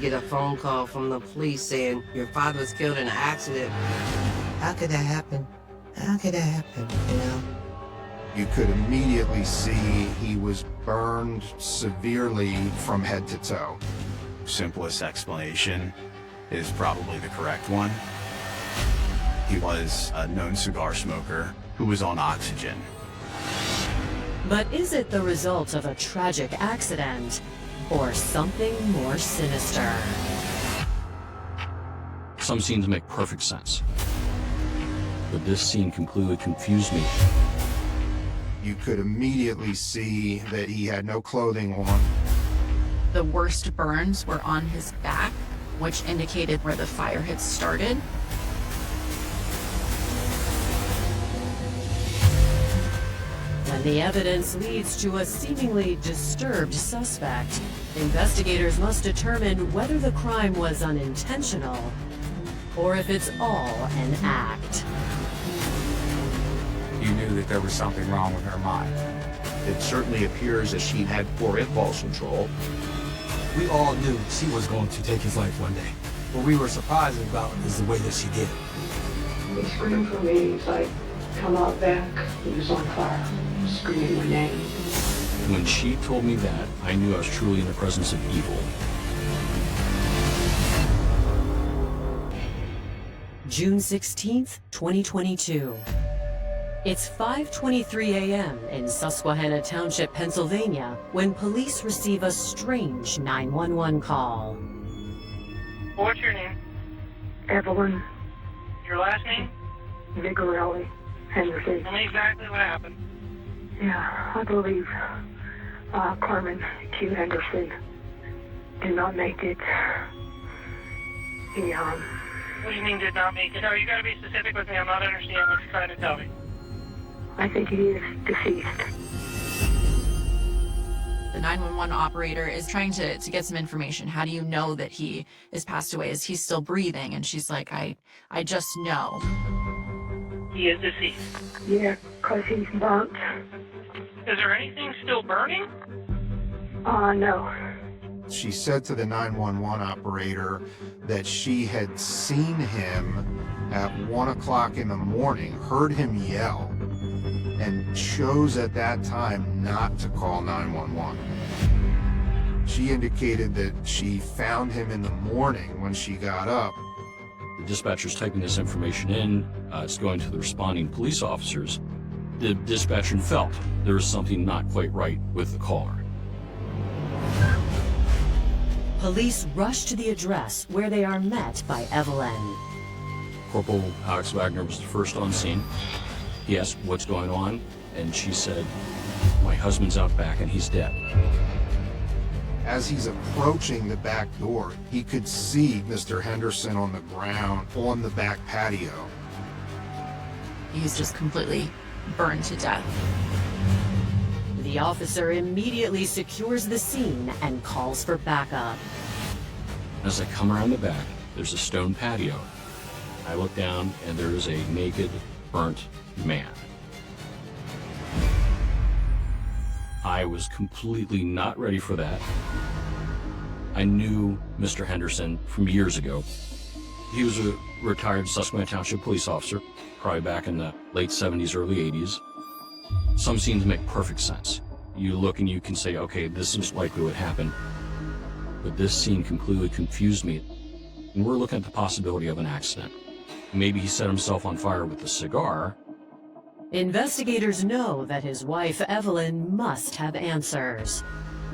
you get a phone call from the police saying your father was killed in an accident. How could that happen? How could that happen, you know? You could immediately see he was burned severely from head to toe. Simplest explanation is probably the correct one. He was a known cigar smoker who was on oxygen. But is it the result of a tragic accident or something more sinister? Some scenes make perfect sense, but this scene completely confused me. You could immediately see that he had no clothing on. The worst burns were on his back, which indicated where the fire had started. When the evidence leads to a seemingly disturbed suspect, investigators must determine whether the crime was unintentional or if it's all an act. You knew that there was something wrong with her mind. It certainly appears that she had poor impulse control. We all knew she was going to take his life one day. What we were surprised about is the way that she did. He screamed for me. He's like, come out back. He was on fire, screaming my name. When she told me that, I knew I was truly in the presence of evil. June 16th, 2022. It's 5:23 a.m. in Susquehanna Township, Pennsylvania, when police receive a strange 911 call. What's your name? Evelyn. Your last name? Zigerelli-Henderson. Tell me exactly what happened. Yeah, I believe Carmen Q. Henderson did not make it. He, What do you mean did not make it? No, you gotta be specific with me. I'm not understanding what you're trying to tell me. I think he is deceased. The 911 operator is trying to get some information. How do you know that he is passed away? Is he still breathing? And she's like, I just know. He is deceased. Yeah, 'cause he's burnt. Is there anything still burning? No. She said to the 911 operator that she had seen him at 1 o'clock in the morning, heard him yell, and chose at that time not to call 911. She indicated that she found him in the morning when she got up. The dispatcher's typing this information in, it's going to the responding police officers. The dispatcher felt there was something not quite right with the caller. Police rush to the address where they are met by Evelyn. Corporal Alex Wagner was the first on scene. He asked, what's going on? And she said, my husband's out back and he's dead. As he's approaching the back door, he could see Mr. Henderson on the ground on the back patio. He's just completely burned to death. The officer immediately secures the scene and calls for backup. As I come around the back, there's a stone patio. I look down and there is a naked, burnt man. I was completely not ready for that. I knew Mr. Henderson from years ago. He was a retired Susquehanna Township police officer, probably back in the late 70s, early 80s. Some scenes make perfect sense. You look and you can say, okay, this is likely what happened. But this scene completely confused me. And we're looking at the possibility of an accident. Maybe he set himself on fire with a cigar. Investigators know that his wife, Evelyn, must have answers.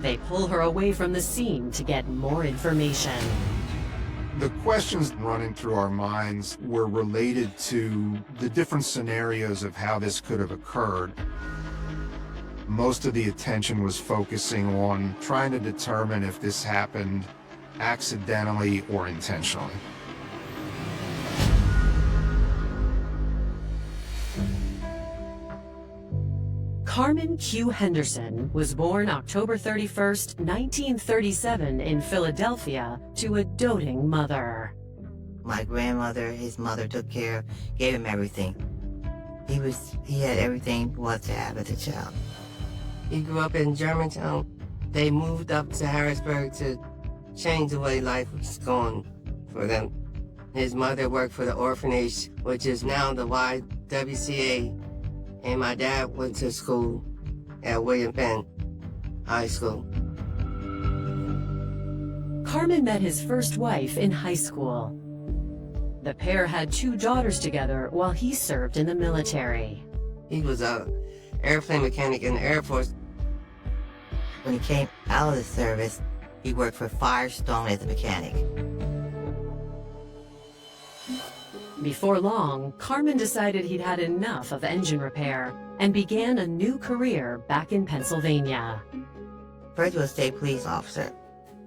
They pull her away from the scene to get more information. The questions running through our minds were related to the different scenarios of how this could have occurred. Most of the attention was focusing on trying to determine if this happened accidentally or intentionally. Carmen Q. Henderson was born October 31st, 1937 in Philadelphia to a doting mother. My grandmother, his mother took care, gave him everything. He had everything he wanted to have as a child. He grew up in Germantown. They moved up to Harrisburg to changed the way life was going for them. His mother worked for the orphanage, which is now the YWCA, and my dad went to school at William Penn High School. Carmen met his first wife in high school. The pair had 2 daughters together while he served in the military. He was a airplane mechanic in the Air Force. When he came out of the service, he worked for Firestone as a mechanic. Before long, Carmen decided he'd had enough of engine repair and began a new career back in Pennsylvania. First he was a state police officer.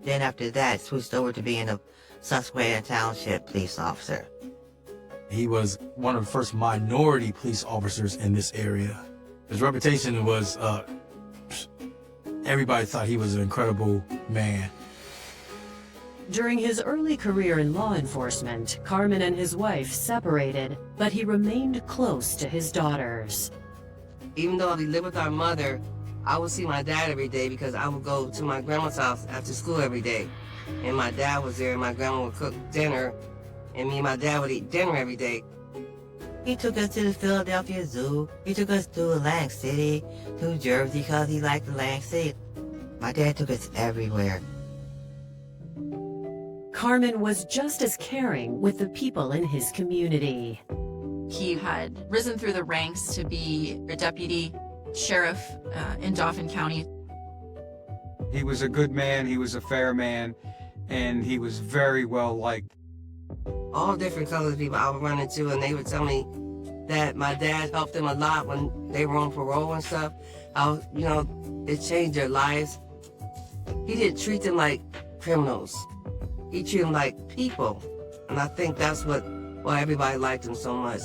Then after that, switched over to being a Susquehanna Township police officer. He was one of the first minority police officers in this area. His reputation was, everybody thought he was an incredible man. During his early career in law enforcement, Carmen and his wife separated, but he remained close to his daughters. Even though we lived with our mother, I would see my dad every day because I would go to my grandma's house after school every day. And my dad was there, and my grandma would cook dinner, and me and my dad would eat dinner every day. He took us to the Philadelphia Zoo. He took us to Atlantic City, to Jersey because he liked Atlantic City. My dad took us everywhere. Carmen was just as caring with the people in his community. He had risen through the ranks to be a deputy sheriff in Dauphin County. He was a good man, he was a fair man, and he was very well liked. All different colors of people I would run into, and they would tell me that my dad helped them a lot when they were on parole and stuff. It changed their lives. He didn't treat them like criminals. He treated them like people. And I think that's why everybody liked him so much.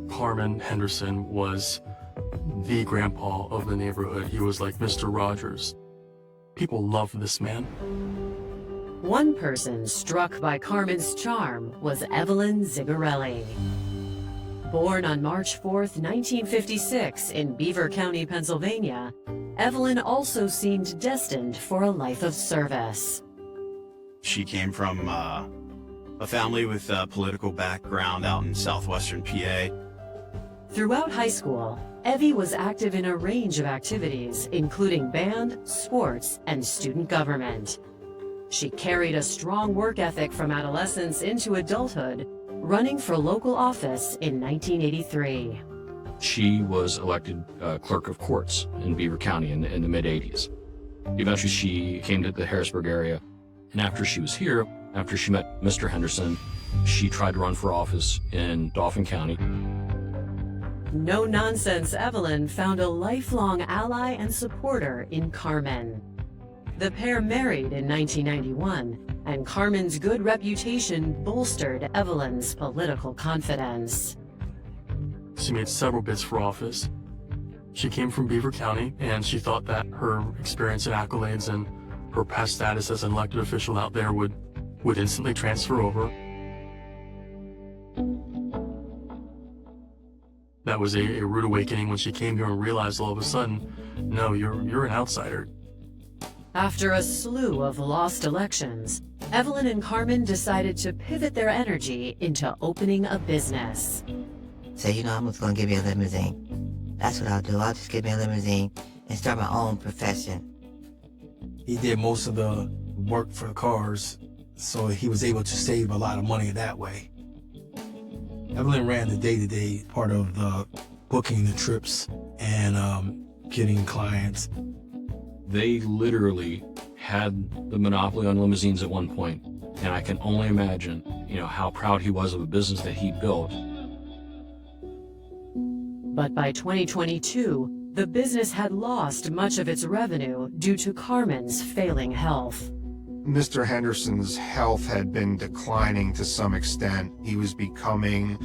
Carmen Henderson was the grandpa of the neighborhood. He was like Mr. Rogers. People loved this man. One person struck by Carmen's charm was Evelyn Zigerelli. Born on March 4th, 1956 in Beaver County, Pennsylvania, Evelyn also seemed destined for a life of service. She came from a family with a political background out in southwestern PA. Throughout high school, Evie was active in a range of activities, including band, sports, and student government. She carried a strong work ethic from adolescence into adulthood, running for local office in 1983. She was elected clerk of courts in Beaver County in the mid-'80s. Eventually, she came to the Harrisburg area, and after she was here, after she met Mr. Henderson, she tried to run for office in Dauphin County. No-nonsense Evelyn found a lifelong ally and supporter in Carmen. The pair married in 1991, and Carmen's good reputation bolstered Evelyn's political confidence. She made several bids for office. She came from Beaver County, and she thought that her experience and accolades and her past status as an elected official out there would instantly transfer over. That was a rude awakening when she came here and realized all of a sudden, no, you're an outsider. After a slew of lost elections, Evelyn and Carmen decided to pivot their energy into opening a business. Say, I'm just going to give you a limousine. That's what I'll do. I'll just give me a limousine and start my own profession. He did most of the work for the cars, so he was able to save a lot of money that way. Evelyn ran the day-to-day part of the booking the trips and getting clients. They literally had the monopoly on limousines at one point, and I can only imagine, how proud he was of a business that he built. But by 2022, the business had lost much of its revenue due to Carmen's failing health. Mr. Henderson's health had been declining to some extent. He was becoming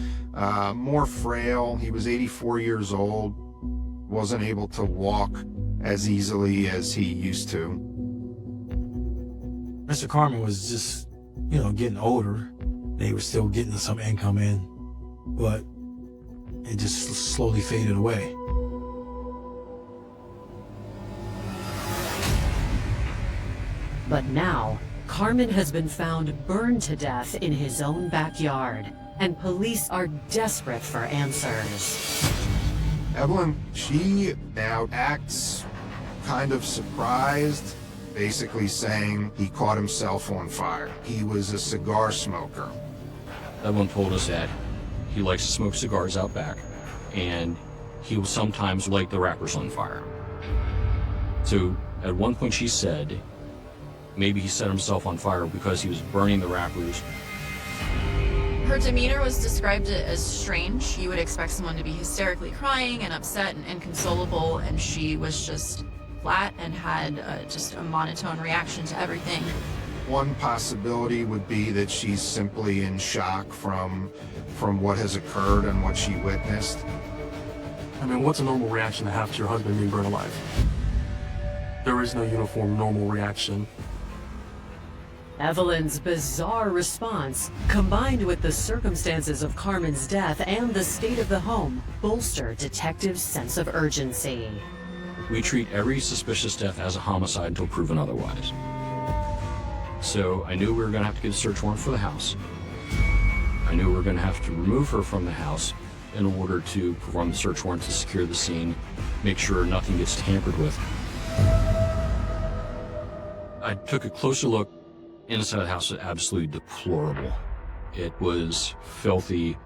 more frail. He was 84 years old, wasn't able to walk as easily as he used to. Mr. Carmen was just, getting older. They were still getting some income in, but it just slowly faded away. But now, Carmen has been found burned to death in his own backyard, and police are desperate for answers. Evelyn, she now acts kind of surprised, basically saying he caught himself on fire. He was a cigar smoker. Evelyn told us that he likes to smoke cigars out back, and he will sometimes light the wrappers on fire. So at one point she said maybe he set himself on fire because he was burning the wrappers. Her demeanor was described as strange. You would expect someone to be hysterically crying and upset and inconsolable, and she was just flat and had just a monotone reaction to everything. One possibility would be that she's simply in shock from what has occurred and what she witnessed. I mean, what's a normal reaction to have to your husband being burned alive? There is no uniform normal reaction. Evelyn's bizarre response, combined with the circumstances of Carmen's death and the state of the home, bolster detectives' sense of urgency. We treat every suspicious death as a homicide until proven otherwise. So I knew we were going to have to get a search warrant for the house. I knew we were going to have to remove her from the house in order to perform the search warrant to secure the scene, make sure nothing gets tampered with. I took a closer look. Inside the house was absolutely deplorable. It was filthy.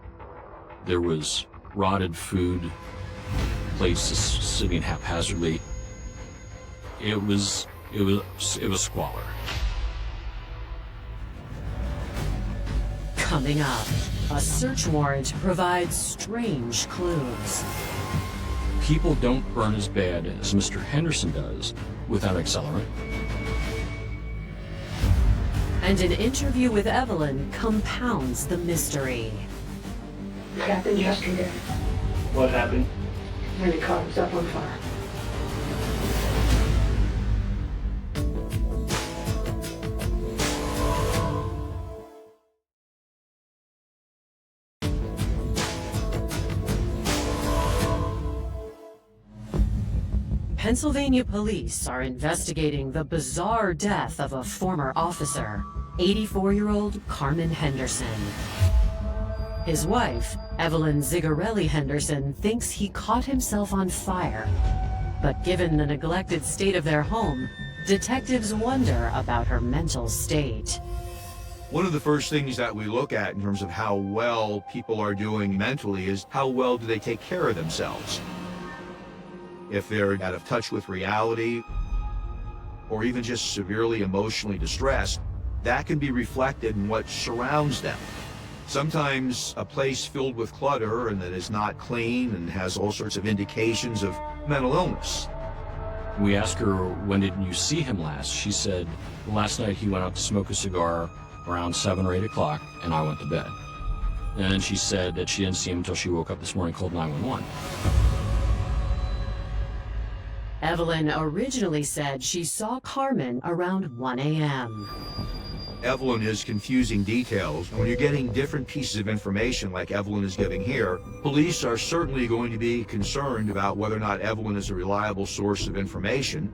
There was rotted food, plates just sitting haphazardly. It was squalor. Coming up, a search warrant provides strange clues. People don't burn as bad as Mr. Henderson does without accelerant. And an interview with Evelyn compounds the mystery. It happened yesterday What happened? when he caught himself on fire. Pennsylvania police are investigating the bizarre death of a former officer, 84-year-old Carmen Henderson. His wife, Evelyn Zigerelli-Henderson, thinks he caught himself on fire. But given the neglected state of their home, detectives wonder about her mental state. One of the first things that we look at in terms of how well people are doing mentally is how well do they take care of themselves. If they're out of touch with reality, or even just severely emotionally distressed, that can be reflected in what surrounds them. Sometimes a place filled with clutter and that is not clean and has all sorts of indications of mental illness. We asked her, when did you see him last? She said, last night he went out to smoke a cigar around 7 or 8 o'clock, and I went to bed. And then she said that she didn't see him until she woke up this morning and called 911. Evelyn originally said she saw Carmen around 1 a.m. Evelyn is confusing details. When you're getting different pieces of information like Evelyn is giving here, police are certainly going to be concerned about whether or not Evelyn is a reliable source of information.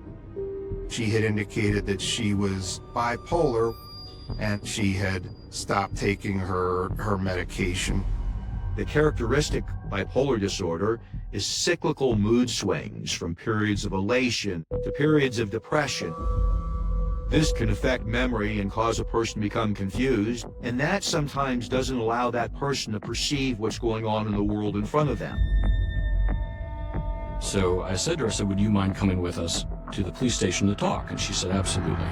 She had indicated that she was bipolar and she had stopped taking her medication. The characteristic bipolar disorder is cyclical mood swings from periods of elation to periods of depression. This can affect memory and cause a person to become confused, and that sometimes doesn't allow that person to perceive what's going on in the world in front of them. So I said to her, would you mind coming with us to the police station to talk? And she said, absolutely.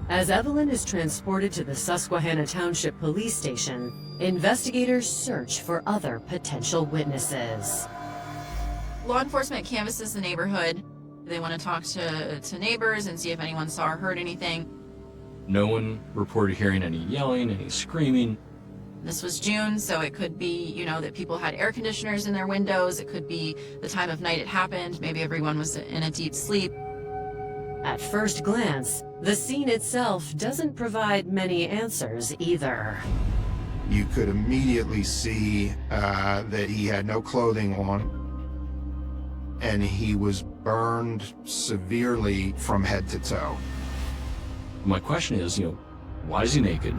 As Evelyn is transported to the Susquehanna Township Police Station, investigators search for other potential witnesses. Law enforcement canvasses the neighborhood. They want to talk to neighbors and see if anyone saw or heard anything. No one reported hearing any yelling, any screaming. This was June, so it could be, that people had air conditioners in their windows. It could be the time of night it happened. Maybe everyone was in a deep sleep. At first glance, the scene itself doesn't provide many answers either. You could immediately see that he had no clothing on and he was burned severely from head to toe. My question is, why is he naked?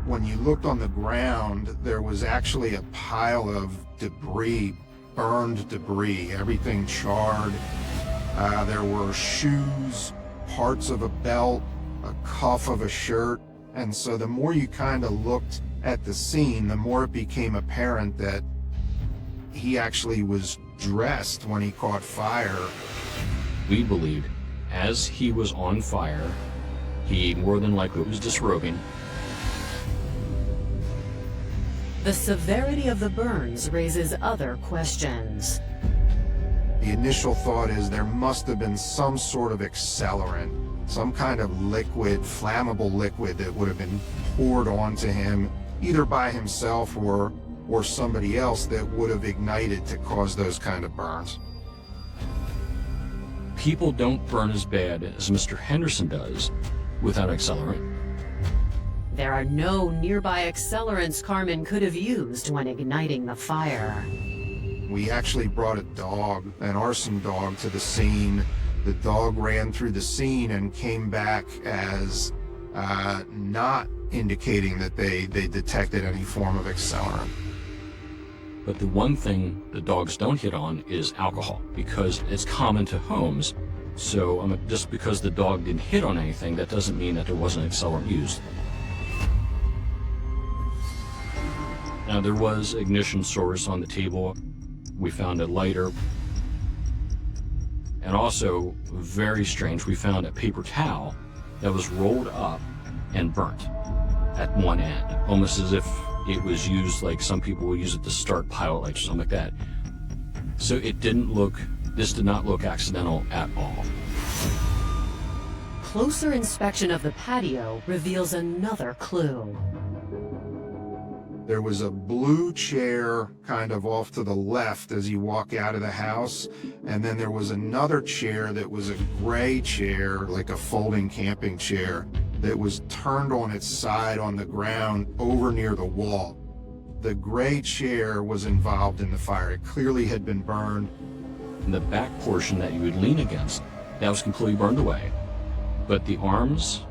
When you looked on the ground, there was actually a pile of debris, burned debris, everything charred. There were shoes, parts of a belt, a cuff of a shirt. And so the more you kind of looked at the scene, the more it became apparent that he actually was dressed when he caught fire. We believed as he was on fire, he more than likely was disrobing. The severity of the burns raises other questions. The initial thought is there must have been some sort of accelerant, some kind of liquid, flammable liquid that would have been poured onto him, either by himself or somebody else, that would have ignited to cause those kind of burns. People don't burn as bad as Mr. Henderson does without accelerant. There are no nearby accelerants Carmen could have used when igniting the fire. We actually brought a dog, an arson dog, to the scene. The dog ran through the scene and came back as not indicating that they detected any form of accelerant. But the one thing the dogs don't hit on is alcohol, because it's common to homes. So just because the dog didn't hit on anything, that doesn't mean that there wasn't accelerant used. Now, there was ignition source on the table. We found a lighter. And also, very strange, we found a paper towel that was rolled up and burnt at one end, almost as if it was used like some people will use it to start pilot lights or something like that. So this did not look accidental at all. Closer inspection of the patio reveals another clue. There was a blue chair kind of off to the left as you walk out of the house, and then there was another chair that was a gray chair, like a folding camping chair, that was turned on its side on the ground over near the wall. The gray chair was involved in the fire. It clearly had been burned. And the back portion that you would lean against, that was completely burned away. But the arms,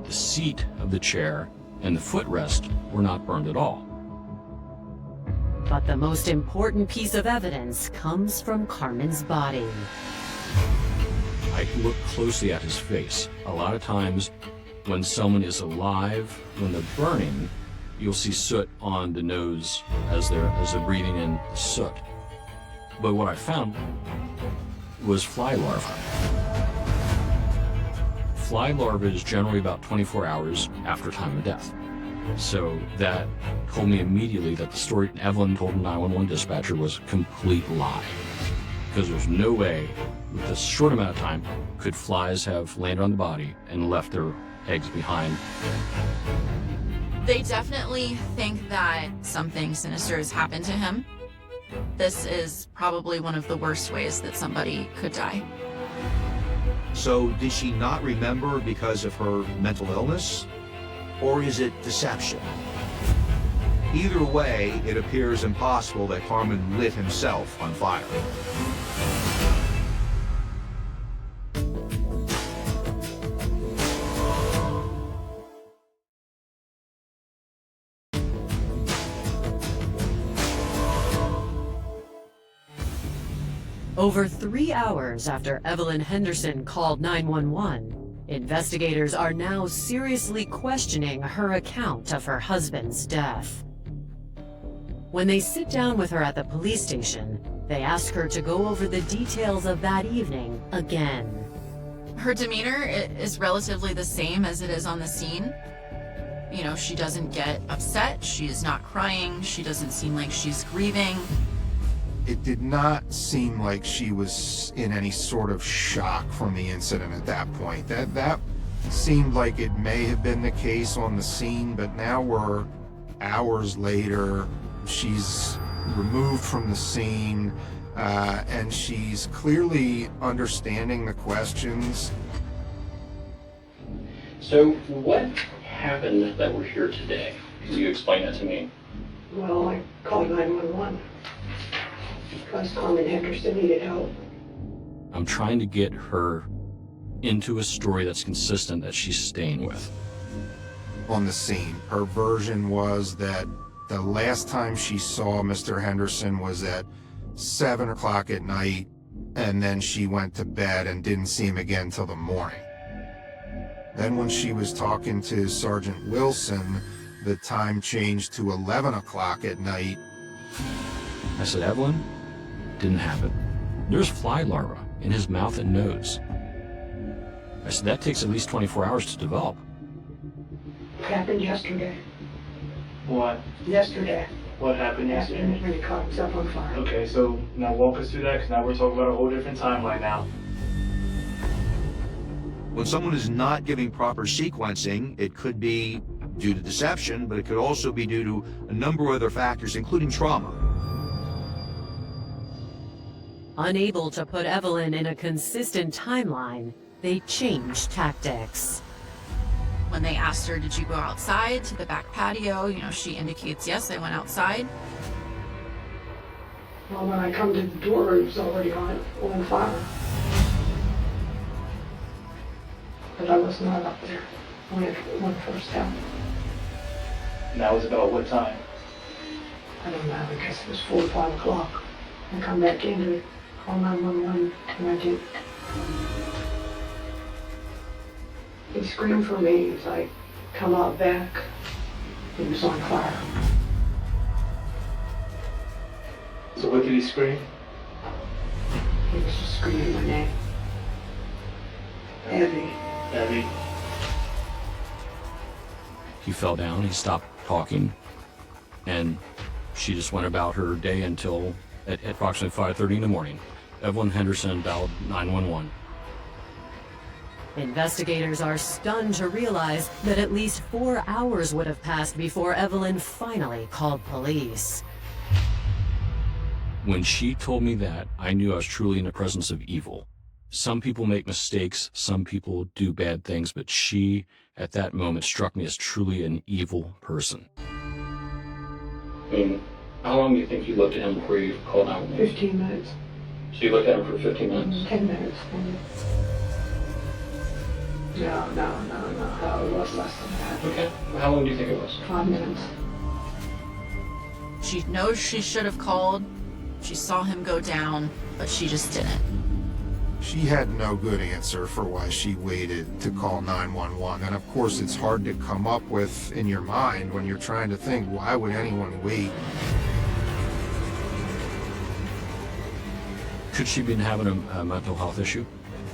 the seat of the chair, and the footrest were not burned at all. But the most important piece of evidence comes from Carmen's body. I looked closely at his face. A lot of times when someone is alive, when they're burning, you'll see soot on the nose as they're breathing in soot. But what I found was fly larvae. Fly larvae is generally about 24 hours after time of death. So that told me immediately that the story Evelyn told the 911 dispatcher was a complete lie. Because there's no way, with this short amount of time, could flies have landed on the body and left their eggs behind. They definitely think that something sinister has happened to him. This is probably one of the worst ways that somebody could die. So did she not remember because of her mental illness? Or is it deception? Either way, it appears impossible that Carmen lit himself on fire. Over 3 hours after Evelyn Henderson called 911, investigators are now seriously questioning her account of her husband's death. When they sit down with her at the police station, they ask her to go over the details of that evening again. Her demeanor is relatively the same as it is on the scene. You know, she doesn't get upset, she's not crying, she doesn't seem like she's grieving. It did not seem like she was in any sort of shock from the incident at that point. That seemed like it may have been the case on the scene, but now we're hours later. She's removed from the scene, and she's clearly understanding the questions. So what happened that we're here today? Can you explain that to me? Well, I called 911 because Carmen Henderson needed help. I'm trying to get her into a story that's consistent that she's staying with. On the scene, her version was that the last time she saw Mr. Henderson was at 7 o'clock at night, and then she went to bed and didn't see him again till the morning. Then when she was talking to Sergeant Wilson, the time changed to 11 o'clock at night. I said, Evelyn, didn't happen. There's fly larvae in his mouth and nose. I said, that takes at least 24 hours to develop. Happened yesterday. What? Yesterday. What happened yesterday? When he caught himself on fire. Okay, so now walk us through that, because now we're talking about a whole different timeline now. When someone is not giving proper sequencing, it could be due to deception, but it could also be due to a number of other factors, including trauma. Unable to put Evelyn in a consistent timeline, they changed tactics. When they asked her, did you go outside to the back patio? You know, she indicates, yes, I went outside. Well, when I come to the door, it was already on fire. But I was not up there when it first happened. And that was about what time? I don't know, I guess it was 4 or 5 o'clock. I come back in to call 911, and I did. He screamed for me as I come out back. He was on fire. So what did he scream? He was just screaming my name. Evie. Evie. He fell down, he stopped talking, and she just went about her day until at approximately 5:30 in the morning. Evelyn Henderson dialed 911. Investigators are stunned to realize that at least 4 hours would have passed before Evelyn finally called police. When she told me that, I knew I was truly in the presence of evil. Some people make mistakes, some people do bad things, but she, at that moment, struck me as truly an evil person. I mean, how long do you think you looked at him before you called 911? 15 minutes. So you looked at him for 15 minutes? 10 minutes. No, it was less than that. Okay. Well, how long do you think it was? 5 minutes. She knows she should have called. She saw him go down, but she just didn't. She had no good answer for why she waited to call 911. And of course, it's hard to come up with in your mind when you're trying to think, why would anyone wait? Could she be having a mental health issue?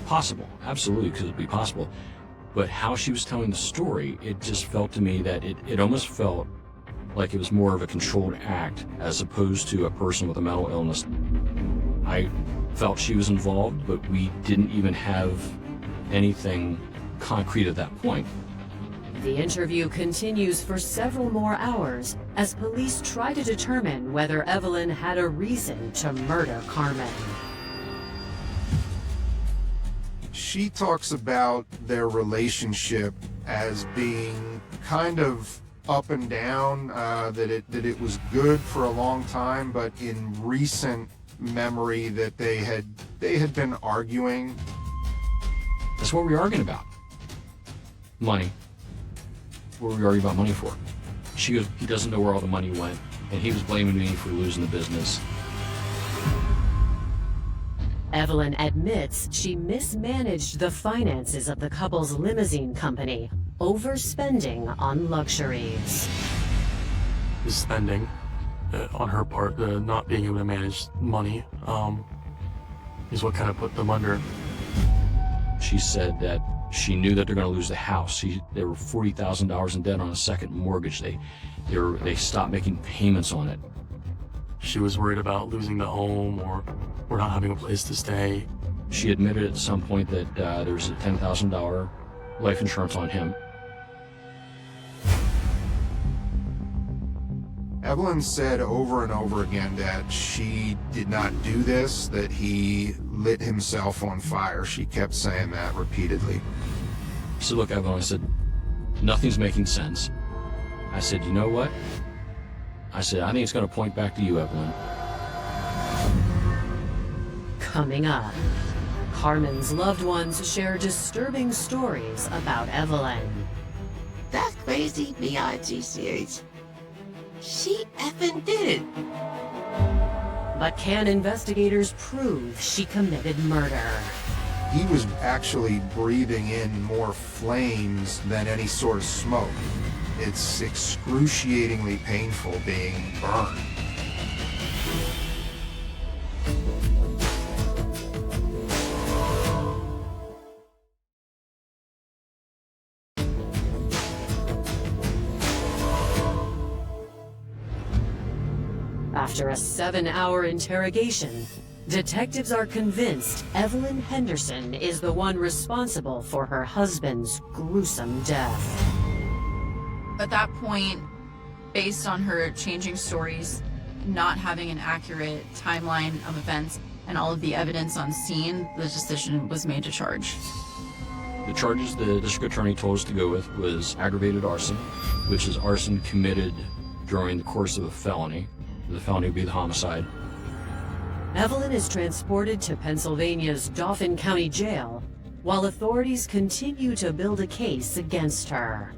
Possible, absolutely, could it be possible. But how she was telling the story, it just felt to me that it almost felt like it was more of a controlled act as opposed to a person with a mental illness. I felt she was involved, but we didn't even have anything concrete at that point. The interview continues for several more hours as police try to determine whether Evelyn had a reason to murder Carmen. She talks about their relationship as being kind of up and down, that it was good for a long time, but in recent memory that they had been arguing. That's what we were arguing about. Money. What were we arguing about money for? She goes, he doesn't know where all the money went, and he was blaming me for losing the business. Evelyn admits she mismanaged the finances of the couple's limousine company, overspending on luxuries. The spending on her part, the not being able to manage money, is what kind of put them under. She said that she knew that they're going to lose the house. They were $40,000 in debt on a second mortgage. They stopped making payments on it. She was worried about losing the home or not having a place to stay. She admitted at some point that there was a $10,000 life insurance on him. Evelyn said over and over again that she did not do this, that he lit himself on fire. She kept saying that repeatedly. I said, look, Evelyn, I said, nothing's making sense. I said, you know what? I said, I think it's going to point back to you, Evelyn. Coming up, Carmen's loved ones share disturbing stories about Evelyn. That's crazy, B-I-G-C-H. She effing did it. But can investigators prove she committed murder? He was actually breathing in more flames than any sort of smoke. It's excruciatingly painful being burned. After a 7-hour interrogation, detectives are convinced Evelyn Henderson is the one responsible for her husband's gruesome death. At that point, based on her changing stories, not having an accurate timeline of events, and all of the evidence on scene, the decision was made to charge. The charges the district attorney told us to go with was aggravated arson, which is arson committed during the course of a felony. The felony would be the homicide. Evelyn is transported to Pennsylvania's Dauphin County Jail, while authorities continue to build a case against her.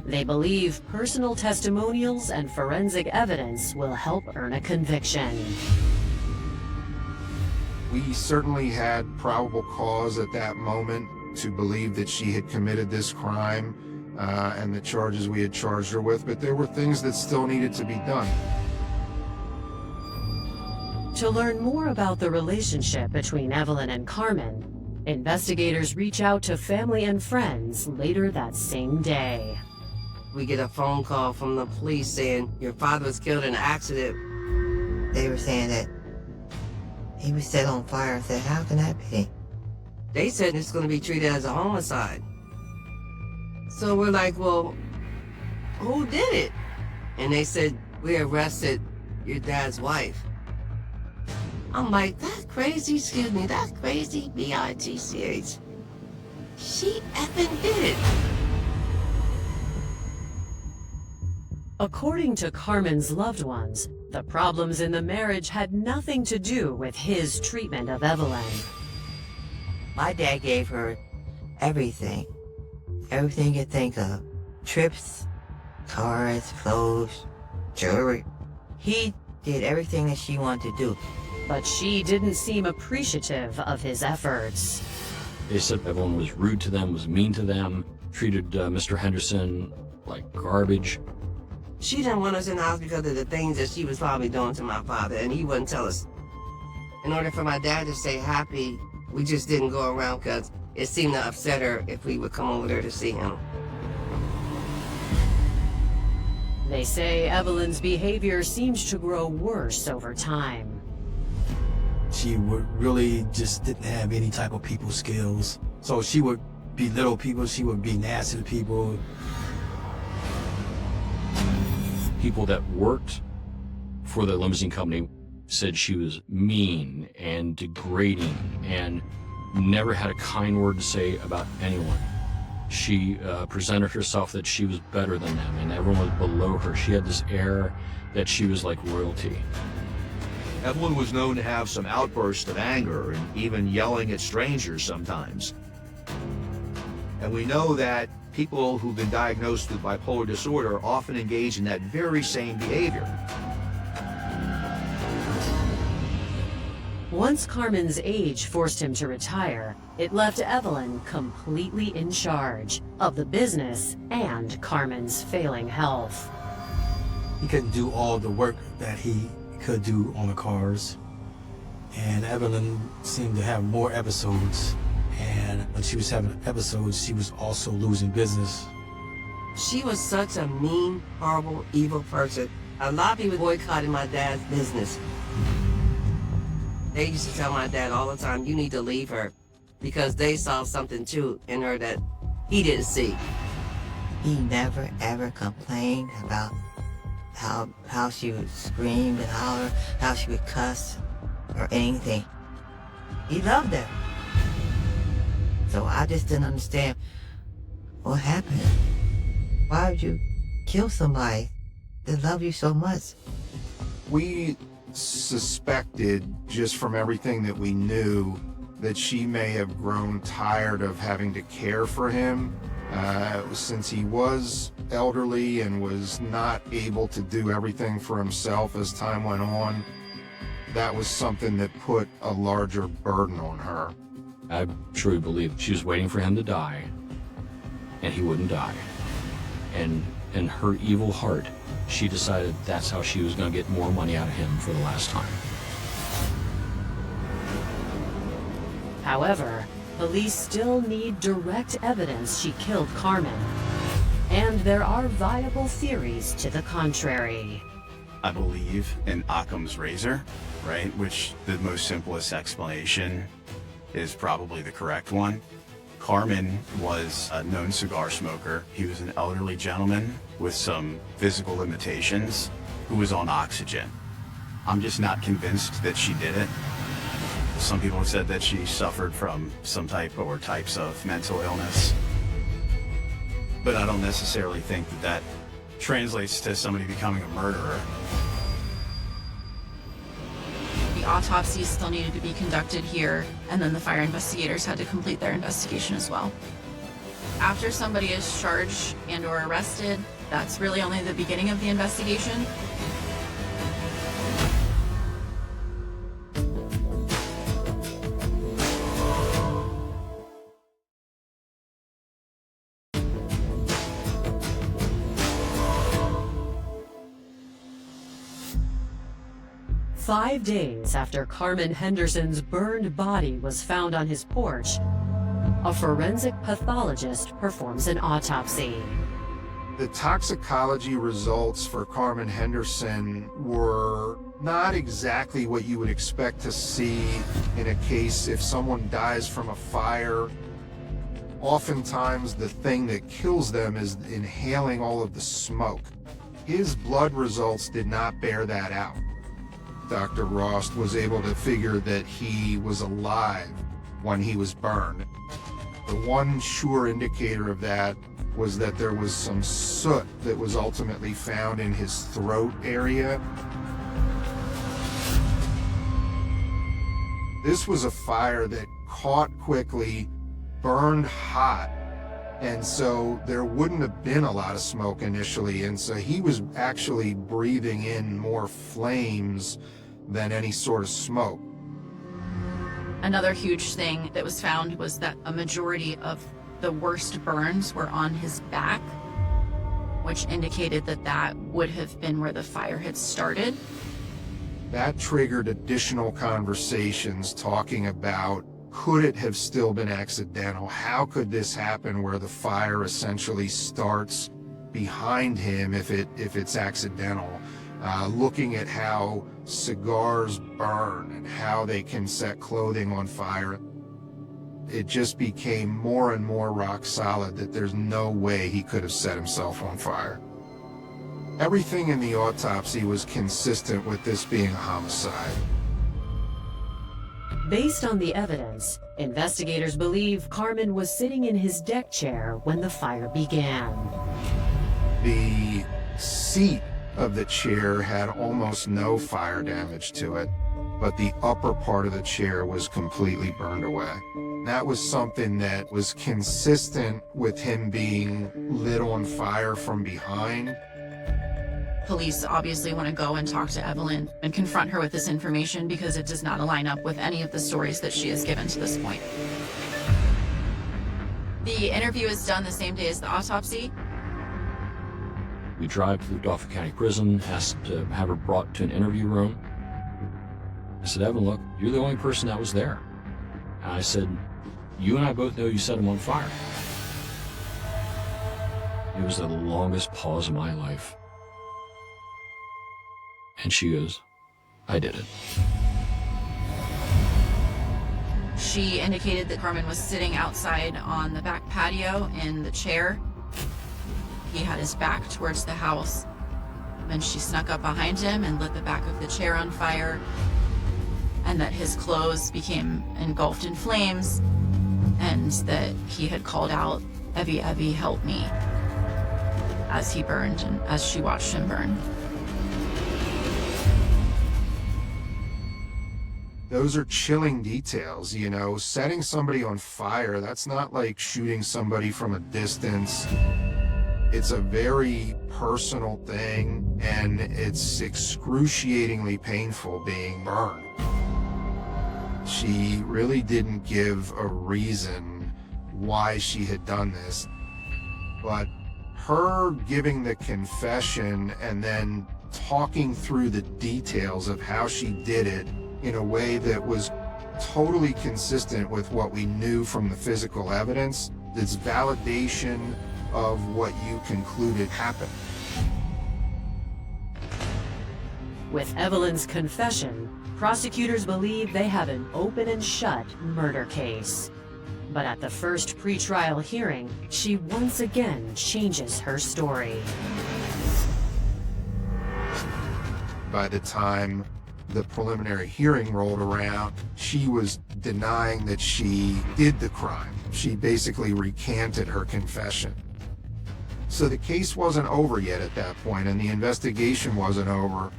They believe personal testimonials and forensic evidence will help earn a conviction. We certainly had probable cause at that moment to believe that she had committed this crime and the charges we had charged her with, but there were things that still needed to be done. To learn more about the relationship between Evelyn and Carmen, investigators reach out to family and friends later that same day. We get a phone call from the police saying your father was killed in an accident. They were saying that he was set on fire. I said, how can that be? They said it's going to be treated as a homicide. So we're like, well, who did it? And they said, we arrested your dad's wife. I'm like, that's crazy, excuse me, that's crazy, B-I-G-C-H. She effing did it. According to Carmen's loved ones, the problems in the marriage had nothing to do with his treatment of Evelyn. My dad gave her everything. Everything you think of. Trips, cars, clothes, jewelry. He did everything that she wanted to do. But she didn't seem appreciative of his efforts. They said Evelyn was rude to them, was mean to them, treated Mr. Henderson like garbage. She didn't want us in the house because of the things that she was probably doing to my father, and he wouldn't tell us. In order for my dad to stay happy, we just didn't go around because it seemed to upset her if we would come over there to see him. They say Evelyn's behavior seemed to grow worse over time. She would really just didn't have any type of people skills. So she would belittle people, she would be nasty to people. People that worked for the limousine company said she was mean and degrading and never had a kind word to say about anyone. She presented herself that she was better than them and everyone was below her. She had this air that she was like royalty. Evelyn was known to have some outbursts of anger and even yelling at strangers sometimes. And we know that people who've been diagnosed with bipolar disorder often engage in that very same behavior. Once Carmen's age forced him to retire, it left Evelyn completely in charge of the business and Carmen's failing health. He couldn't do all the work that he could do on the cars. And Evelyn seemed to have more episodes. And when she was having episodes, she was also losing business. She was such a mean, horrible, evil person. A lot of people boycotted my dad's business. They used to tell my dad all the time, you need to leave her, because they saw something too in her that he didn't see. He never ever complained about how she would scream and holler, how she would cuss or anything. He loved her. So I just didn't understand what happened. Why would you kill somebody that loved you so much? We suspected, just from everything that we knew, that she may have grown tired of having to care for him, since he was elderly and was not able to do everything for himself as time went on. That was something that put a larger burden on her. I truly believe she was waiting for him to die, and he wouldn't die. And in her evil heart, she decided that's how she was going to get more money out of him for the last time. However, police still need direct evidence she killed Carmen, and there are viable theories to the contrary. I believe in Occam's razor, right? Which the most simplest explanation is probably the correct one. Carmen was a known cigar smoker. He was an elderly gentleman with some physical limitations who was on oxygen. I'm just not convinced that she did it. Some people have said that she suffered from some type or types of mental illness. But I don't necessarily think that that translates to somebody becoming a murderer. The autopsy still needed to be conducted here, and then the fire investigators had to complete their investigation as well. After somebody is charged and or arrested, that's really only the beginning of the investigation. Five days after Carmen Henderson's burned body was found on his porch, a forensic pathologist performs an autopsy. The toxicology results for Carmen Henderson were not exactly what you would expect to see in a case if someone dies from a fire. Oftentimes, the thing that kills them is inhaling all of the smoke. His blood results did not bear that out. Dr. Rost was able to figure that he was alive when he was burned. The one sure indicator of that was that there was some soot that was ultimately found in his throat area. This was a fire that caught quickly, burned hot, and so there wouldn't have been a lot of smoke initially, and so he was actually breathing in more flames than any sort of smoke. Another huge thing that was found was that a majority of the worst burns were on his back, which indicated that that would have been where the fire had started. That triggered additional conversations talking about, could it have still been accidental? How could this happen where the fire essentially starts behind him if it's accidental? Looking at how cigars burn and how they can set clothing on fire, it just became more and more rock solid that there's no way he could have set himself on fire. Everything in the autopsy was consistent with this being a homicide. Based on the evidence, investigators believe Carmen was sitting in his deck chair when the fire began. The seat of the chair had almost no fire damage to it, but the upper part of the chair was completely burned away. That was something that was consistent with him being lit on fire from behind. Police obviously want to go and talk to Evelyn and confront her with this information because it does not align up with any of the stories that she has given to this point. The interview is done the same day as the autopsy. We drive to the Dauphin County Prison, asked to have her brought to an interview room. I said, Evelyn, look, you're the only person that was there. And I said, you and I both know you set him on fire. It was the longest pause of my life. And she goes, I did it. She indicated that Carmen was sitting outside on the back patio in the chair. He had his back towards the house. Then she snuck up behind him and lit the back of the chair on fire, and that his clothes became engulfed in flames, and that he had called out, Evie, Evie, help me, as he burned and as she watched him burn. Those are chilling details, you know, setting somebody on fire, that's not like shooting somebody from a distance. It's a very personal thing, and it's excruciatingly painful being burned. She really didn't give a reason why she had done this, but her giving the confession and then talking through the details of how she did it in a way that was totally consistent with what we knew from the physical evidence, it's validation of what you concluded happened. With Evelyn's confession, prosecutors believe they have an open and shut murder case. But at the first pretrial hearing, she once again changes her story. By the time the preliminary hearing rolled around, she was denying that she did the crime. She basically recanted her confession. So the case wasn't over yet at that point, and the investigation wasn't over.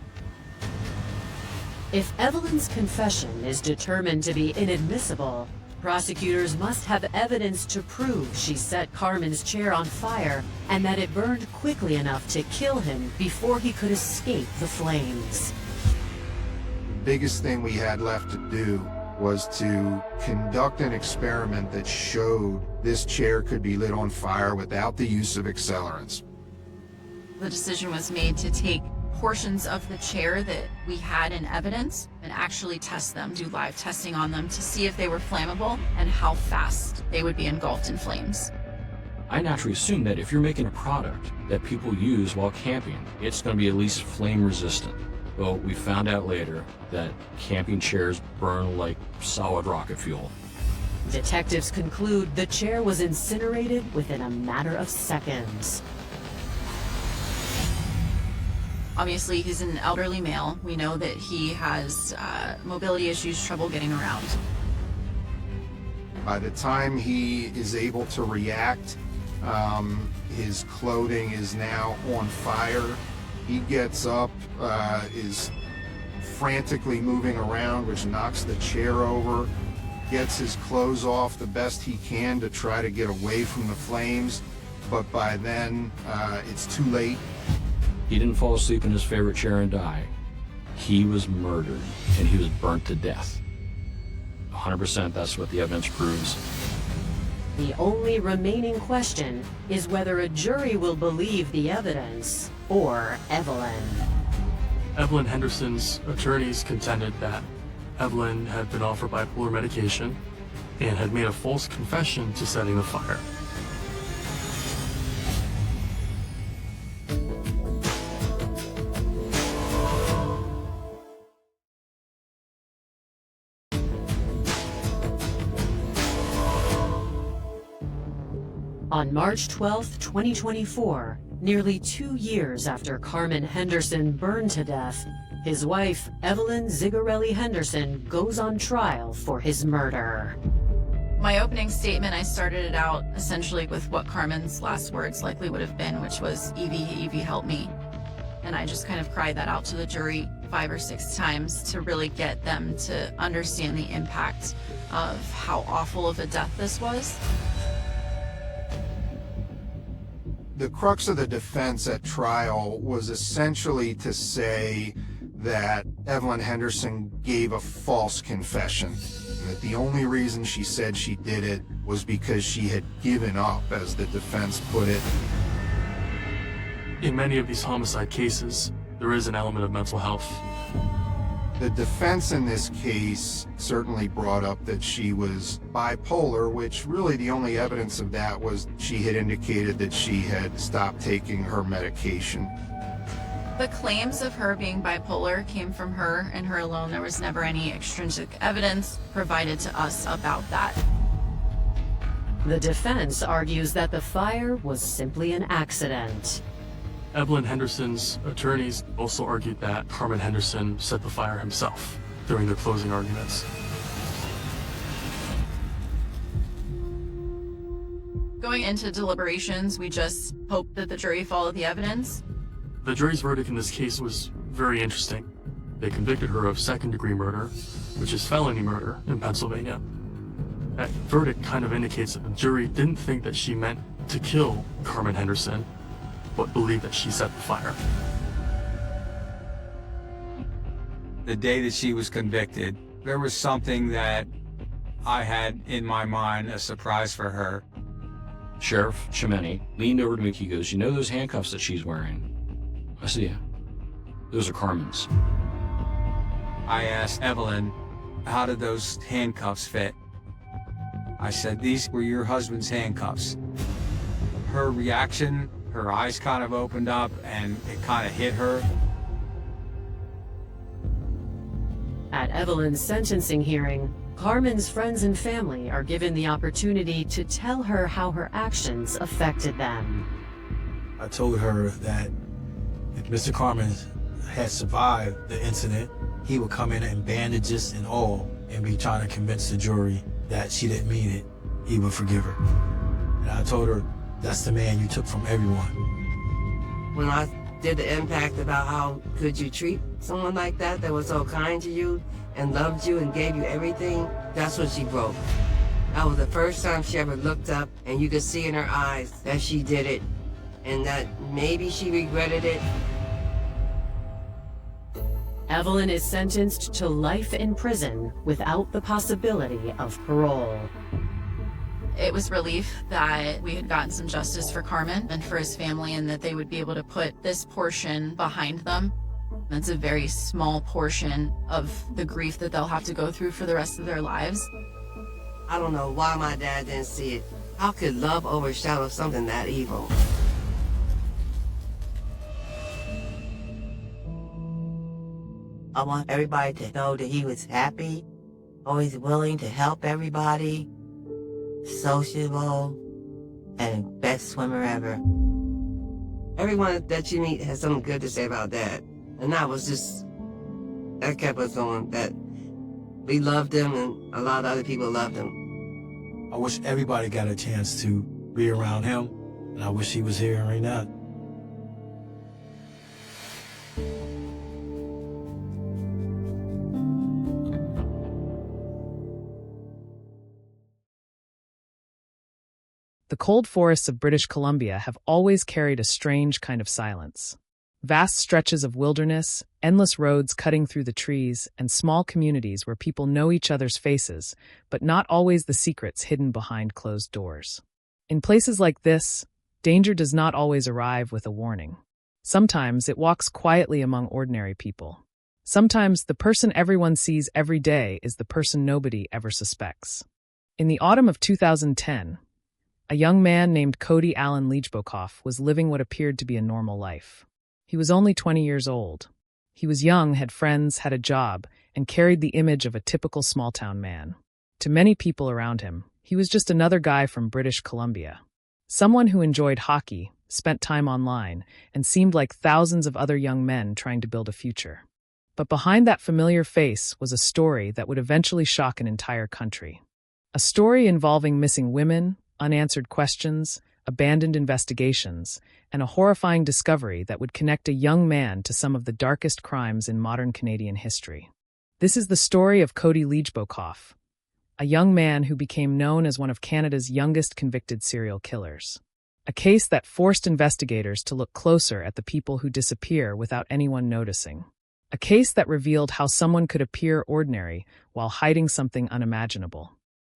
If Evelyn's confession is determined to be inadmissible, prosecutors must have evidence to prove she set Carmen's chair on fire and that it burned quickly enough to kill him before he could escape the flames. The biggest thing we had left to do was to conduct an experiment that showed this chair could be lit on fire without the use of accelerants. The decision was made to take portions of the chair that we had in evidence and actually test them, do live testing on them to see if they were flammable and how fast they would be engulfed in flames. I naturally assume that if you're making a product that people use while camping, it's going to be at least flame resistant. Well, we found out later that camping chairs burn like solid rocket fuel. Detectives conclude the chair was incinerated within a matter of seconds. Obviously, he's an elderly male. We know that he has mobility issues, trouble getting around. By the time he is able to react, his clothing is now on fire. He gets up, is frantically moving around, which knocks the chair over, gets his clothes off the best he can to try to get away from the flames, but by then, it's too late. He didn't fall asleep in his favorite chair and die. He was murdered, and he was burnt to death. 100%, that's what the evidence proves. The only remaining question is whether a jury will believe the evidence or Evelyn. Evelyn Henderson's attorneys contended that Evelyn had been offered bipolar medication and had made a false confession to setting the fire. On March 12, 2024, nearly 2 years after Carmen Henderson burned to death, his wife, Evelyn Zigerelli-Henderson, goes on trial for his murder. My opening statement, I started it out essentially with what Carmen's last words likely would have been, which was, Evie, help me. And I just kind of cried that out to the jury 5 or 6 times to really get them to understand the impact of how awful of a death this was. The crux of the defense at trial was essentially to say that Evelyn Henderson gave a false confession, and that the only reason she said she did it was because she had given up, as the defense put it. In many of these homicide cases, there is an element of mental health. The defense in this case certainly brought up that she was bipolar, which really the only evidence of that was she had indicated that she had stopped taking her medication. The claims of her being bipolar came from her and her alone. There was never any extrinsic evidence provided to us about that. The defense argues that the fire was simply an accident. Evelyn Henderson's attorneys also argued that Carmen Henderson set the fire himself during their closing arguments. Going into deliberations, we just hoped that the jury followed the evidence. The jury's verdict in this case was very interesting. They convicted her of second-degree murder, which is felony murder in Pennsylvania. That verdict kind of indicates that the jury didn't think that she meant to kill Carmen Henderson, but believed that she set the fire. The day that she was convicted, there was something that I had in my mind, a surprise for her. Sheriff Chimeni leaned over to me. He goes, "You know those handcuffs that she's wearing?" I said, "Yeah. Those are Carmen's." I asked Evelyn, how did those handcuffs fit? I said, "These were your husband's handcuffs." Her reaction, her eyes kind of opened up and it kind of hit her. At Evelyn's sentencing hearing, Carmen's friends and family are given the opportunity to tell her how her actions affected them. I told her that if Mr. Carmen had survived the incident, he would come in bandages and all and be trying to convince the jury that she didn't mean it. He would forgive her. And I told her, that's the man you took from everyone. When I did the impact about how could you treat someone like that was so kind to you and loved you and gave you everything, that's when she broke. That was the first time she ever looked up and you could see in her eyes that she did it and that maybe she regretted it. Evelyn is sentenced to life in prison without the possibility of parole. It was relief that we had gotten some justice for Carmen and for his family, and that they would be able to put this portion behind them. That's a very small portion of the grief that they'll have to go through for the rest of their lives. I don't know why my dad didn't see it. How could love overshadow something that evil? I want everybody to know that he was happy, always willing to help everybody, sociable, and best swimmer ever. Everyone that you meet has something good to say about Dad. And that kept us going, that we loved him and a lot of other people loved him. I wish everybody got a chance to be around him, and I wish he was here right now. The cold forests of British Columbia have always carried a strange kind of silence. Vast stretches of wilderness, endless roads cutting through the trees, and small communities where people know each other's faces, but not always the secrets hidden behind closed doors. In places like this, danger does not always arrive with a warning. Sometimes it walks quietly among ordinary people. Sometimes the person everyone sees every day is the person nobody ever suspects. In the autumn of 2010, a young man named Cody Allen Leijbokoff was living what appeared to be a normal life. He was only 20 years old. He was young, had friends, had a job, and carried the image of a typical small-town man. To many people around him, he was just another guy from British Columbia. Someone who enjoyed hockey, spent time online, and seemed like thousands of other young men trying to build a future. But behind that familiar face was a story that would eventually shock an entire country. A story involving missing women, unanswered questions, abandoned investigations, and a horrifying discovery that would connect a young man to some of the darkest crimes in modern Canadian history. This is the story of Cody Leijbokoff, a young man who became known as one of Canada's youngest convicted serial killers. A case that forced investigators to look closer at the people who disappear without anyone noticing. A case that revealed how someone could appear ordinary while hiding something unimaginable.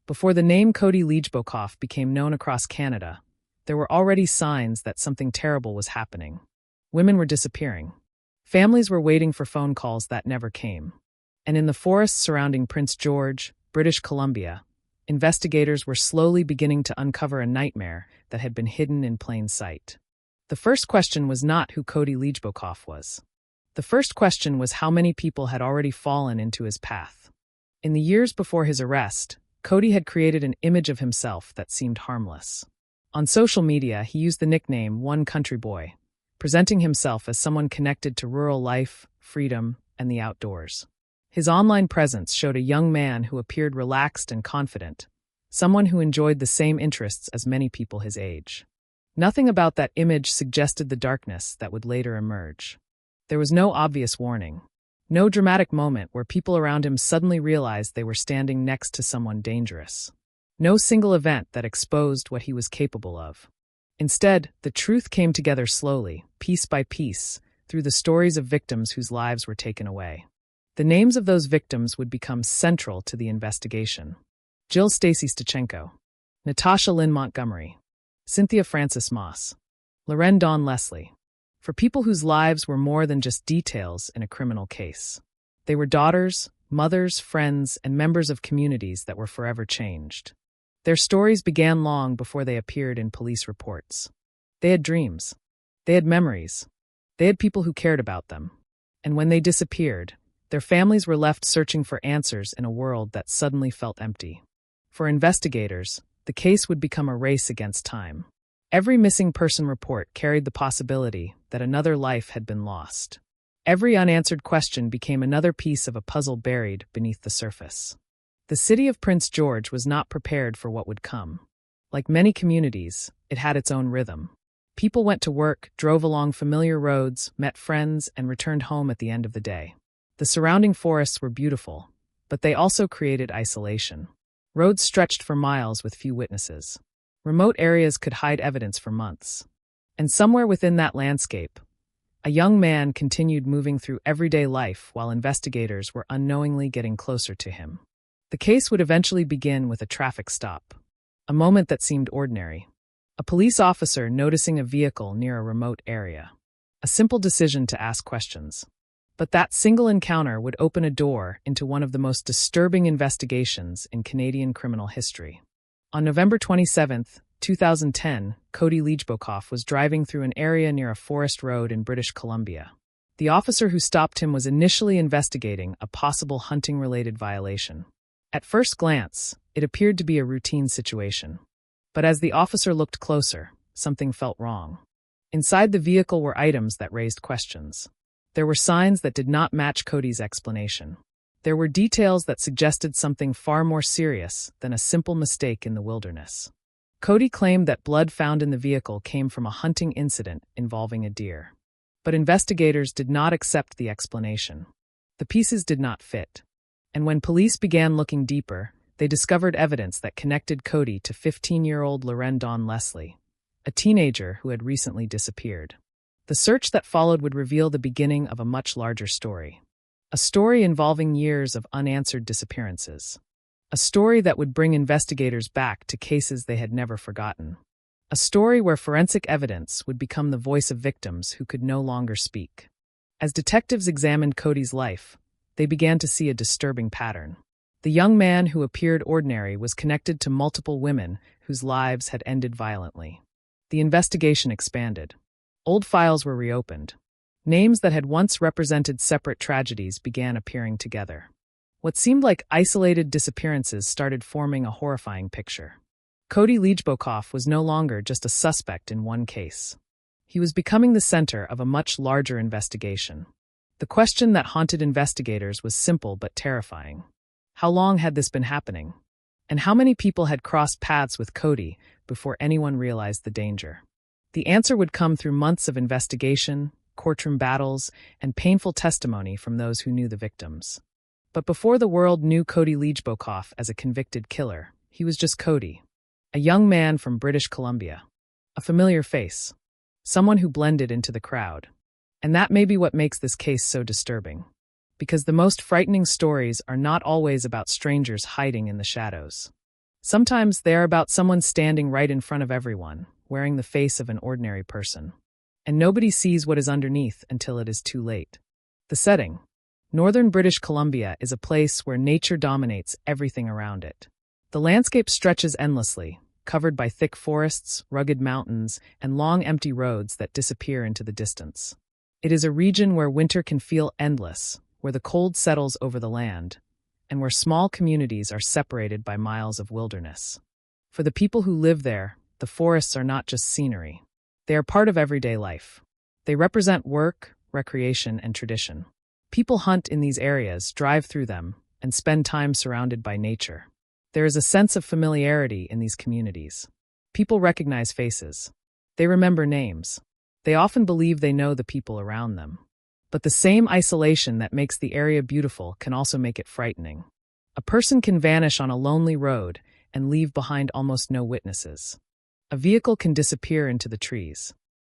Before the name Cody Leijbokoff became known across Canada, there were already signs that something terrible was happening. Women were disappearing. Families were waiting for phone calls that never came. And in the forests surrounding Prince George, British Columbia, investigators were slowly beginning to uncover a nightmare that had been hidden in plain sight. The first question was not who Cody Leijbokoff was. The first question was how many people had already fallen into his path. In the years before his arrest, Cody had created an image of himself that seemed harmless. On social media, he used the nickname One Country Boy, presenting himself as someone connected to rural life, freedom, and the outdoors. His online presence showed a young man who appeared relaxed and confident, someone who enjoyed the same interests as many people his age. Nothing about that image suggested the darkness that would later emerge. There was no obvious warning, No dramatic moment where people around him suddenly realized they were standing next to someone dangerous. No single event that exposed what he was capable of. Instead, the truth came together slowly, piece by piece, through the stories of victims whose lives were taken away. The names of those victims would become central to the investigation. Jill Stacy Stachenko, Natasha Lynn Montgomery, Cynthia Frances Moss, Loren Dawn Leslie. For people whose lives were more than just details in a criminal case. They were daughters, mothers, friends, and members of communities that were forever changed. Their stories began long before they appeared in police reports. They had dreams. They had memories. They had people who cared about them. And when they disappeared, their families were left searching for answers in a world that suddenly felt empty. For investigators, the case would become a race against time. Every missing person report carried the possibility that another life had been lost. Every unanswered question became another piece of a puzzle buried beneath the surface. The city of Prince George was not prepared for what would come. Like many communities, it had its own rhythm. People went to work, drove along familiar roads, met friends, and returned home at the end of the day. The surrounding forests were beautiful, but they also created isolation. Roads stretched for miles with few witnesses. Remote areas could hide evidence for months. And somewhere within that landscape, a young man continued moving through everyday life while investigators were unknowingly getting closer to him. The case would eventually begin with a traffic stop, a moment that seemed ordinary. A police officer noticing a vehicle near a remote area. A simple decision to ask questions. But that single encounter would open a door into one of the most disturbing investigations in Canadian criminal history. On November 27, 2010, Cody Leijbokoff was driving through an area near a forest road in British Columbia. The officer who stopped him was initially investigating a possible hunting-related violation. At first glance, it appeared to be a routine situation. But as the officer looked closer, something felt wrong. Inside the vehicle were items that raised questions. There were signs that did not match Cody's explanation. There were details that suggested something far more serious than a simple mistake in the wilderness. Cody claimed that blood found in the vehicle came from a hunting incident involving a deer. But investigators did not accept the explanation. The pieces did not fit. And when police began looking deeper, they discovered evidence that connected Cody to 15-year-old Loren Dawn Leslie, a teenager who had recently disappeared. The search that followed would reveal the beginning of a much larger story. A story involving years of unanswered disappearances. A story that would bring investigators back to cases they had never forgotten. A story where forensic evidence would become the voice of victims who could no longer speak. As detectives examined Cody's life, they began to see a disturbing pattern. The young man who appeared ordinary was connected to multiple women whose lives had ended violently. The investigation expanded. Old files were reopened. Names that had once represented separate tragedies began appearing together. What seemed like isolated disappearances started forming a horrifying picture. Cody Leijbokoff was no longer just a suspect in one case. He was becoming the center of a much larger investigation. The question that haunted investigators was simple but terrifying. How long had this been happening? And how many people had crossed paths with Cody before anyone realized the danger? The answer would come through months of investigation, courtroom battles, and painful testimony from those who knew the victims. But before the world knew Cody Leijbokoff as a convicted killer, he was just Cody, a young man from British Columbia, a familiar face, someone who blended into the crowd. And that may be what makes this case so disturbing, because the most frightening stories are not always about strangers hiding in the shadows. Sometimes they are about someone standing right in front of everyone, wearing the face of an ordinary person. And nobody sees what is underneath until it is too late. The setting. Northern British Columbia is a place where nature dominates everything around it. The landscape stretches endlessly, covered by thick forests, rugged mountains, and long empty roads that disappear into the distance. It is a region where winter can feel endless, where the cold settles over the land, and where small communities are separated by miles of wilderness. For the people who live there, the forests are not just scenery. They are part of everyday life. They represent work, recreation, and tradition. People hunt in these areas, drive through them, and spend time surrounded by nature. There is a sense of familiarity in these communities. People recognize faces. They remember names. They often believe they know the people around them. But the same isolation that makes the area beautiful can also make it frightening. A person can vanish on a lonely road and leave behind almost no witnesses. A vehicle can disappear into the trees.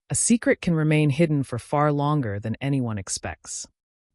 A secret can remain hidden for far longer than anyone expects.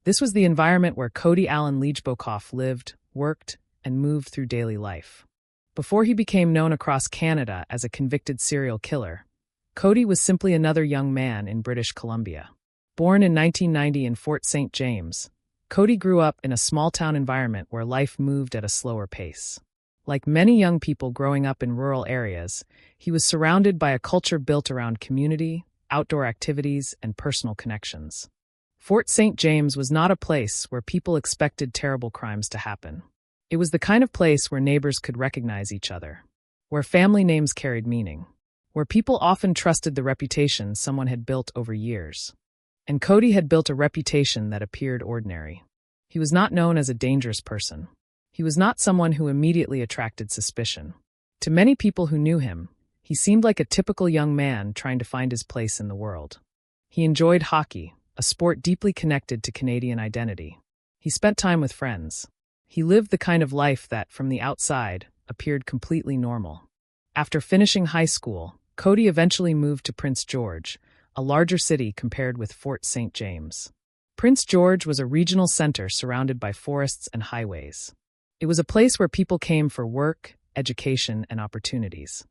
This was the environment where Cody Allen Leachbokoff lived, worked, and moved through daily life. Before he became known across Canada as a convicted serial killer, Cody was simply another young man in British Columbia. Born in 1990 in Fort St. James, Cody grew up in a small-town environment where life moved at a slower pace. Like many young people growing up in rural areas, he was surrounded by a culture built around community, outdoor activities, and personal connections. Fort St. James was not a place where people expected terrible crimes to happen. It was the kind of place where neighbors could recognize each other, where family names carried meaning, where people often trusted the reputation someone had built over years. And Cody had built a reputation that appeared ordinary. He was not known as a dangerous person. He was not someone who immediately attracted suspicion. To many people who knew him, he seemed like a typical young man trying to find his place in the world. He enjoyed hockey, a sport deeply connected to Canadian identity. He spent time with friends. He lived the kind of life that, from the outside, appeared completely normal. After finishing high school, Cody eventually moved to Prince George, a larger city compared with Fort St. James. Prince George was a regional center surrounded by forests and highways. It was a place where people came for work, education, and opportunities.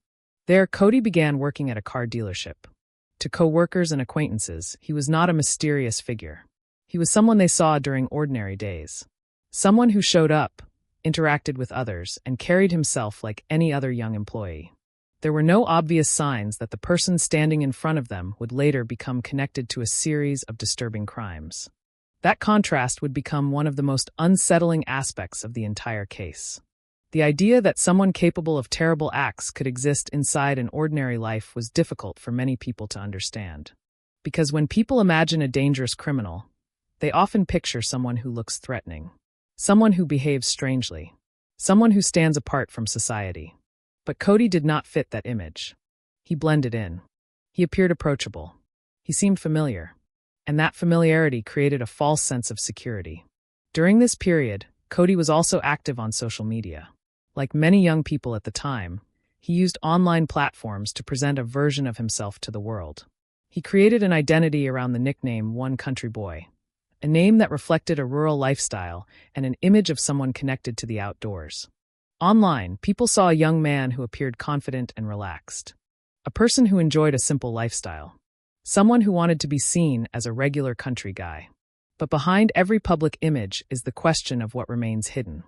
There, Cody began working at a car dealership. To co-workers and acquaintances, he was not a mysterious figure. He was someone they saw during ordinary days. Someone who showed up, interacted with others, and carried himself like any other young employee. There were no obvious signs that the person standing in front of them would later become connected to a series of disturbing crimes. That contrast would become one of the most unsettling aspects of the entire case. The idea that someone capable of terrible acts could exist inside an ordinary life was difficult for many people to understand. Because when people imagine a dangerous criminal, they often picture someone who looks threatening, someone who behaves strangely, someone who stands apart from society. But Cody did not fit that image. He blended in. He appeared approachable. He seemed familiar. And that familiarity created a false sense of security. During this period, Cody was also active on social media. Like many young people at the time, he used online platforms to present a version of himself to the world. He created an identity around the nickname One Country Boy, a name that reflected a rural lifestyle and an image of someone connected to the outdoors. Online, people saw a young man who appeared confident and relaxed, a person who enjoyed a simple lifestyle, someone who wanted to be seen as a regular country guy. But behind every public image is the question of what remains hidden.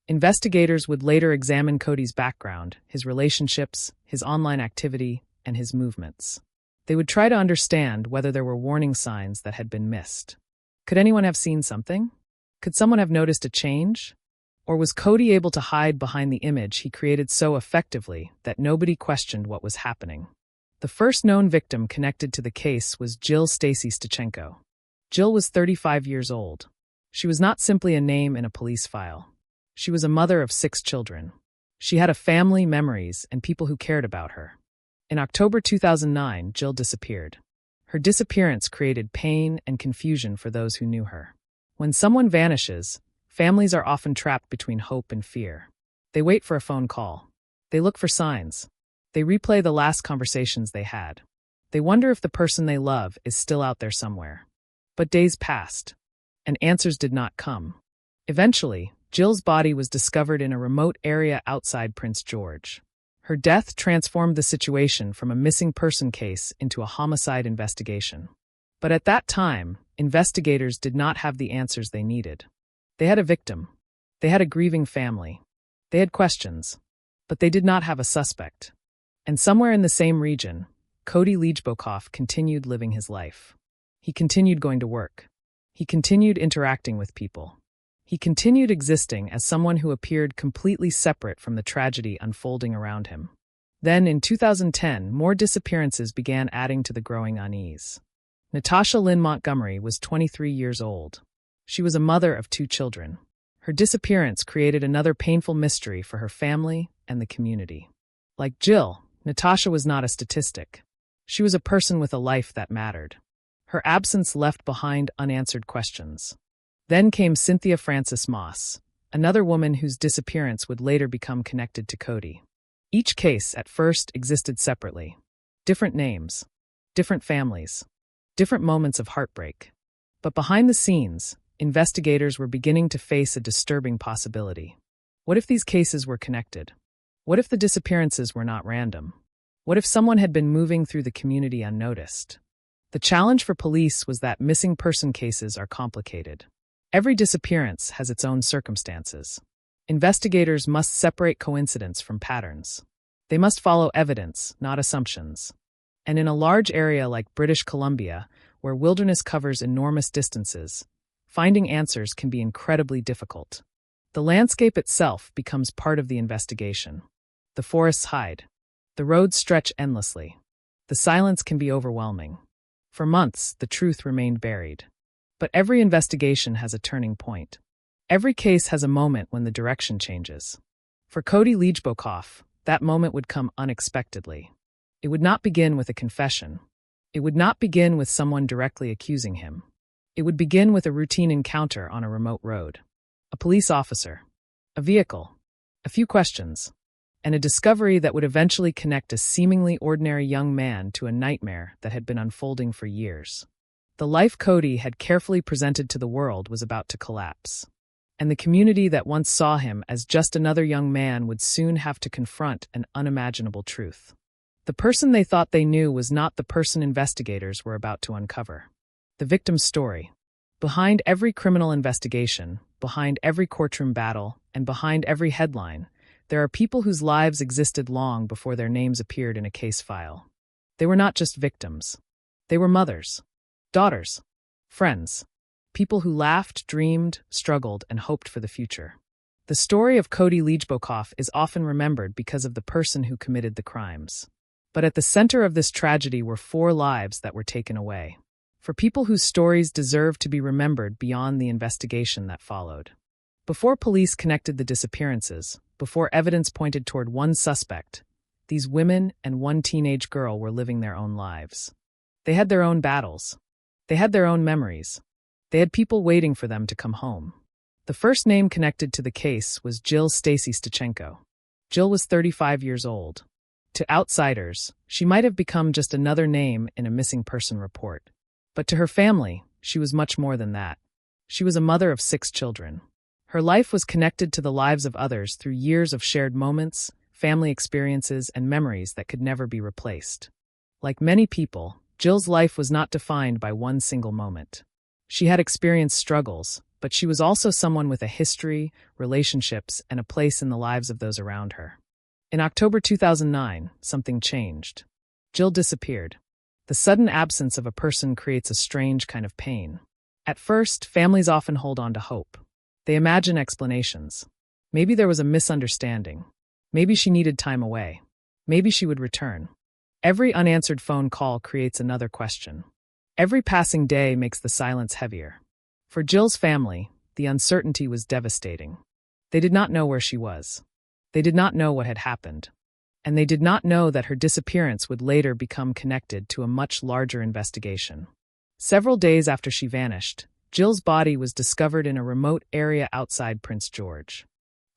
Investigators would later examine Cody's background, his relationships, his online activity, and his movements. They would try to understand whether there were warning signs that had been missed. Could anyone have seen something? Could someone have noticed a change? Or was Cody able to hide behind the image he created so effectively that nobody questioned what was happening? The first known victim connected to the case was Jill Stacy Stachenko. Jill was 35 years old. She was not simply a name in a police file. She was a mother of 6 children. She had a family, memories, and people who cared about her. In October 2009, Jill disappeared. Her disappearance created pain and confusion for those who knew her. When someone vanishes, families are often trapped between hope and fear. They wait for a phone call. They look for signs. They replay the last conversations they had. They wonder if the person they love is still out there somewhere. But days passed, and answers did not come. Eventually, Jill's body was discovered in a remote area outside Prince George. Her death transformed the situation from a missing person case into a homicide investigation. But at that time, investigators did not have the answers they needed. They had a victim. They had a grieving family. They had questions. But they did not have a suspect. And somewhere in the same region, Cody Leachbokoff continued living his life. He continued going to work. He continued interacting with people. He continued existing as someone who appeared completely separate from the tragedy unfolding around him. Then, in 2010, more disappearances began adding to the growing unease. Natasha Lynn Montgomery was 23 years old. She was a mother of 2 children. Her disappearance created another painful mystery for her family and the community. Like Jill, Natasha was not a statistic. She was a person with a life that mattered. Her absence left behind unanswered questions. Then came Cynthia Frances Moss, another woman whose disappearance would later become connected to Cody. Each case at first existed separately. Different names, different families, different moments of heartbreak. But behind the scenes, investigators were beginning to face a disturbing possibility. What if these cases were connected? What if the disappearances were not random? What if someone had been moving through the community unnoticed? The challenge for police was that missing person cases are complicated. Every disappearance has its own circumstances. Investigators must separate coincidence from patterns. They must follow evidence, not assumptions. And in a large area like British Columbia, where wilderness covers enormous distances, finding answers can be incredibly difficult. The landscape itself becomes part of the investigation. The forests hide. The roads stretch endlessly. The silence can be overwhelming. For months, the truth remained buried. But every investigation has a turning point. Every case has a moment when the direction changes. For Cody Zigerelli-Henderson, that moment would come unexpectedly. It would not begin with a confession. It would not begin with someone directly accusing him. It would begin with a routine encounter on a remote road. A police officer, a vehicle, a few questions, and a discovery that would eventually connect a seemingly ordinary young man to a nightmare that had been unfolding for years. The life Cody had carefully presented to the world was about to collapse, and the community that once saw him as just another young man would soon have to confront an unimaginable truth. The person they thought they knew was not the person investigators were about to uncover. The victim's story. Behind every criminal investigation, behind every courtroom battle, and behind every headline, there are people whose lives existed long before their names appeared in a case file. They were not just victims. They were mothers, daughters, friends, people who laughed, dreamed, struggled, and hoped for the future. The story of Cody Zigerelli-Henderson is often remembered because of the person who committed the crimes. But at the center of this tragedy were 4 lives that were taken away. For people whose stories deserve to be remembered beyond the investigation that followed. Before police connected the disappearances, before evidence pointed toward one suspect, these women and one teenage girl were living their own lives. They had their own battles. They had their own memories. They had people waiting for them to come home. The first name connected to the case was Jill Stacy Stachenko. Jill was 35 years old. To outsiders, she might have become just another name in a missing person report. But to her family, she was much more than that. She was a mother of 6 children. Her life was connected to the lives of others through years of shared moments, family experiences, and memories that could never be replaced. Like many people, Jill's life was not defined by one single moment. She had experienced struggles, but she was also someone with a history, relationships, and a place in the lives of those around her. In October 2009, something changed. Jill disappeared. The sudden absence of a person creates a strange kind of pain. At first, families often hold on to hope. They imagine explanations. Maybe there was a misunderstanding. Maybe she needed time away. Maybe she would return. Every unanswered phone call creates another question. Every passing day makes the silence heavier. For Jill's family, the uncertainty was devastating. They did not know where she was. They did not know what had happened. And they did not know that her disappearance would later become connected to a much larger investigation. Several days after she vanished, Jill's body was discovered in a remote area outside Prince George.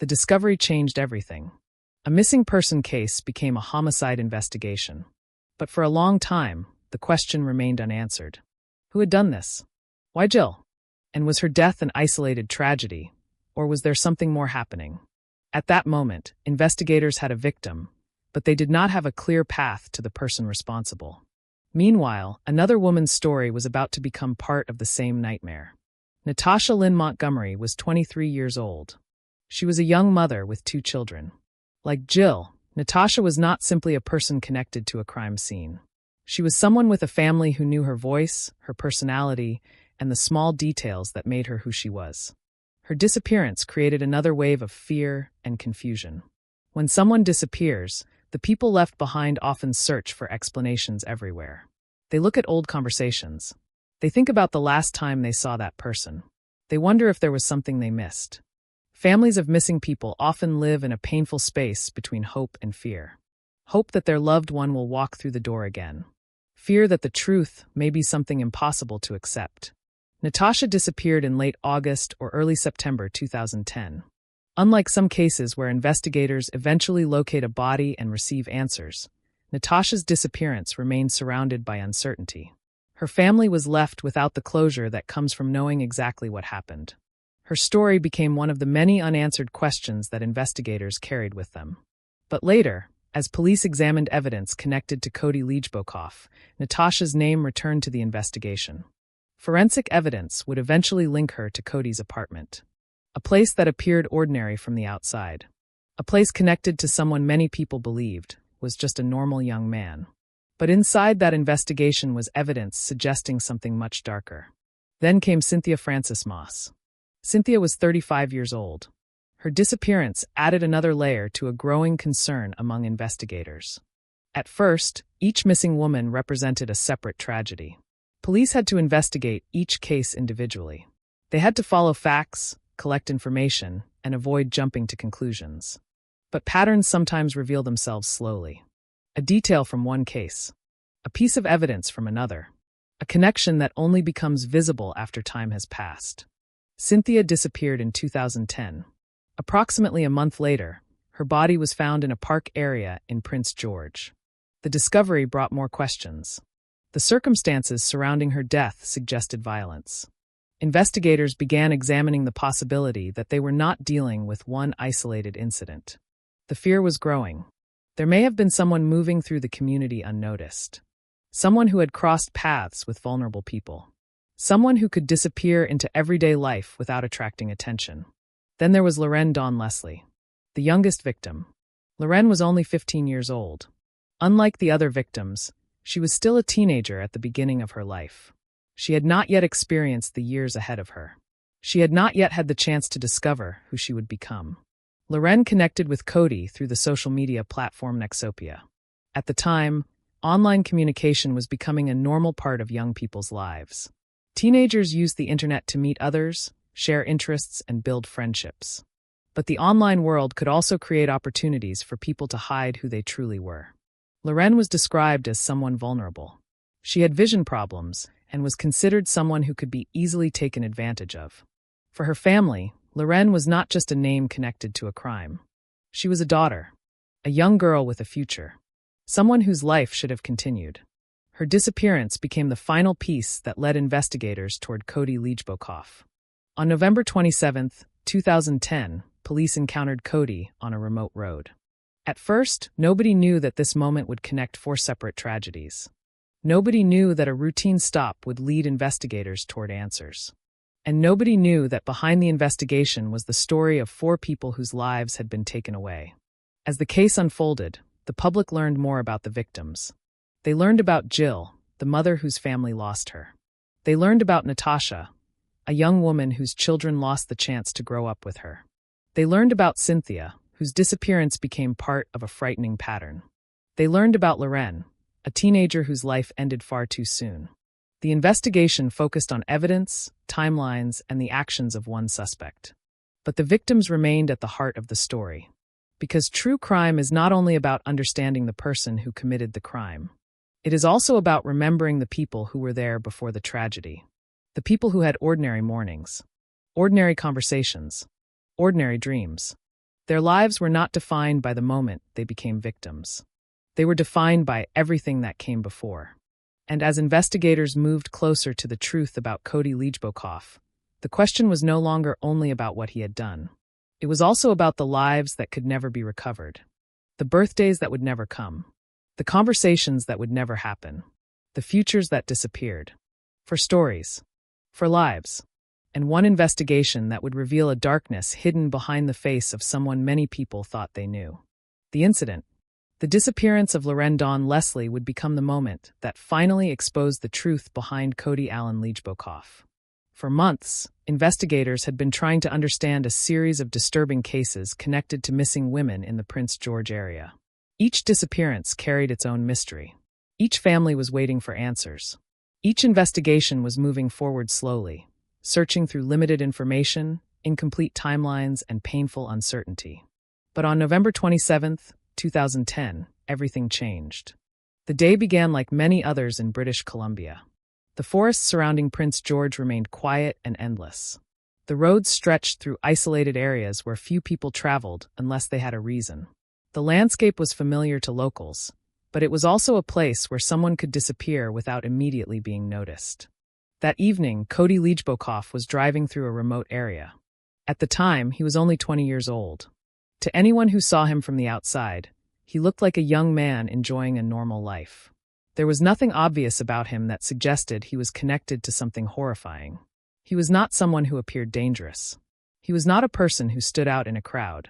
The discovery changed everything. A missing person case became a homicide investigation. But for a long time, the question remained unanswered. Who had done this? Why Jill? And was her death an isolated tragedy, or was there something more happening? At that moment, investigators had a victim, but they did not have a clear path to the person responsible. Meanwhile, another woman's story was about to become part of the same nightmare. Natasha Lynn Montgomery was 23 years old. She was a young mother with 2 children. Like Jill, Natasha was not simply a person connected to a crime scene. She was someone with a family who knew her voice, her personality, and the small details that made her who she was. Her disappearance created another wave of fear and confusion. When someone disappears, the people left behind often search for explanations everywhere. They look at old conversations. They think about the last time they saw that person. They wonder if there was something they missed. Families of missing people often live in a painful space between hope and fear. Hope that their loved one will walk through the door again. fear that the truth may be something impossible to accept. Natasha disappeared in late August or early September 2010. Unlike some cases where investigators eventually locate a body and receive answers, Natasha's disappearance remained surrounded by uncertainty. Her family was left without the closure that comes from knowing exactly what happened. Her story became one of the many unanswered questions that investigators carried with them. But later, as police examined evidence connected to Cody Liejbokoff, Natasha's name returned to the investigation. Forensic evidence would eventually link her to Cody's apartment, a place that appeared ordinary from the outside, a place connected to someone many people believed was just a normal young man. But inside that investigation was evidence suggesting something much darker. Then came Cynthia Frances Moss. Cynthia was 35 years old. Her disappearance added another layer to a growing concern among investigators. At first, each missing woman represented a separate tragedy. Police had to investigate each case individually. They had to follow facts, collect information, and avoid jumping to conclusions. But patterns sometimes reveal themselves slowly. A detail from one case, a piece of evidence from another, a connection that only becomes visible after time has passed. Cynthia disappeared in 2010. Approximately a month later, her body was found in a park area in Prince George. The discovery brought more questions. The circumstances surrounding her death suggested violence. Investigators began examining the possibility that they were not dealing with one isolated incident. The fear was growing. There may have been someone moving through the community unnoticed. Someone who had crossed paths with vulnerable people. Someone who could disappear into everyday life without attracting attention. Then there was Lorraine Dawn Leslie, the youngest victim. Lorraine was only 15 years old. Unlike the other victims, she was still a teenager at the beginning of her life. She had not yet experienced the years ahead of her. She had not yet had the chance to discover who she would become. Lorraine connected with Cody through the social media platform Nexopia. At the time, online communication was becoming a normal part of young people's lives. Teenagers used the internet to meet others, share interests, and build friendships. But the online world could also create opportunities for people to hide who they truly were. Lorraine was described as someone vulnerable. She had vision problems and was considered someone who could be easily taken advantage of. For her family, Lorraine was not just a name connected to a crime. She was a daughter, a young girl with a future, someone whose life should have continued. Her disappearance became the final piece that led investigators toward Cody Liejbokoff. On November 27, 2010, police encountered Cody on a remote road. At first, nobody knew that this moment would connect four separate tragedies. Nobody knew that a routine stop would lead investigators toward answers. And nobody knew that behind the investigation was the story of four people whose lives had been taken away. As the case unfolded, the public learned more about the victims. They learned about Jill, the mother whose family lost her. They learned about Natasha, a young woman whose children lost the chance to grow up with her. They learned about Cynthia, whose disappearance became part of a frightening pattern. They learned about Lorraine, a teenager whose life ended far too soon. The investigation focused on evidence, timelines, and the actions of one suspect. But the victims remained at the heart of the story. Because true crime is not only about understanding the person who committed the crime. It is also about remembering the people who were there before the tragedy. The people who had ordinary mornings, ordinary conversations, ordinary dreams. Their lives were not defined by the moment they became victims. They were defined by everything that came before. And as investigators moved closer to the truth about Cody Liejbokoff, the question was no longer only about what he had done. It was also about the lives that could never be recovered, the birthdays that would never come, the conversations that would never happen, the futures that disappeared. For stories, for lives, and one investigation that would reveal a darkness hidden behind the face of someone many people thought they knew. The incident, the disappearance of Lorraine Dawn Leslie, would become the moment that finally exposed the truth behind Cody Allen Liejbokoff. For months, investigators had been trying to understand a series of disturbing cases connected to missing women in the Prince George area. Each disappearance carried its own mystery. Each family was waiting for answers. Each investigation was moving forward slowly, searching through limited information, incomplete timelines, and painful uncertainty. But on November 27, 2010, everything changed. The The day began like many others in British Columbia. The forests surrounding Prince George remained quiet and endless. The roads stretched through isolated areas where few people traveled unless they had a reason. The landscape was familiar to locals, but it was also a place where someone could disappear without immediately being noticed. That evening, Cody Liejbokoff was driving through a remote area. At the time, he was only 20 years old. To anyone who saw him from the outside, he looked like a young man enjoying a normal life. There was nothing obvious about him that suggested he was connected to something horrifying. He was not someone who appeared dangerous. He was not a person who stood out in a crowd.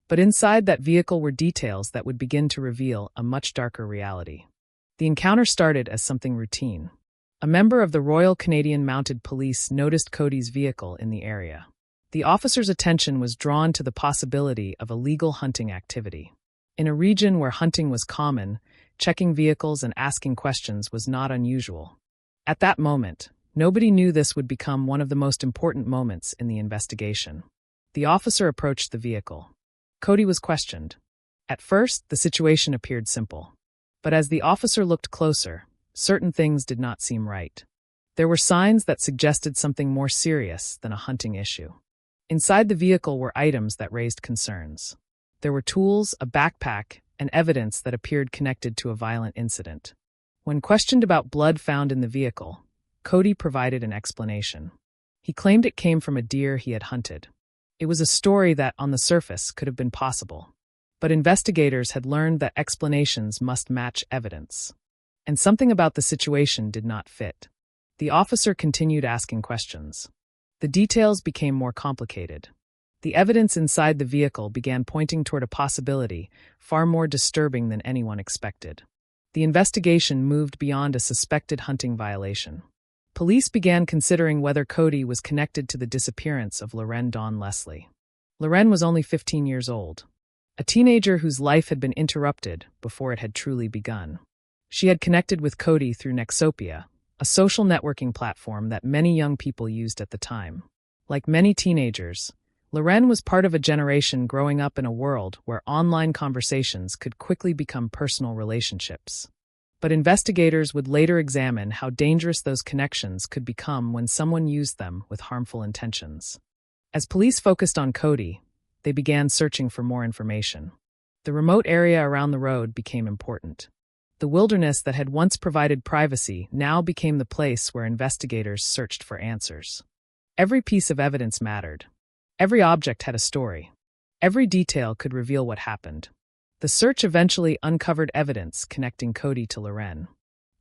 But inside that vehicle were details that would begin to reveal a much darker reality. The encounter started as something routine. A member of the Royal Canadian Mounted Police noticed Cody's vehicle in the area. The officer's attention was drawn to the possibility of illegal hunting activity. In a region where hunting was common, checking vehicles and asking questions was not unusual. At that moment, nobody knew this would become one of the most important moments in the investigation. The officer approached the vehicle. Cody was questioned. At first, the situation appeared simple. But as the officer looked closer, certain things did not seem right. There were signs that suggested something more serious than a hunting issue. Inside the vehicle were items that raised concerns. There were tools, a backpack, and evidence that appeared connected to a violent incident. When questioned about blood found in the vehicle, Cody provided an explanation. He claimed it came from a deer he had hunted. It was a story that, on the surface, could have been possible. But investigators had learned that explanations must match evidence. And something about the situation did not fit. The officer continued asking questions. The details became more complicated. The evidence inside the vehicle began pointing toward a possibility far more disturbing than anyone expected. The investigation moved beyond a suspected hunting violation. Police began considering whether Cody was connected to the disappearance of Loren Dawn Leslie. Loren was only 15 years old, a teenager whose life had been interrupted before it had truly begun. She had connected with Cody through Nexopia, a social networking platform that many young people used at the time. Like many teenagers, Loren was part of a generation growing up in a world where online conversations could quickly become personal relationships. But investigators would later examine how dangerous those connections could become when someone used them with harmful intentions. As police focused on Cody, they began searching for more information. The remote area around the road became important. The wilderness that had once provided privacy now became the place where investigators searched for answers. Every piece of evidence mattered. Every object had a story. Every detail could reveal what happened. The search eventually uncovered evidence connecting Cody to Loren.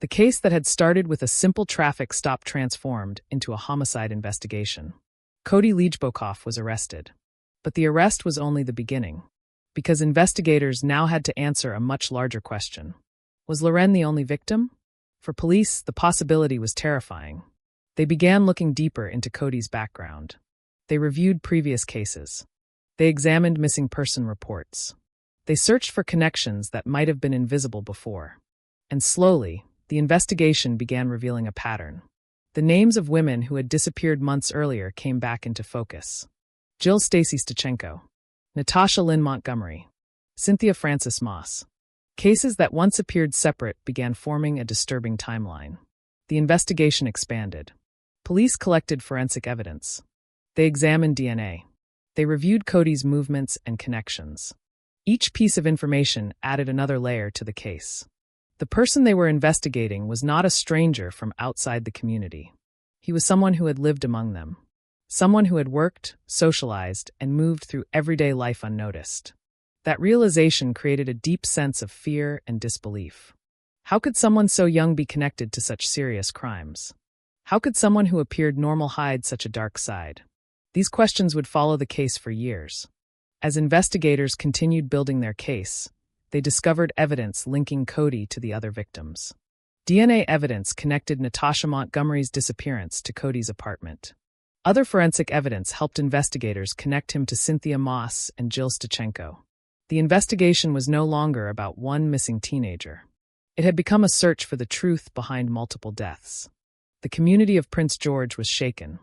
The case that had started with a simple traffic stop transformed into a homicide investigation. Cody Liejbokoff was arrested. But the arrest was only the beginning, because investigators now had to answer a much larger question. Was Loren the only victim? For police, the possibility was terrifying. They began looking deeper into Cody's background. They reviewed previous cases. They examined missing person reports. They searched for connections that might have been invisible before. And slowly, the investigation began revealing a pattern. The names of women who had disappeared months earlier came back into focus. Jill Stacy Stachenko, Natasha Lynn Montgomery, Cynthia Frances Moss. Cases that once appeared separate began forming a disturbing timeline. The investigation expanded. Police collected forensic evidence. They examined DNA. They reviewed Cody's movements and connections. Each piece of information added another layer to the case. The person they were investigating was not a stranger from outside the community. He was someone who had lived among them. Someone who had worked, socialized, and moved through everyday life unnoticed. That realization created a deep sense of fear and disbelief. How could someone so young be connected to such serious crimes? How could someone who appeared normal hide such a dark side? These questions would follow the case for years. As investigators continued building their case, they discovered evidence linking Cody to the other victims. DNA evidence connected Natasha Montgomery's disappearance to Cody's apartment. Other forensic evidence helped investigators connect him to Cynthia Moss and Jill Stachenko. The investigation was no longer about one missing teenager. It had become a search for the truth behind multiple deaths. The community of Prince George was shaken.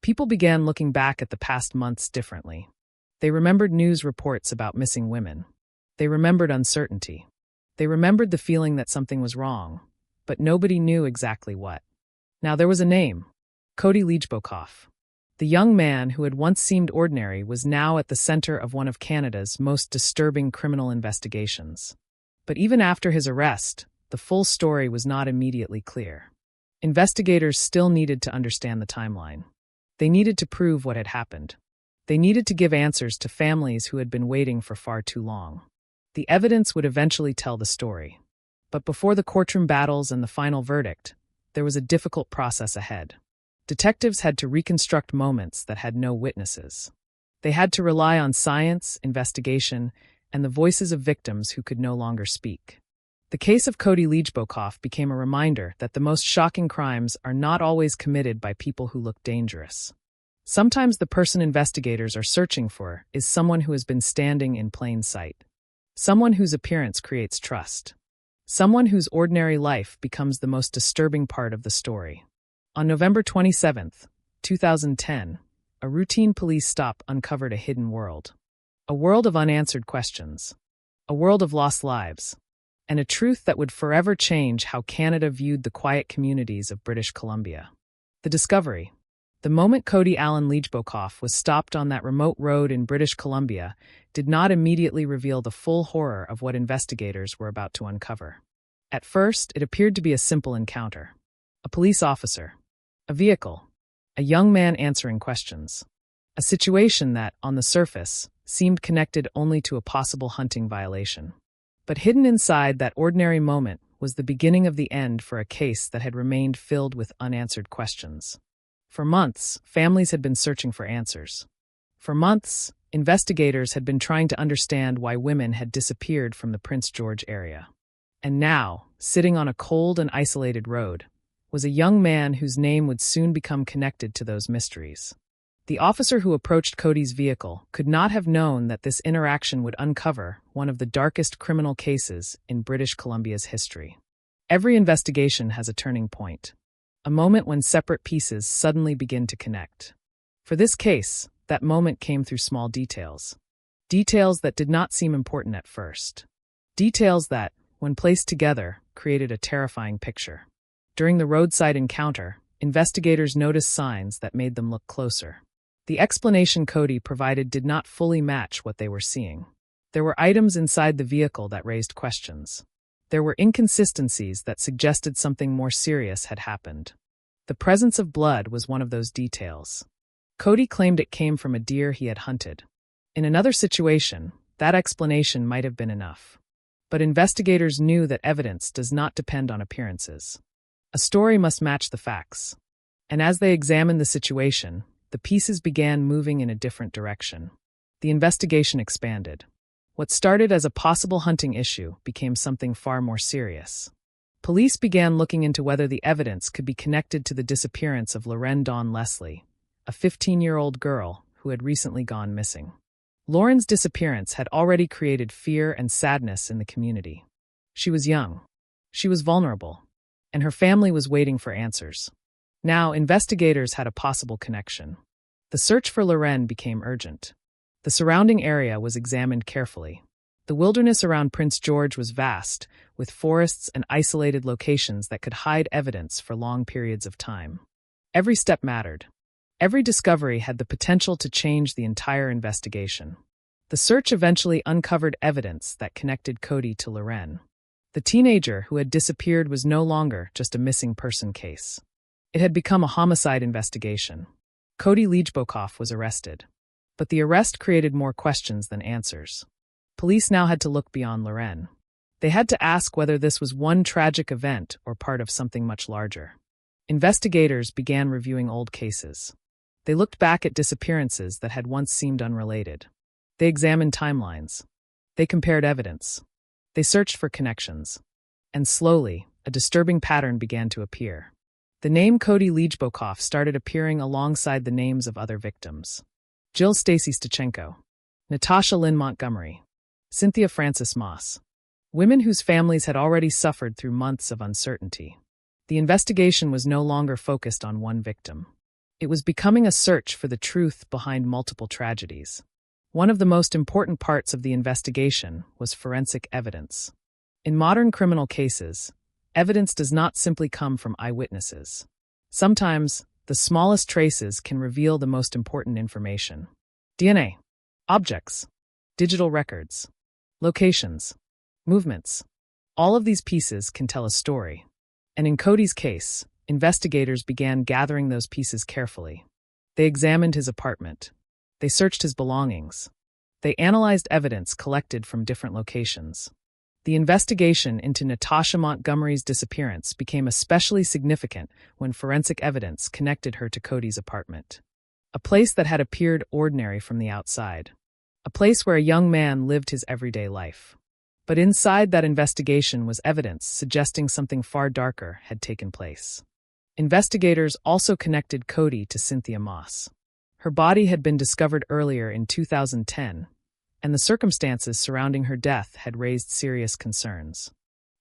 People began looking back at the past months differently. They remembered news reports about missing women. They remembered uncertainty. They remembered the feeling that something was wrong, but nobody knew exactly what. Now there was a name, Cody Lichbokoff. The young man who had once seemed ordinary was now at the center of one of Canada's most disturbing criminal investigations. But even after his arrest, the full story was not immediately clear. Investigators still needed to understand the timeline. They needed to prove what had happened. They needed to give answers to families who had been waiting for far too long. The evidence would eventually tell the story. But before the courtroom battles and the final verdict, there was a difficult process ahead. Detectives had to reconstruct moments that had no witnesses. They had to rely on science, investigation, and the voices of victims who could no longer speak. The case of Cody Lichbokoff became a reminder that the most shocking crimes are not always committed by people who look dangerous. Sometimes the person investigators are searching for is someone who has been standing in plain sight. Someone whose appearance creates trust. Someone whose ordinary life becomes the most disturbing part of the story. On November 27, 2010, a routine police stop uncovered a hidden world. A world of unanswered questions. A world of lost lives. And a truth that would forever change how Canada viewed the quiet communities of British Columbia. The discovery. The moment Cody Allen Lichbokoff was stopped on that remote road in British Columbia did not immediately reveal the full horror of what investigators were about to uncover. At first, it appeared to be a simple encounter. A police officer. A vehicle. A young man answering questions. A situation that, on the surface, seemed connected only to a possible hunting violation. But hidden inside that ordinary moment was the beginning of the end for a case that had remained filled with unanswered questions. For months, families had been searching for answers. For months, investigators had been trying to understand why women had disappeared from the Prince George area. And now, sitting on a cold and isolated road, was a young man whose name would soon become connected to those mysteries. The officer who approached Cody's vehicle could not have known that this interaction would uncover one of the darkest criminal cases in British Columbia's history. Every investigation has a turning point, a moment when separate pieces suddenly begin to connect. For this case, that moment came through small details. Details that did not seem important at first. Details that, when placed together, created a terrifying picture. During the roadside encounter, investigators noticed signs that made them look closer. The explanation Cody provided did not fully match what they were seeing. There were items inside the vehicle that raised questions. There were inconsistencies that suggested something more serious had happened. The presence of blood was one of those details. Cody claimed it came from a deer he had hunted. In another situation, that explanation might have been enough. But investigators knew that evidence does not depend on appearances. A story must match the facts. And as they examined the situation, the pieces began moving in a different direction. The investigation expanded. What started as a possible hunting issue became something far more serious. Police began looking into whether the evidence could be connected to the disappearance of Lauren Dawn Leslie, a 15-year-old girl who had recently gone missing. Lauren's disappearance had already created fear and sadness in the community. She was young. She was vulnerable. And her family was waiting for answers. Now, investigators had a possible connection. The search for Lauren became urgent. The surrounding area was examined carefully. The wilderness around Prince George was vast, with forests and isolated locations that could hide evidence for long periods of time. Every step mattered. Every discovery had the potential to change the entire investigation. The search eventually uncovered evidence that connected Cody to Lauren. The teenager who had disappeared was no longer just a missing person case. It had become a homicide investigation. Cody Lichbokoff was arrested. But the arrest created more questions than answers. Police now had to look beyond Lauren. They had to ask whether this was one tragic event or part of something much larger. Investigators began reviewing old cases. They looked back at disappearances that had once seemed unrelated. They examined timelines. They compared evidence. They searched for connections. And slowly, a disturbing pattern began to appear. The name Cody Lichbokoff started appearing alongside the names of other victims. Jill Stacy Stachenko, Natasha Lynn Montgomery, Cynthia Frances Moss. Women whose families had already suffered through months of uncertainty. The investigation was no longer focused on one victim. It was becoming a search for the truth behind multiple tragedies. One of the most important parts of the investigation was forensic evidence. In modern criminal cases, evidence does not simply come from eyewitnesses. Sometimes, the smallest traces can reveal the most important information. DNA, objects, digital records, locations, movements. All of these pieces can tell a story. And in Cody's case, investigators began gathering those pieces carefully. They examined his apartment. They searched his belongings. They analyzed evidence collected from different locations. The investigation into Natasha Montgomery's disappearance became especially significant when forensic evidence connected her to Cody's apartment. A place that had appeared ordinary from the outside. A place where a young man lived his everyday life. But inside that investigation was evidence suggesting something far darker had taken place. Investigators also connected Cody to Cynthia Moss. Her body had been discovered earlier in 2010, and the circumstances surrounding her death had raised serious concerns.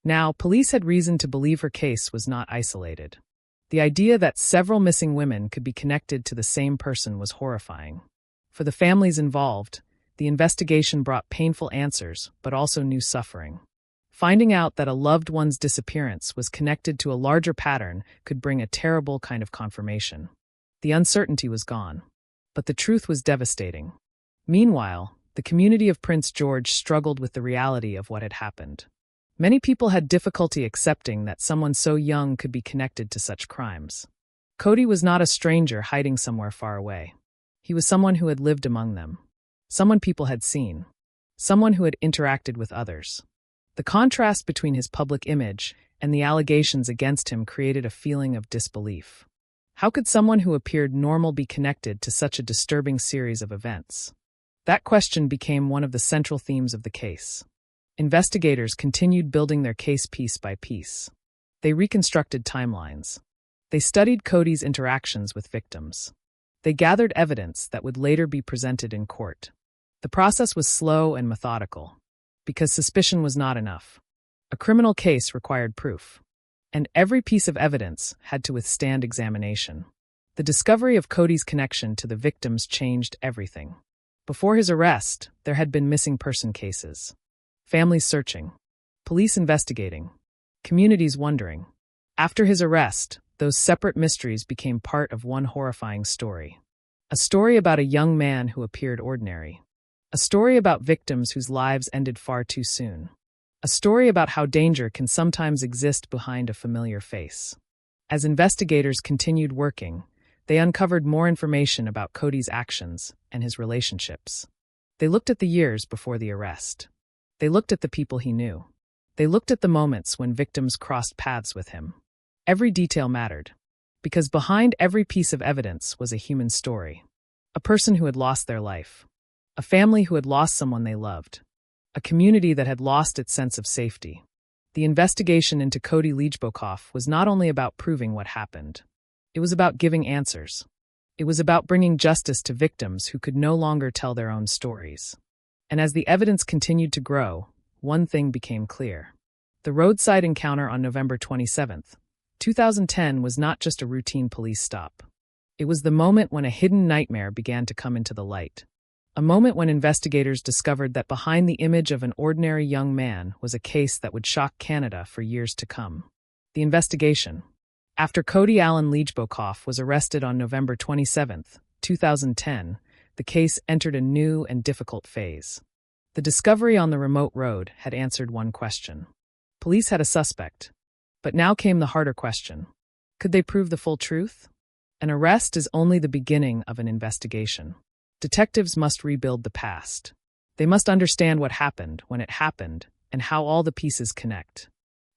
Now, police had reason to believe her case was not isolated. The idea that several missing women could be connected to the same person was horrifying. For the families involved, the investigation brought painful answers, but also new suffering. Finding out that a loved one's disappearance was connected to a larger pattern could bring a terrible kind of confirmation. The uncertainty was gone, but the truth was devastating. Meanwhile, the community of Prince George struggled with the reality of what had happened. Many people had difficulty accepting that someone so young could be connected to such crimes. Cody was not a stranger hiding somewhere far away. He was someone who had lived among them. Someone people had seen. Someone who had interacted with others. The contrast between his public image and the allegations against him created a feeling of disbelief. How could someone who appeared normal be connected to such a disturbing series of events? That question became one of the central themes of the case. Investigators continued building their case piece by piece. They reconstructed timelines. They studied Cody's interactions with victims. They gathered evidence that would later be presented in court. The process was slow and methodical, because suspicion was not enough. A criminal case required proof, and every piece of evidence had to withstand examination. The discovery of Cody's connection to the victims changed everything. Before his arrest, there had been missing person cases. Families searching. Police investigating. Communities wondering. After his arrest, those separate mysteries became part of one horrifying story. A story about a young man who appeared ordinary. A story about victims whose lives ended far too soon. A story about how danger can sometimes exist behind a familiar face. As investigators continued working, they uncovered more information about Cody's actions and his relationships. They looked at the years before the arrest. They looked at the people he knew. They looked at the moments when victims crossed paths with him. Every detail mattered, because behind every piece of evidence was a human story. A person who had lost their life. A family who had lost someone they loved. A community that had lost its sense of safety. The investigation into Cody Lijdbokov was not only about proving what happened. It was about giving answers. It was about bringing justice to victims who could no longer tell their own stories. And as the evidence continued to grow, one thing became clear. The roadside encounter on November 27, 2010 was not just a routine police stop. It was the moment when a hidden nightmare began to come into the light. A moment when investigators discovered that behind the image of an ordinary young man was a case that would shock Canada for years to come. The investigation. After Cody Allen Lijdbokov was arrested on November 27, 2010, the case entered a new and difficult phase. The discovery on the remote road had answered one question. Police had a suspect. But now came the harder question. Could they prove the full truth? An arrest is only the beginning of an investigation. Detectives must rebuild the past. They must understand what happened, when it happened, and how all the pieces connect.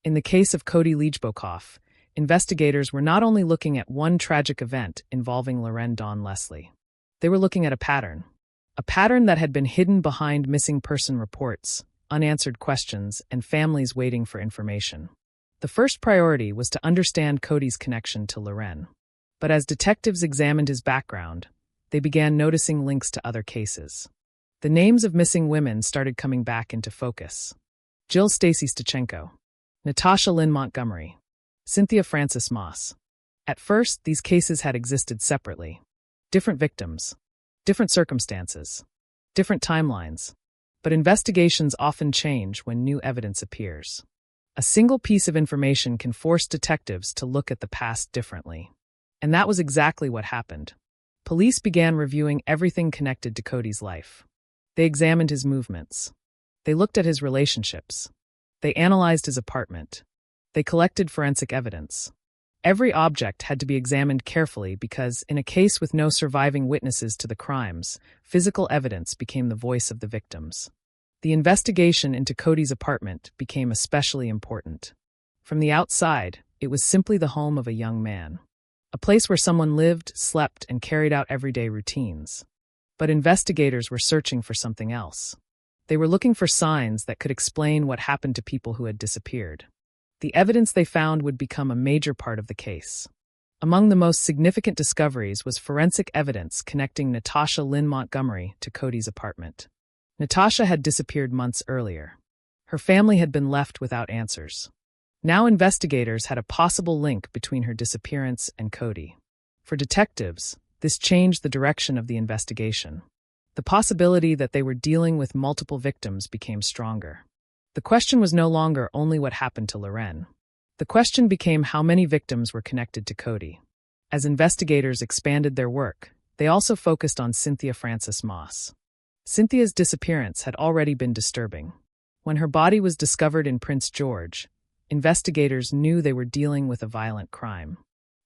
In the case of Cody Lijdbokov, investigators were not only looking at one tragic event involving Loren Dawn Leslie. They were looking at a pattern that had been hidden behind missing person reports, unanswered questions, and families waiting for information. The first priority was to understand Cody's connection to Loren. But as detectives examined his background, they began noticing links to other cases. The names of missing women started coming back into focus. Jill Stacy Stachenko, Natasha Lynn Montgomery, Cynthia Frances Moss. At first, these cases had existed separately. Different victims, different circumstances, different timelines. But investigations often change when new evidence appears. A single piece of information can force detectives to look at the past differently. And that was exactly what happened. Police began reviewing everything connected to Cody's life. They examined his movements. They looked at his relationships. They analyzed his apartment. They collected forensic evidence. Every object had to be examined carefully because, in a case with no surviving witnesses to the crimes, physical evidence became the voice of the victims. The investigation into Cody's apartment became especially important. From the outside, it was simply the home of a young man. A place where someone lived, slept, and carried out everyday routines. But investigators were searching for something else. They were looking for signs that could explain what happened to people who had disappeared. The evidence they found would become a major part of the case. Among the most significant discoveries was forensic evidence connecting Natasha Lynn Montgomery to Cody's apartment. Natasha had disappeared months earlier. Her family had been left without answers. Now investigators had a possible link between her disappearance and Cody. For detectives, this changed the direction of the investigation. The possibility that they were dealing with multiple victims became stronger. The question was no longer only what happened to Loren. The question became how many victims were connected to Cody. As investigators expanded their work, they also focused on Cynthia Frances Moss. Cynthia's disappearance had already been disturbing. When her body was discovered in Prince George, investigators knew they were dealing with a violent crime.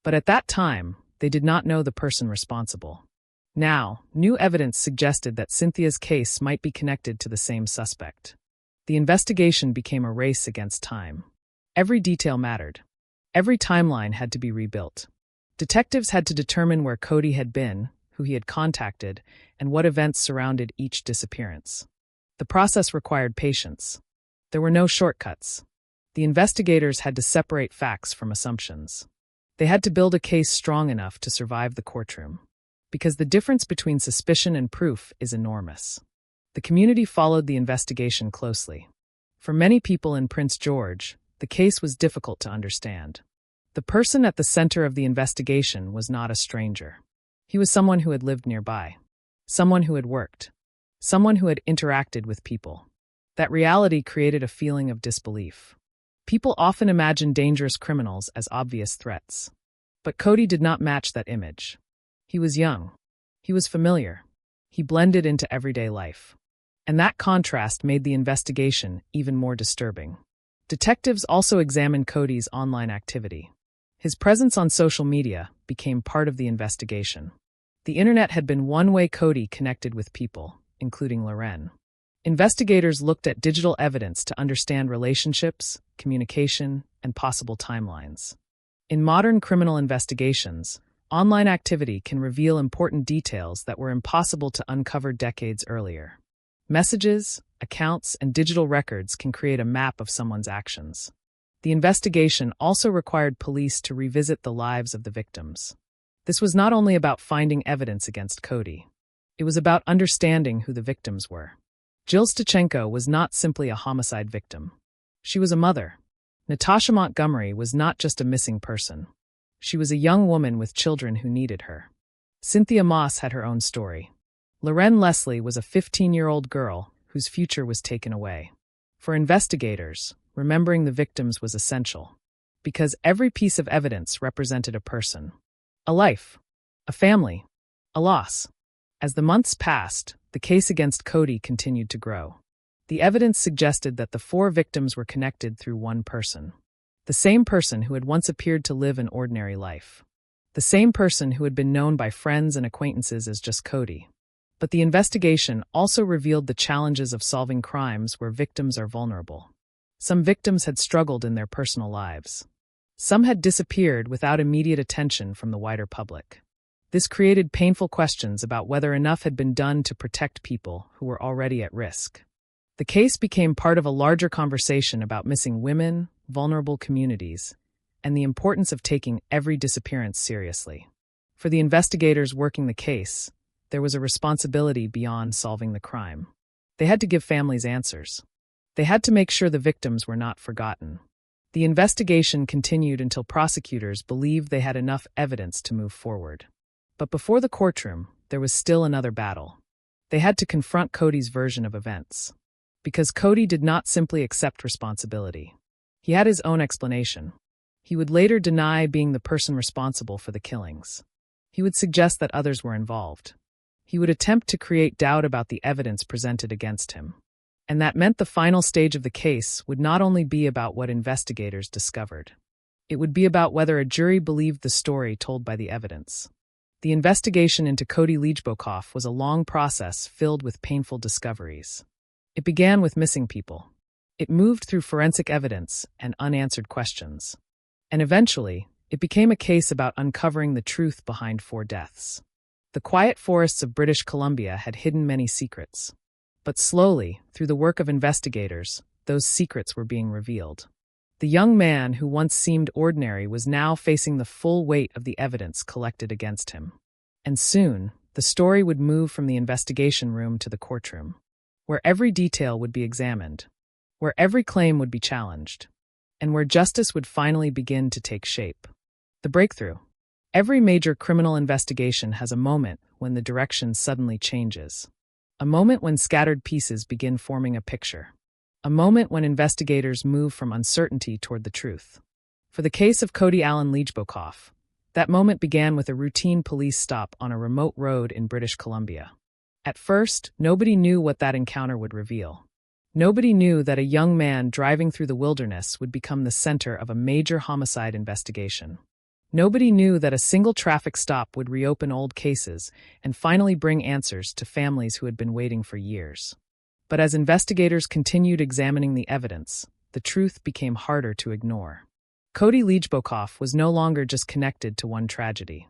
But at that time, they did not know the person responsible. Now, new evidence suggested that Cynthia's case might be connected to the same suspect. The investigation became a race against time. Every detail mattered. Every timeline had to be rebuilt. Detectives had to determine where Cody had been, who he had contacted, and what events surrounded each disappearance. The process required patience. There were no shortcuts. The investigators had to separate facts from assumptions. They had to build a case strong enough to survive the courtroom. Because the difference between suspicion and proof is enormous. The community followed the investigation closely. For many people in Prince George, the case was difficult to understand. The person at the center of the investigation was not a stranger. He was someone who had lived nearby. Someone who had worked. Someone who had interacted with people. That reality created a feeling of disbelief. People often imagine dangerous criminals as obvious threats. But Cody did not match that image. He was young. He was familiar. He blended into everyday life. And that contrast made the investigation even more disturbing. Detectives also examined Cody's online activity. His presence on social media became part of the investigation. The internet had been one way Cody connected with people, including Loren. Investigators looked at digital evidence to understand relationships, communication, and possible timelines. In modern criminal investigations, online activity can reveal important details that were impossible to uncover decades earlier. Messages, accounts, and digital records can create a map of someone's actions. The investigation also required police to revisit the lives of the victims. This was not only about finding evidence against Cody. It was about understanding who the victims were. Jill Stachenko was not simply a homicide victim. She was a mother. Natasha Montgomery was not just a missing person. She was a young woman with children who needed her. Cynthia Moss had her own story. Loren Leslie was a 15-year-old girl whose future was taken away. For investigators, remembering the victims was essential, because every piece of evidence represented a person, a life, a family, a loss. As the months passed, the case against Cody continued to grow. The evidence suggested that the 4 victims were connected through one person. The same person who had once appeared to live an ordinary life. The same person who had been known by friends and acquaintances as just Cody. But the investigation also revealed the challenges of solving crimes where victims are vulnerable. Some victims had struggled in their personal lives. Some had disappeared without immediate attention from the wider public. This created painful questions about whether enough had been done to protect people who were already at risk. The case became part of a larger conversation about missing women, vulnerable communities, and the importance of taking every disappearance seriously. For the investigators working the case, there was a responsibility beyond solving the crime. They had to give families answers. They had to make sure the victims were not forgotten. The investigation continued until prosecutors believed they had enough evidence to move forward. But before the courtroom, there was still another battle. They had to confront Cody's version of events. Because Cody did not simply accept responsibility. He had his own explanation. He would later deny being the person responsible for the killings. He would suggest that others were involved. He would attempt to create doubt about the evidence presented against him. And that meant the final stage of the case would not only be about what investigators discovered. It would be about whether a jury believed the story told by the evidence. The investigation into Cody Lijdbokov was a long process filled with painful discoveries. It began with missing people. It moved through forensic evidence and unanswered questions. And eventually, it became a case about uncovering the truth behind 4 deaths. The quiet forests of British Columbia had hidden many secrets. But slowly, through the work of investigators, those secrets were being revealed. The young man who once seemed ordinary was now facing the full weight of the evidence collected against him. And soon, the story would move from the investigation room to the courtroom, where every detail would be examined, where every claim would be challenged, and where justice would finally begin to take shape. The breakthrough. Every major criminal investigation has a moment when the direction suddenly changes. A moment when scattered pieces begin forming a picture. A moment when investigators move from uncertainty toward the truth. For the case of Cody Allen Lijdbokov, that moment began with a routine police stop on a remote road in British Columbia. At first, nobody knew what that encounter would reveal. Nobody knew that a young man driving through the wilderness would become the center of a major homicide investigation. Nobody knew that a single traffic stop would reopen old cases and finally bring answers to families who had been waiting for years. But as investigators continued examining the evidence, the truth became harder to ignore. Cody Lijdbokov was no longer just connected to one tragedy.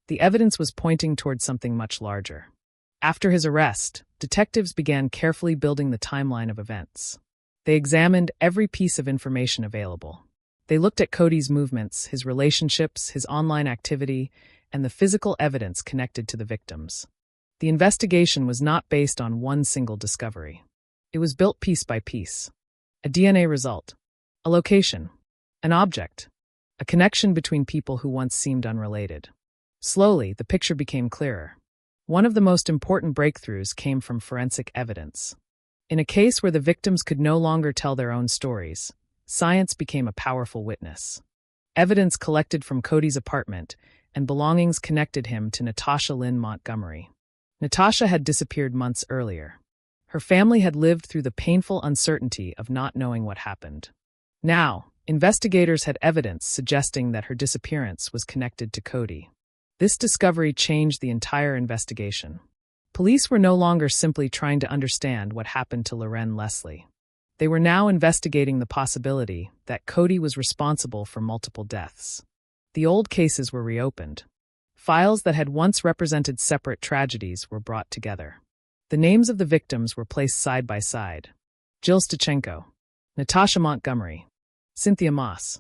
The evidence was pointing toward something much larger. After his arrest, detectives began carefully building the timeline of events. They examined every piece of information available. They looked at Cody's movements, his relationships, his online activity, and the physical evidence connected to the victims. The investigation was not based on one single discovery. It was built piece by piece. A DNA result, a location, an object, a connection between people who once seemed unrelated. Slowly, the picture became clearer. One of the most important breakthroughs came from forensic evidence. In a case where the victims could no longer tell their own stories, science became a powerful witness. Evidence collected from Cody's apartment and belongings connected him to Natasha Lynn Montgomery. Natasha had disappeared months earlier. Her family had lived through the painful uncertainty of not knowing what happened. Now, investigators had evidence suggesting that her disappearance was connected to Cody. This discovery changed the entire investigation. Police were no longer simply trying to understand what happened to Loren Leslie. They were now investigating the possibility that Cody was responsible for multiple deaths. The old cases were reopened. Files that had once represented separate tragedies were brought together. The names of the victims were placed side by side. Jill Stachenko, Natasha Montgomery, Cynthia Moss,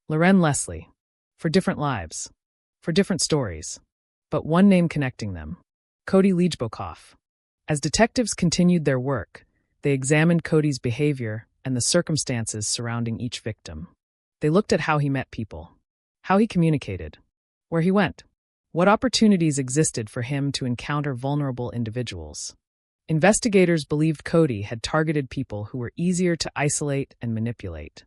Loren Leslie, for different lives, for different stories, but one name connecting them, Cody Lijdbokov. As detectives continued their work, they examined Cody's behavior and the circumstances surrounding each victim. They looked at how he met people, how he communicated, where he went, what opportunities existed for him to encounter vulnerable individuals. Investigators believed Cody had targeted people who were easier to isolate and manipulate.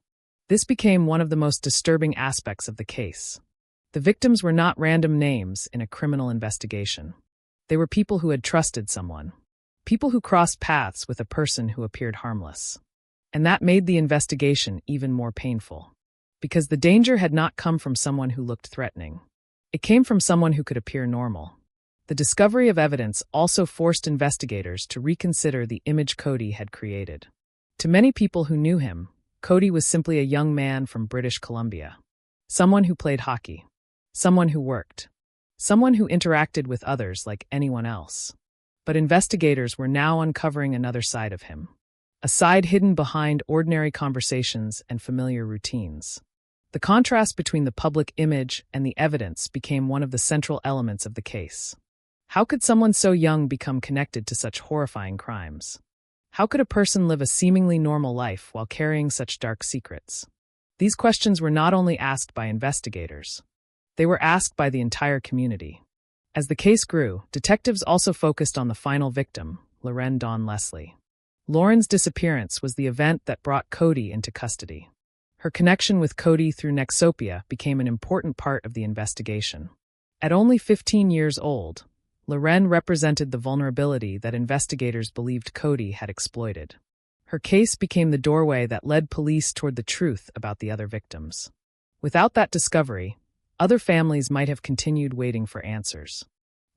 This became one of the most disturbing aspects of the case. The victims were not random names in a criminal investigation. They were people who had trusted someone. People who crossed paths with a person who appeared harmless. And that made the investigation even more painful. Because the danger had not come from someone who looked threatening. It came from someone who could appear normal. The discovery of evidence also forced investigators to reconsider the image Cody had created. To many people who knew him, Cody was simply a young man from British Columbia. Someone who played hockey. Someone who worked. Someone who interacted with others like anyone else. But investigators were now uncovering another side of him. A side hidden behind ordinary conversations and familiar routines. The contrast between the public image and the evidence became one of the central elements of the case. How could someone so young become connected to such horrifying crimes? How could a person live a seemingly normal life while carrying such dark secrets? These questions were not only asked by investigators. They were asked by the entire community. As the case grew, detectives also focused on the final victim, Loren Dawn Leslie. Loren's disappearance was the event that brought Cody into custody. Her connection with Cody through Nexopia became an important part of the investigation. At only 15 years old, Loren represented the vulnerability that investigators believed Cody had exploited. Her case became the doorway that led police toward the truth about the other victims. Without that discovery, other families might have continued waiting for answers.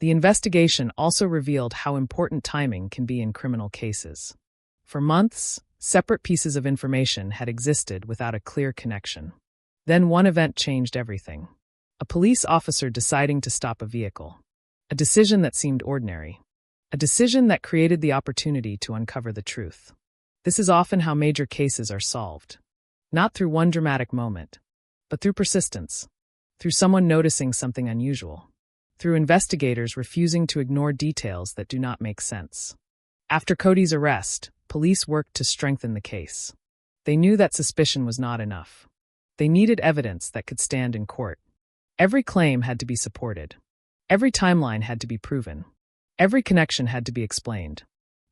The investigation also revealed how important timing can be in criminal cases. For months, separate pieces of information had existed without a clear connection. Then one event changed everything. A police officer deciding to stop a vehicle. A decision that seemed ordinary. A decision that created the opportunity to uncover the truth. This is often how major cases are solved. Not through one dramatic moment, but through persistence. Through someone noticing something unusual. Through investigators refusing to ignore details that do not make sense. After Cody's arrest, police worked to strengthen the case. They knew that suspicion was not enough. They needed evidence that could stand in court. Every claim had to be supported. Every timeline had to be proven. Every connection had to be explained.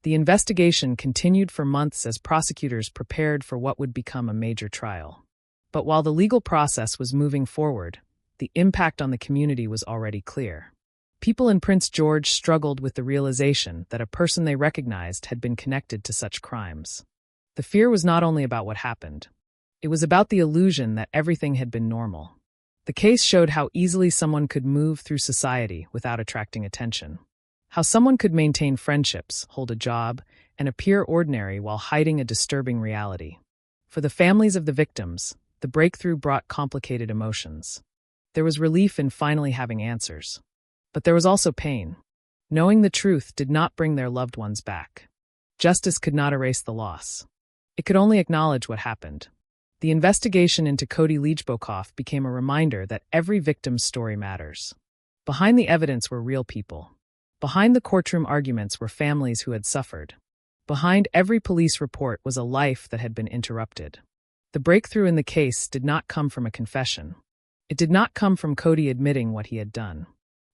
The investigation continued for months as prosecutors prepared for what would become a major trial. But while the legal process was moving forward, the impact on the community was already clear. People in Prince George struggled with the realization that a person they recognized had been connected to such crimes. The fear was not only about what happened. It was about the illusion that everything had been normal. The case showed how easily someone could move through society without attracting attention. How someone could maintain friendships, hold a job, and appear ordinary while hiding a disturbing reality. For the families of the victims, the breakthrough brought complicated emotions. There was relief in finally having answers. But there was also pain. Knowing the truth did not bring their loved ones back. Justice could not erase the loss. It could only acknowledge what happened. The investigation into Cody Liejbokoff became a reminder that every victim's story matters. Behind the evidence were real people. Behind the courtroom arguments were families who had suffered. Behind every police report was a life that had been interrupted. The breakthrough in the case did not come from a confession. It did not come from Cody admitting what he had done.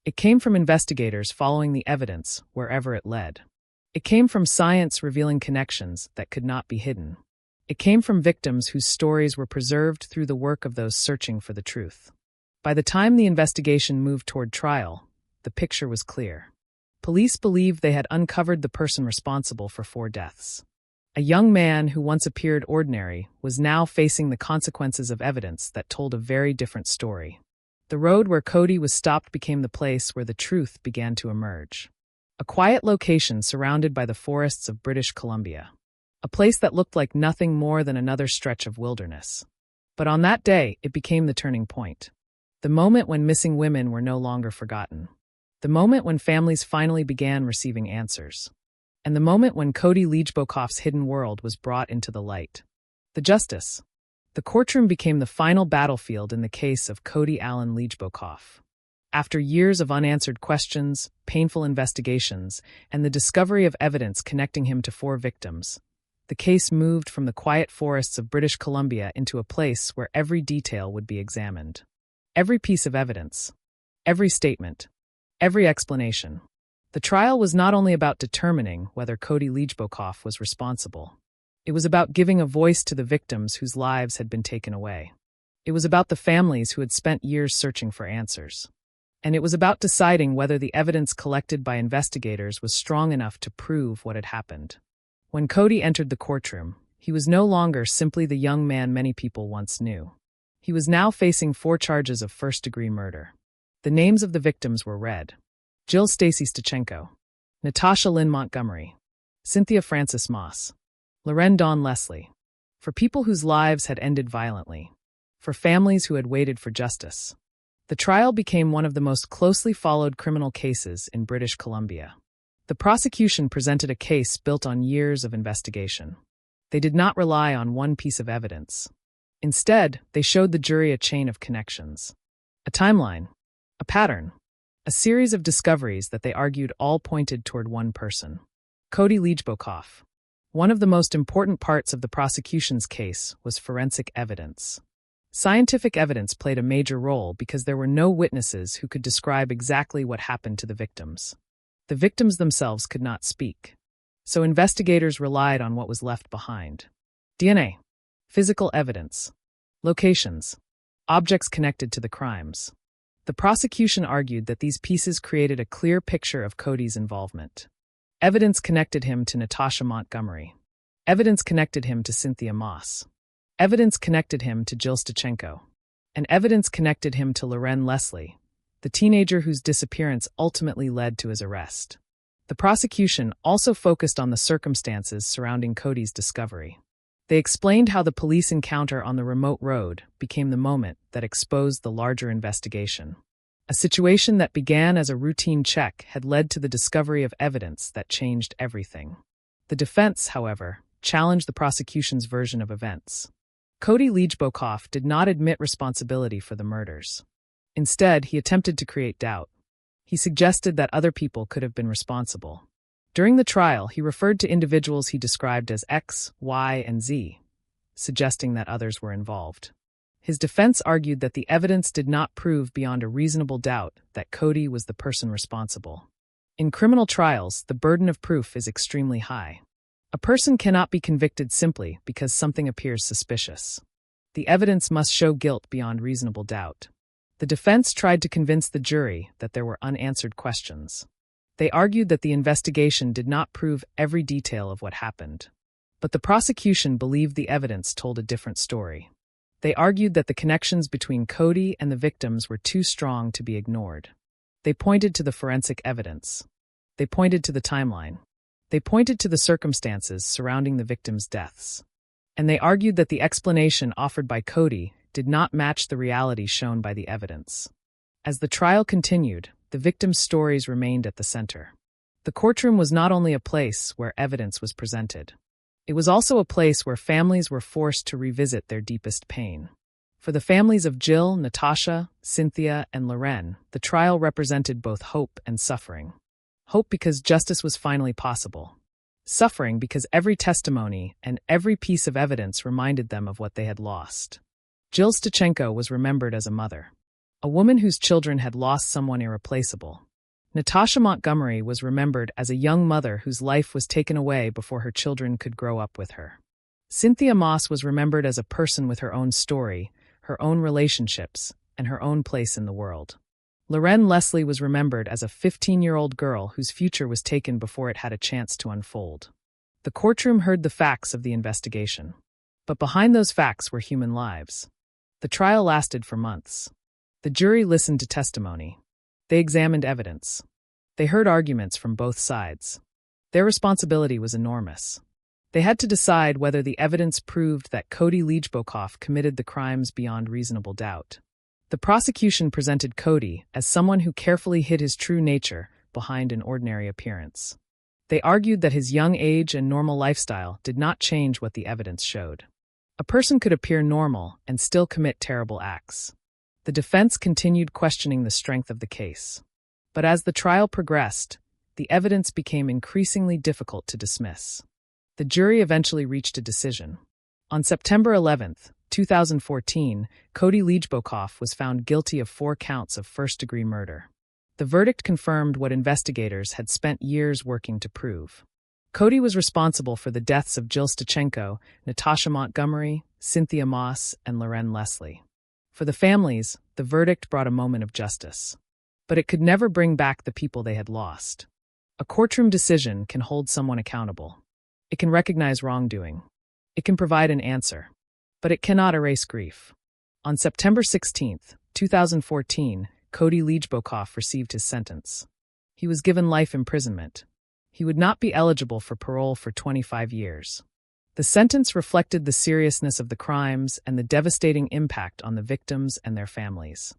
It came from investigators following the evidence wherever it led. It came from science revealing connections that could not be hidden. It came from victims whose stories were preserved through the work of those searching for the truth. By the time the investigation moved toward trial, the picture was clear. Police believed they had uncovered the person responsible for 4 deaths. A young man who once appeared ordinary was now facing the consequences of evidence that told a very different story. The road where Cody was stopped became the place where the truth began to emerge. A quiet location surrounded by the forests of British Columbia. A place that looked like nothing more than another stretch of wilderness. But on that day, it became the turning point. The moment when missing women were no longer forgotten. The moment when families finally began receiving answers. And the moment when Cody Liejbokoff's hidden world was brought into the light. The justice. The courtroom became the final battlefield in the case of Cody Allen Liejbokoff. After years of unanswered questions, painful investigations, and the discovery of evidence connecting him to 4 victims, the case moved from the quiet forests of British Columbia into a place where every detail would be examined. Every piece of evidence. Every statement. Every explanation. The trial was not only about determining whether Cody Liejbokoff was responsible. It was about giving a voice to the victims whose lives had been taken away. It was about the families who had spent years searching for answers. And it was about deciding whether the evidence collected by investigators was strong enough to prove what had happened. When Cody entered the courtroom, he was no longer simply the young man many people once knew. He was now facing 4 charges of first-degree murder. The names of the victims were read. Jill Stacy Stachenko, Natasha Lynn Montgomery, Cynthia Frances Moss, Loren Dawn Leslie. For people whose lives had ended violently. For families who had waited for justice. The trial became one of the most closely followed criminal cases in British Columbia. The prosecution presented a case built on years of investigation. They did not rely on one piece of evidence. Instead, they showed the jury a chain of connections. A timeline. A pattern. A series of discoveries that they argued all pointed toward one person. Cody Liejbokoff. One of the most important parts of the prosecution's case was forensic evidence. Scientific evidence played a major role because there were no witnesses who could describe exactly what happened to the victims. The victims themselves could not speak. So investigators relied on what was left behind. DNA. Physical evidence. Locations. Objects connected to the crimes. The prosecution argued that these pieces created a clear picture of Cody's involvement. Evidence connected him to Natasha Montgomery. Evidence connected him to Cynthia Moss. Evidence connected him to Jill Stachenko. And evidence connected him to Loren Leslie, the teenager whose disappearance ultimately led to his arrest. The prosecution also focused on the circumstances surrounding Cody's discovery. They explained how the police encounter on the remote road became the moment that exposed the larger investigation. A situation that began as a routine check had led to the discovery of evidence that changed everything. The defense, however, challenged the prosecution's version of events. Cody Leijbokoff did not admit responsibility for the murders. Instead, he attempted to create doubt. He suggested that other people could have been responsible. During the trial, he referred to individuals he described as X, Y, and Z, suggesting that others were involved. His defense argued that the evidence did not prove beyond a reasonable doubt that Cody was the person responsible. In criminal trials, the burden of proof is extremely high. A person cannot be convicted simply because something appears suspicious. The evidence must show guilt beyond reasonable doubt. The defense tried to convince the jury that there were unanswered questions. They argued that the investigation did not prove every detail of what happened. But the prosecution believed the evidence told a different story. They argued that the connections between Cody and the victims were too strong to be ignored. They pointed to the forensic evidence. They pointed to the timeline. They pointed to the circumstances surrounding the victims' deaths. And they argued that the explanation offered by Cody did not match the reality shown by the evidence. As the trial continued, the victims' stories remained at the center. The courtroom was not only a place where evidence was presented. It was also a place where families were forced to revisit their deepest pain. For the families of Jill, Natasha, Cynthia, and Loren, the trial represented both hope and suffering. Hope because justice was finally possible. Suffering because every testimony and every piece of evidence reminded them of what they had lost. Jill Stachenko was remembered as a mother, a woman whose children had lost someone irreplaceable. Natasha Montgomery was remembered as a young mother whose life was taken away before her children could grow up with her. Cynthia Moss was remembered as a person with her own story, her own relationships, and her own place in the world. Loren Leslie was remembered as a 15-year-old girl whose future was taken before it had a chance to unfold. The courtroom heard the facts of the investigation. But behind those facts were human lives. The trial lasted for months. The jury listened to testimony. They examined evidence. They heard arguments from both sides. Their responsibility was enormous. They had to decide whether the evidence proved that Cody Leijbokoff committed the crimes beyond reasonable doubt. The prosecution presented Cody as someone who carefully hid his true nature behind an ordinary appearance. They argued that his young age and normal lifestyle did not change what the evidence showed. A person could appear normal and still commit terrible acts. The defense continued questioning the strength of the case. But as the trial progressed, the evidence became increasingly difficult to dismiss. The jury eventually reached a decision. On September 11, 2014, Cody Leijbokoff was found guilty of 4 counts of first-degree murder. The verdict confirmed what investigators had spent years working to prove. Cody was responsible for the deaths of Jill Stachenko, Natasha Montgomery, Cynthia Moss, and Loren Leslie. For the families, the verdict brought a moment of justice. But it could never bring back the people they had lost. A courtroom decision can hold someone accountable. It can recognize wrongdoing. It can provide an answer. But it cannot erase grief. On September 16, 2014, Cody Leijbokoff received his sentence. He was given life imprisonment. He would not be eligible for parole for 25 years. The sentence reflected the seriousness of the crimes and the devastating impact on the victims and their families.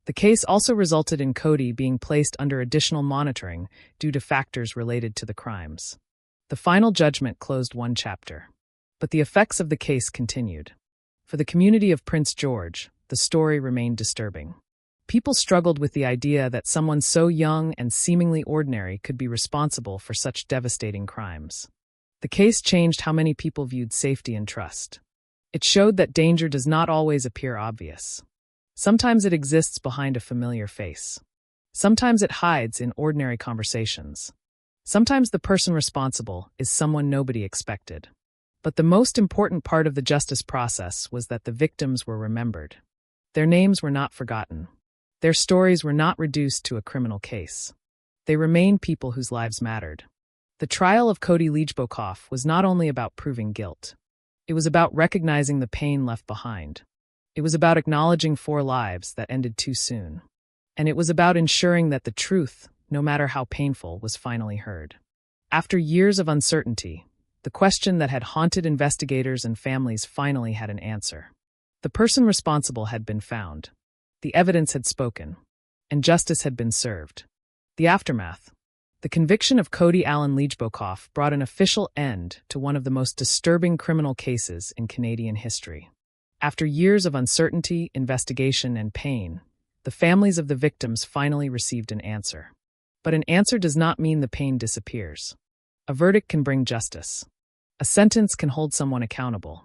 The case also resulted in Cody being placed under additional monitoring due to factors related to the crimes. The final judgment closed one chapter. But the effects of the case continued. For the community of Prince George, the story remained disturbing. People struggled with the idea that someone so young and seemingly ordinary could be responsible for such devastating crimes. The case changed how many people viewed safety and trust. It showed that danger does not always appear obvious. Sometimes it exists behind a familiar face. Sometimes it hides in ordinary conversations. Sometimes the person responsible is someone nobody expected. But the most important part of the justice process was that the victims were remembered. Their names were not forgotten. Their stories were not reduced to a criminal case. They remained people whose lives mattered. The trial of Cody Lijdbokov was not only about proving guilt. It was about recognizing the pain left behind. It was about acknowledging 4 lives that ended too soon. And it was about ensuring that the truth, no matter how painful, was finally heard. After years of uncertainty, the question that had haunted investigators and families finally had an answer. The person responsible had been found. The evidence had spoken. And justice had been served. The aftermath. The conviction of Cody Allen Lijdbokov brought an official end to one of the most disturbing criminal cases in Canadian history. After years of uncertainty, investigation, and pain, the families of the victims finally received an answer. But an answer does not mean the pain disappears. A verdict can bring justice. A sentence can hold someone accountable.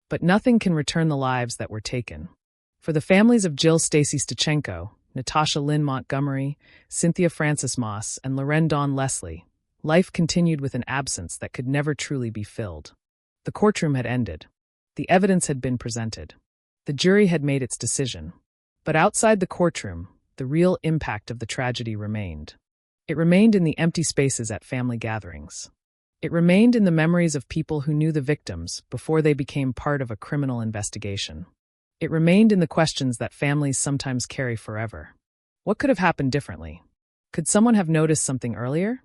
But nothing can return the lives that were taken. For the families of Jill Stacy Stachenko, Natasha Lynn Montgomery, Cynthia Frances Moss, and Loren Dawn Leslie, life continued with an absence that could never truly be filled. The courtroom had ended. The evidence had been presented. The jury had made its decision. But outside the courtroom, the real impact of the tragedy remained. It remained in the empty spaces at family gatherings. It remained in the memories of people who knew the victims before they became part of a criminal investigation. It remained in the questions that families sometimes carry forever. What could have happened differently? Could someone have noticed something earlier?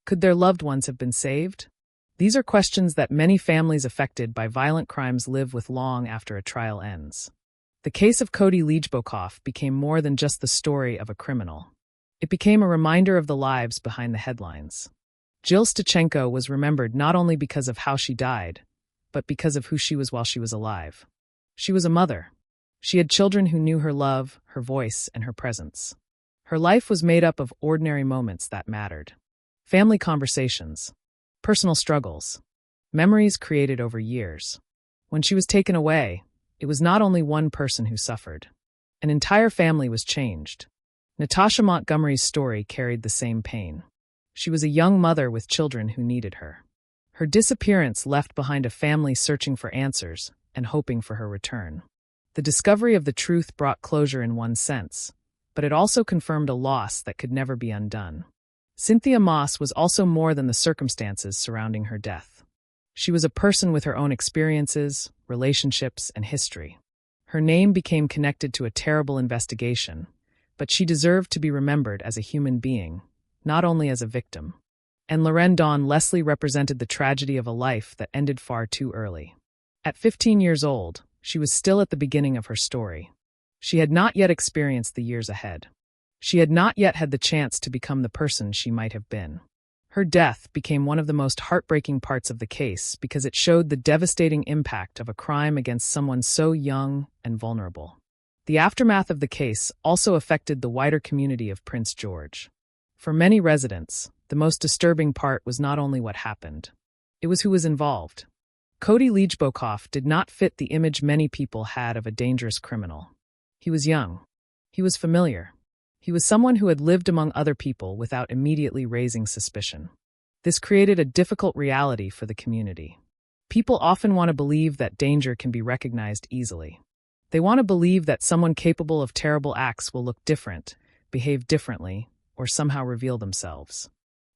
Could their loved ones have been saved? These are questions that many families affected by violent crimes live with long after a trial ends. The case of Cody Lijdbokov became more than just the story of a criminal. It became a reminder of the lives behind the headlines. Jill Stachenko was remembered not only because of how she died, but because of who she was while she was alive. She was a mother. She had children who knew her love, her voice, and her presence. Her life was made up of ordinary moments that mattered. Family conversations, personal struggles, memories created over years. When she was taken away, it was not only one person who suffered. An entire family was changed. Natasha Montgomery's story carried the same pain. She was a young mother with children who needed her. Her disappearance left behind a family searching for answers and hoping for her return. The discovery of the truth brought closure in one sense, but it also confirmed a loss that could never be undone. Cynthia Moss was also more than the circumstances surrounding her death. She was a person with her own experiences, relationships, and history. Her name became connected to a terrible investigation, but she deserved to be remembered as a human being, not only as a victim. And Loren Dawn Leslie represented the tragedy of a life that ended far too early. At 15 years old, she was still at the beginning of her story. She had not yet experienced the years ahead. She had not yet had the chance to become the person she might have been. Her death became one of the most heartbreaking parts of the case because it showed the devastating impact of a crime against someone so young and vulnerable. The aftermath of the case also affected the wider community of Prince George. For many residents, the most disturbing part was not only what happened. It was who was involved. Cody Lijdbokov did not fit the image many people had of a dangerous criminal. He was young. He was familiar. He was someone who had lived among other people without immediately raising suspicion. This created a difficult reality for the community. People often want to believe that danger can be recognized easily. They want to believe that someone capable of terrible acts will look different, behave differently, or somehow reveal themselves.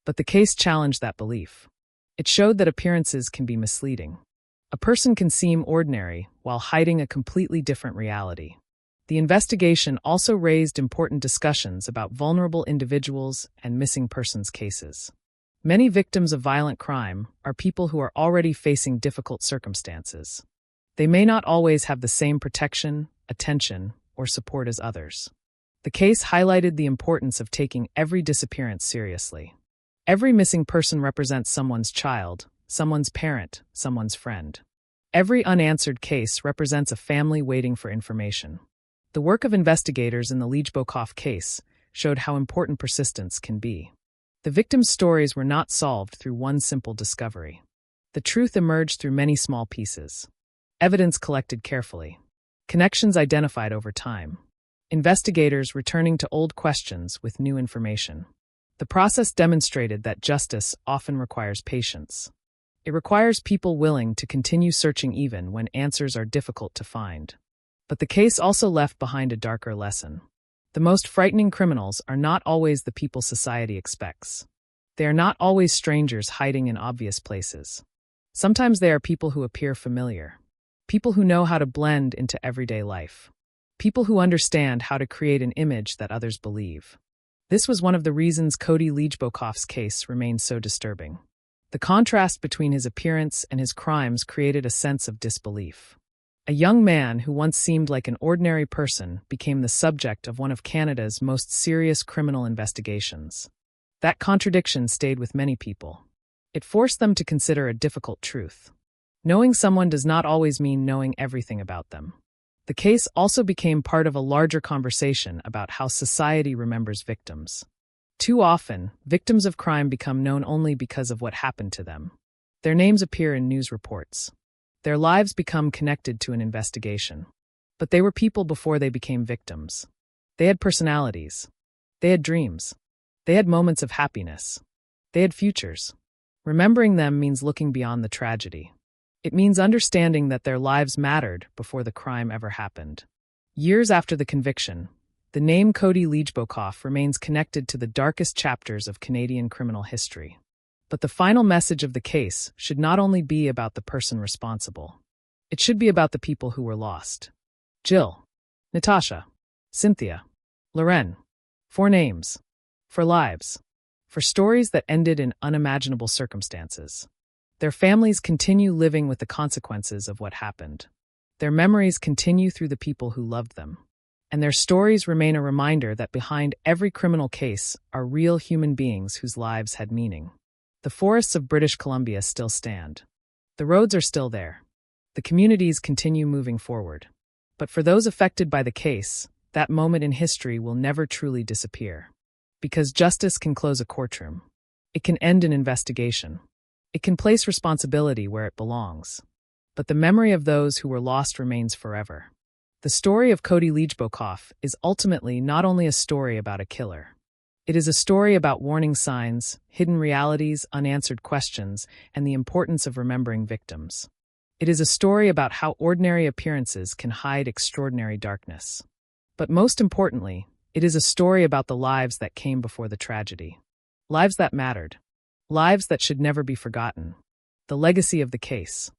But the case challenged that belief. It showed that appearances can be misleading. A person can seem ordinary while hiding a completely different reality. The investigation also raised important discussions about vulnerable individuals and missing persons cases. Many victims of violent crime are people who are already facing difficult circumstances. They may not always have the same protection, attention, or support as others. The case highlighted the importance of taking every disappearance seriously. Every missing person represents someone's child, someone's parent, someone's friend. Every unanswered case represents a family waiting for information. The work of investigators in the Lijdbokov case showed how important persistence can be. The victims' stories were not solved through one simple discovery. The truth emerged through many small pieces. Evidence collected carefully. Connections identified over time. Investigators returning to old questions with new information. The process demonstrated that justice often requires patience. It requires people willing to continue searching even when answers are difficult to find. But the case also left behind a darker lesson. The most frightening criminals are not always the people society expects. They are not always strangers hiding in obvious places. Sometimes they are people who appear familiar. People who know how to blend into everyday life. People who understand how to create an image that others believe. This was one of the reasons Cody Leijbokoff's case remained so disturbing. The contrast between his appearance and his crimes created a sense of disbelief. A young man who once seemed like an ordinary person became the subject of one of Canada's most serious criminal investigations. That contradiction stayed with many people. It forced them to consider a difficult truth. Knowing someone does not always mean knowing everything about them. The case also became part of a larger conversation about how society remembers victims. Too often, victims of crime become known only because of what happened to them. Their names appear in news reports. Their lives become connected to an investigation. But they were people before they became victims. They had personalities. They had dreams. They had moments of happiness. They had futures. Remembering them means looking beyond the tragedy. It means understanding that their lives mattered before the crime ever happened. Years after the conviction, the name Cody Leijbokoff remains connected to the darkest chapters of Canadian criminal history. But the final message of the case should not only be about the person responsible. It should be about the people who were lost. Jill, Natasha, Cynthia, Loren. 4 names. For lives. For stories that ended in unimaginable circumstances. Their families continue living with the consequences of what happened. Their memories continue through the people who loved them. And their stories remain a reminder that behind every criminal case are real human beings whose lives had meaning. The forests of British Columbia still stand. The roads are still there. The communities continue moving forward. But for those affected by the case, that moment in history will never truly disappear. Because justice can close a courtroom. It can end an investigation. It can place responsibility where it belongs. But the memory of those who were lost remains forever. The story of Cody Leijbokoff is ultimately not only a story about a killer. It is a story about warning signs, hidden realities, unanswered questions, and the importance of remembering victims. It is a story about how ordinary appearances can hide extraordinary darkness. But most importantly, it is a story about the lives that came before the tragedy. Lives that mattered. Lives that should never be forgotten. The legacy of the case.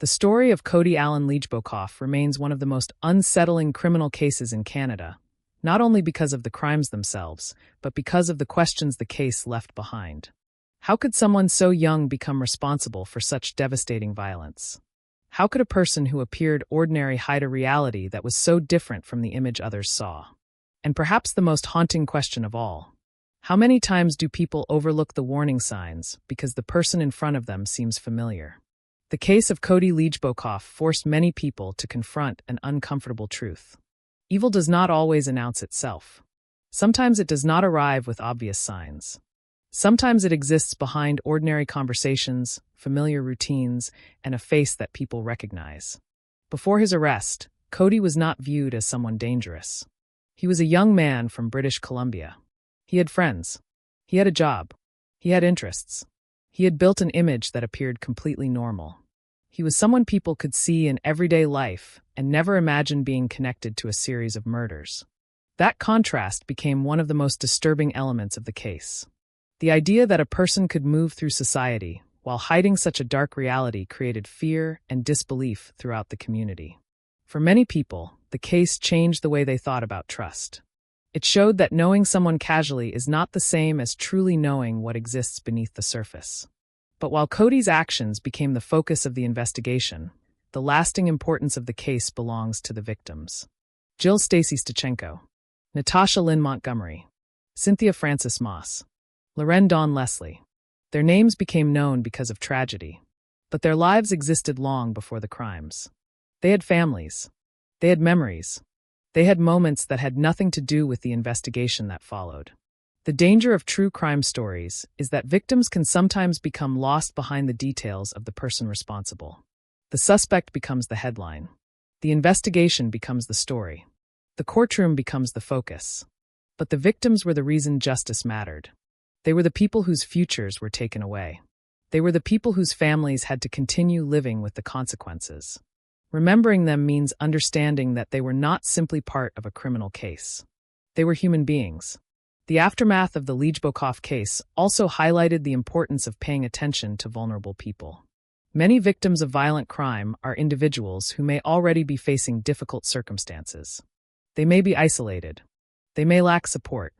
The story of Cody Allen Leijbokoff remains one of the most unsettling criminal cases in Canada, not only because of the crimes themselves, but because of the questions the case left behind. How could someone so young become responsible for such devastating violence? How could a person who appeared ordinary hide a reality that was so different from the image others saw? And perhaps the most haunting question of all. How many times do people overlook the warning signs because the person in front of them seems familiar? The case of Cody Leijbokoff forced many people to confront an uncomfortable truth. Evil does not always announce itself. Sometimes it does not arrive with obvious signs. Sometimes it exists behind ordinary conversations, familiar routines, and a face that people recognize. Before his arrest, Cody was not viewed as someone dangerous. He was a young man from British Columbia. He had friends. He had a job. He had interests. He had built an image that appeared completely normal. He was someone people could see in everyday life and never imagine being connected to a series of murders. That contrast became one of the most disturbing elements of the case. The idea that a person could move through society while hiding such a dark reality created fear and disbelief throughout the community. For many people, the case changed the way they thought about trust. It showed that knowing someone casually is not the same as truly knowing what exists beneath the surface. But while Cody's actions became the focus of the investigation, the lasting importance of the case belongs to the victims. Jill Stacy Stachenko, Natasha Lynn Montgomery, Cynthia Frances Moss, Loren Dawn Leslie. Their names became known because of tragedy, but their lives existed long before the crimes. They had families. They had memories. They had moments that had nothing to do with the investigation that followed. The danger of true crime stories is that victims can sometimes become lost behind the details of the person responsible. The suspect becomes the headline. The investigation becomes the story. The courtroom becomes the focus. But the victims were the reason justice mattered. They were the people whose futures were taken away. They were the people whose families had to continue living with the consequences. Remembering them means understanding that they were not simply part of a criminal case. They were human beings. The aftermath of the Lidzbokov case also highlighted the importance of paying attention to vulnerable people. Many victims of violent crime are individuals who may already be facing difficult circumstances. They may be isolated. They may lack support.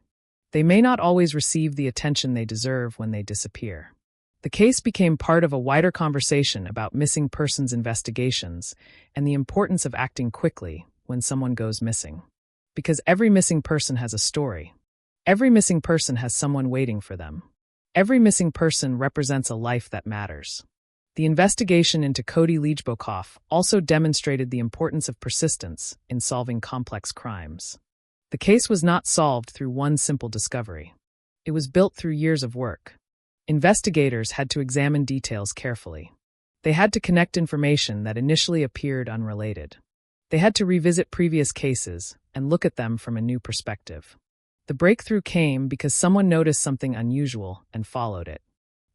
They may not always receive the attention they deserve when they disappear. The case became part of a wider conversation about missing persons investigations and the importance of acting quickly when someone goes missing. Because every missing person has a story. Every missing person has someone waiting for them. Every missing person represents a life that matters. The investigation into Cody Lidzbokov also demonstrated the importance of persistence in solving complex crimes. The case was not solved through one simple discovery. It was built through years of work. Investigators had to examine details carefully. They had to connect information that initially appeared unrelated. They had to revisit previous cases and look at them from a new perspective. The breakthrough came because someone noticed something unusual and followed it.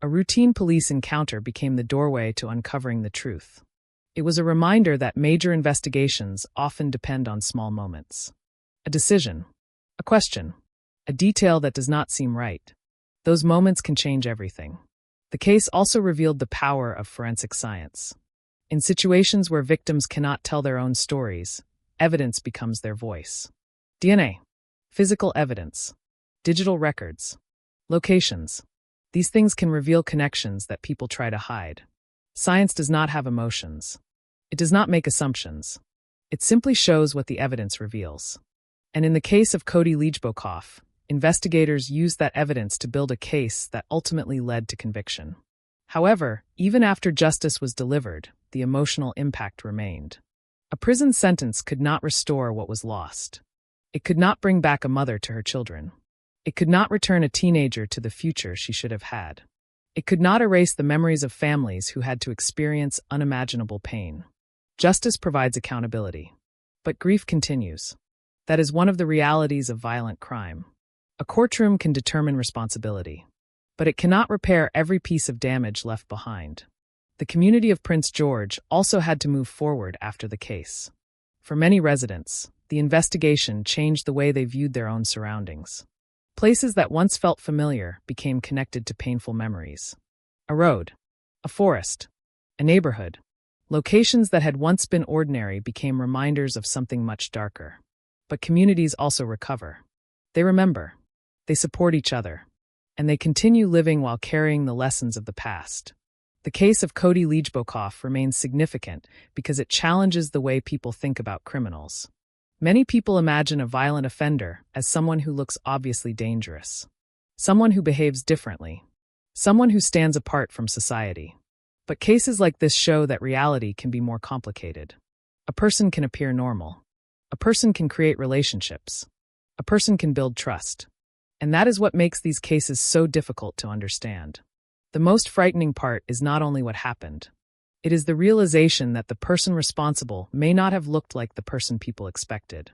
A routine police encounter became the doorway to uncovering the truth. It was a reminder that major investigations often depend on small moments. A decision, a question, a detail that does not seem right. Those moments can change everything. The case also revealed the power of forensic science. In situations where victims cannot tell their own stories, evidence becomes their voice. DNA, physical evidence, digital records, locations. These things can reveal connections that people try to hide. Science does not have emotions. It does not make assumptions. It simply shows what the evidence reveals. And in the case of Cody Lidzbokov, investigators used that evidence to build a case that ultimately led to conviction. However, even after justice was delivered, the emotional impact remained. A prison sentence could not restore what was lost. It could not bring back a mother to her children. It could not return a teenager to the future she should have had. It could not erase the memories of families who had to experience unimaginable pain. Justice provides accountability. But grief continues. That is one of the realities of violent crime. A courtroom can determine responsibility, but it cannot repair every piece of damage left behind. The community of Prince George also had to move forward after the case. For many residents, the investigation changed the way they viewed their own surroundings. Places that once felt familiar became connected to painful memories. A road, a forest, a neighborhood. Locations that had once been ordinary became reminders of something much darker. But communities also recover. They remember. They support each other. And they continue living while carrying the lessons of the past. The case of Cody Lidzbokov remains significant because it challenges the way people think about criminals. Many people imagine a violent offender as someone who looks obviously dangerous, someone who behaves differently, someone who stands apart from society. But cases like this show that reality can be more complicated. A person can appear normal. A person can create relationships. A person can build trust. And that is what makes these cases so difficult to understand. The most frightening part is not only what happened. It is the realization that the person responsible may not have looked like the person people expected.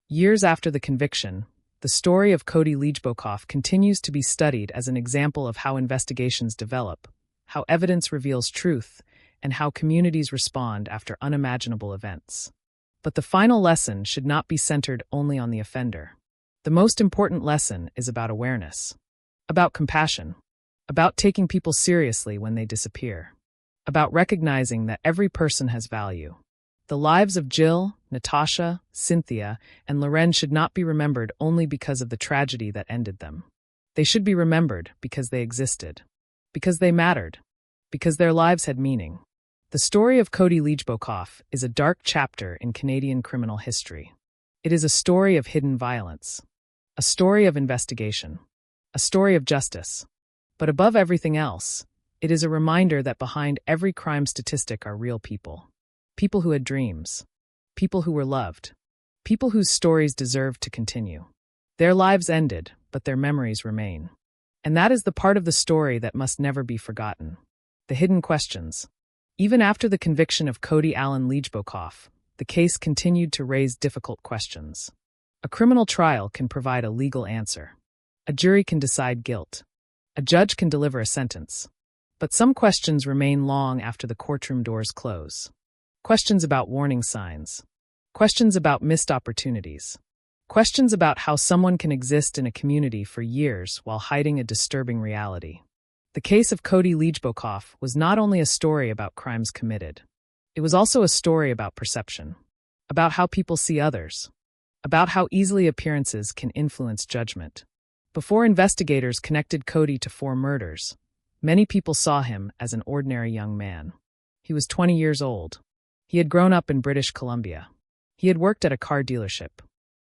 Years after the conviction, the story of Cody Lidzbokov continues to be studied as an example of how investigations develop, how evidence reveals truth, and how communities respond after unimaginable events. But the final lesson should not be centered only on the offender. The most important lesson is about awareness, about compassion, about taking people seriously when they disappear, about recognizing that every person has value. The lives of Jill, Natasha, Cynthia, and Loren should not be remembered only because of the tragedy that ended them. They should be remembered because they existed, because they mattered, because their lives had meaning. The story of Cody Lidzbokov is a dark chapter in Canadian criminal history. It is a story of hidden violence, a story of investigation, a story of justice. But above everything else, it is a reminder that behind every crime statistic are real people. People who had dreams. People who were loved. People whose stories deserved to continue. Their lives ended, but their memories remain. And that is the part of the story that must never be forgotten. The hidden questions. Even after the conviction of Cody Allen Lidzbokov, the case continued to raise difficult questions. A criminal trial can provide a legal answer. A jury can decide guilt. A judge can deliver a sentence. But some questions remain long after the courtroom doors close. Questions about warning signs. Questions about missed opportunities. Questions about how someone can exist in a community for years while hiding a disturbing reality. The case of Cody Lijdbokov was not only a story about crimes committed. It was also a story about perception, about how people see others, about how easily appearances can influence judgment. Before investigators connected Cody to 4 murders, many people saw him as an ordinary young man. He was 20 years old. He had grown up in British Columbia. He had worked at a car dealership.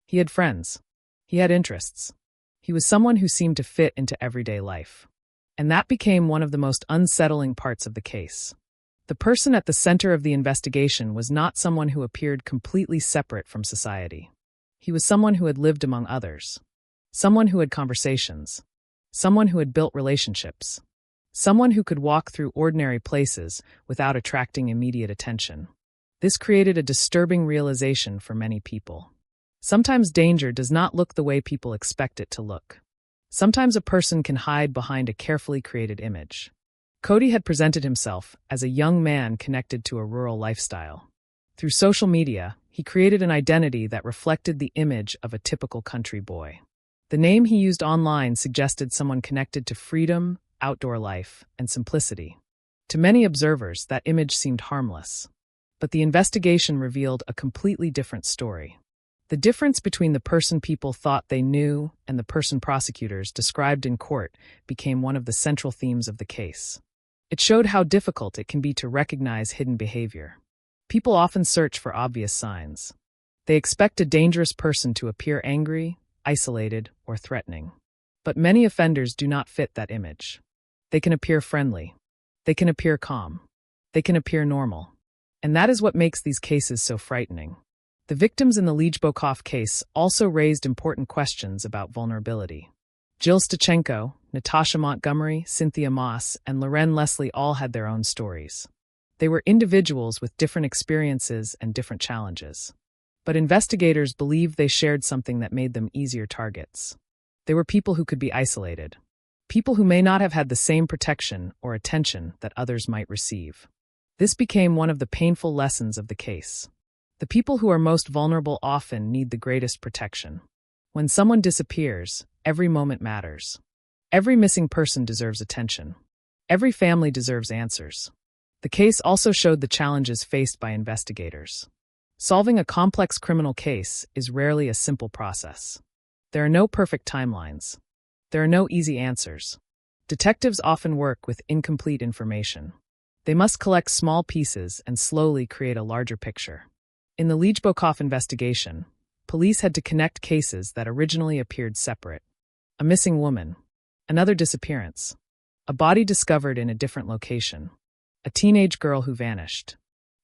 He had friends. He had interests. He was someone who seemed to fit into everyday life. And that became one of the most unsettling parts of the case. The person at the center of the investigation was not someone who appeared completely separate from society. He was someone who had lived among others. Someone who had conversations. Someone who had built relationships. Someone who could walk through ordinary places without attracting immediate attention. This created a disturbing realization for many people. Sometimes danger does not look the way people expect it to look. Sometimes a person can hide behind a carefully created image. Cody had presented himself as a young man connected to a rural lifestyle. Through social media, he created an identity that reflected the image of a typical country boy. The name he used online suggested someone connected to freedom, outdoor life, and simplicity. To many observers, that image seemed harmless. But the investigation revealed a completely different story. The difference between the person people thought they knew and the person prosecutors described in court became one of the central themes of the case. It showed how difficult it can be to recognize hidden behavior. People often search for obvious signs. They expect a dangerous person to appear angry, isolated, or threatening. But many offenders do not fit that image. They can appear friendly. They can appear calm. They can appear normal. And that is what makes these cases so frightening. The victims in the Lijdbokov case also raised important questions about vulnerability. Jill Stachenko, Natasha Montgomery, Cynthia Moss, and Loren Leslie all had their own stories. They were individuals with different experiences and different challenges. But investigators believed they shared something that made them easier targets. They were people who could be isolated. People who may not have had the same protection or attention that others might receive. This became one of the painful lessons of the case. The people who are most vulnerable often need the greatest protection. When someone disappears, every moment matters. Every missing person deserves attention. Every family deserves answers. The case also showed the challenges faced by investigators. Solving a complex criminal case is rarely a simple process. There are no perfect timelines. There are no easy answers. Detectives often work with incomplete information. They must collect small pieces and slowly create a larger picture. In the Lijdbokov investigation, police had to connect cases that originally appeared separate. A missing woman, another disappearance, a body discovered in a different location, a teenage girl who vanished.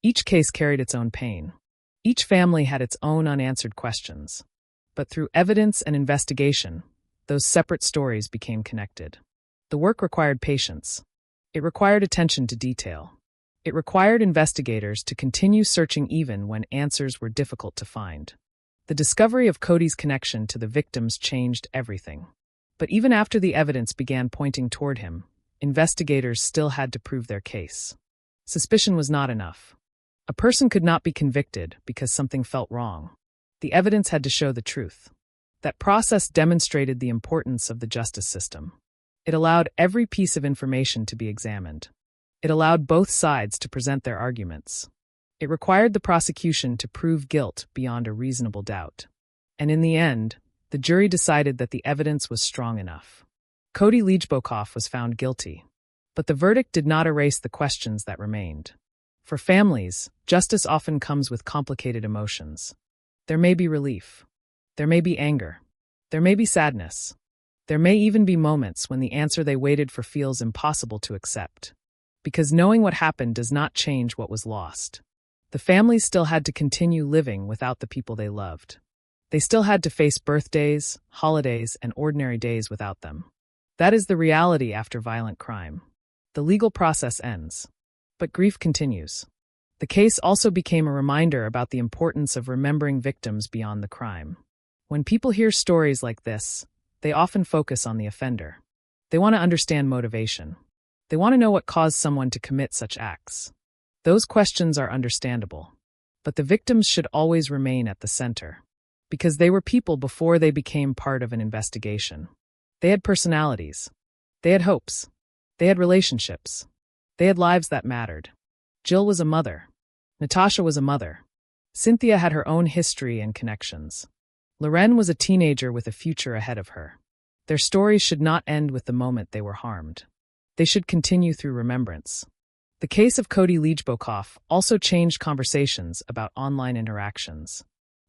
Each case carried its own pain. Each family had its own unanswered questions. But through evidence and investigation, those separate stories became connected. The work required patience. It required attention to detail. It required investigators to continue searching even when answers were difficult to find. The discovery of Cody's connection to the victims changed everything. But even after the evidence began pointing toward him, investigators still had to prove their case. Suspicion was not enough. A person could not be convicted because something felt wrong. The evidence had to show the truth. That process demonstrated the importance of the justice system. It allowed every piece of information to be examined. It allowed both sides to present their arguments. It required the prosecution to prove guilt beyond a reasonable doubt. And in the end, the jury decided that the evidence was strong enough. Cody Lijdbokov was found guilty. But the verdict did not erase the questions that remained. For families, justice often comes with complicated emotions. There may be relief. There may be anger. There may be sadness. There may even be moments when the answer they waited for feels impossible to accept. Because knowing what happened does not change what was lost. The families still had to continue living without the people they loved. They still had to face birthdays, holidays, and ordinary days without them. That is the reality after violent crime. The legal process ends. But grief continues. The case also became a reminder about the importance of remembering victims beyond the crime. When people hear stories like this, they often focus on the offender. They want to understand motivation. They want to know what caused someone to commit such acts. Those questions are understandable. But the victims should always remain at the center. Because they were people before they became part of an investigation. They had personalities. They had hopes. They had relationships. They had lives that mattered. Jill was a mother. Natasha was a mother. Cynthia had her own history and connections. Loren was a teenager with a future ahead of her. Their stories should not end with the moment they were harmed. They should continue through remembrance. The case of Cody Liejbokoff also changed conversations about online interactions.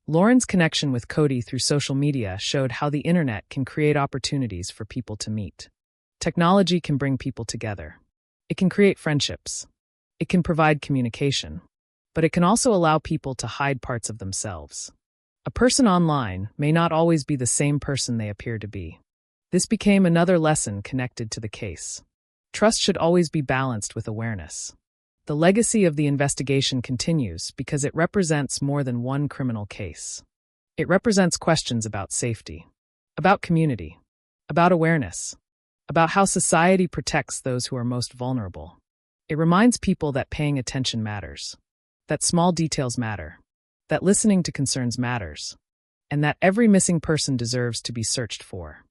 Lauren's connection with Cody through social media showed how the internet can create opportunities for people to meet. Technology can bring people together. It can create friendships. It can provide communication. But it can also allow people to hide parts of themselves. A person online may not always be the same person they appear to be. This became another lesson connected to the case. Trust should always be balanced with awareness. The legacy of the investigation continues because it represents more than one criminal case. It represents questions about safety, about community, about awareness, about how society protects those who are most vulnerable. It reminds people that paying attention matters, that small details matter, that listening to concerns matters, and that every missing person deserves to be searched for.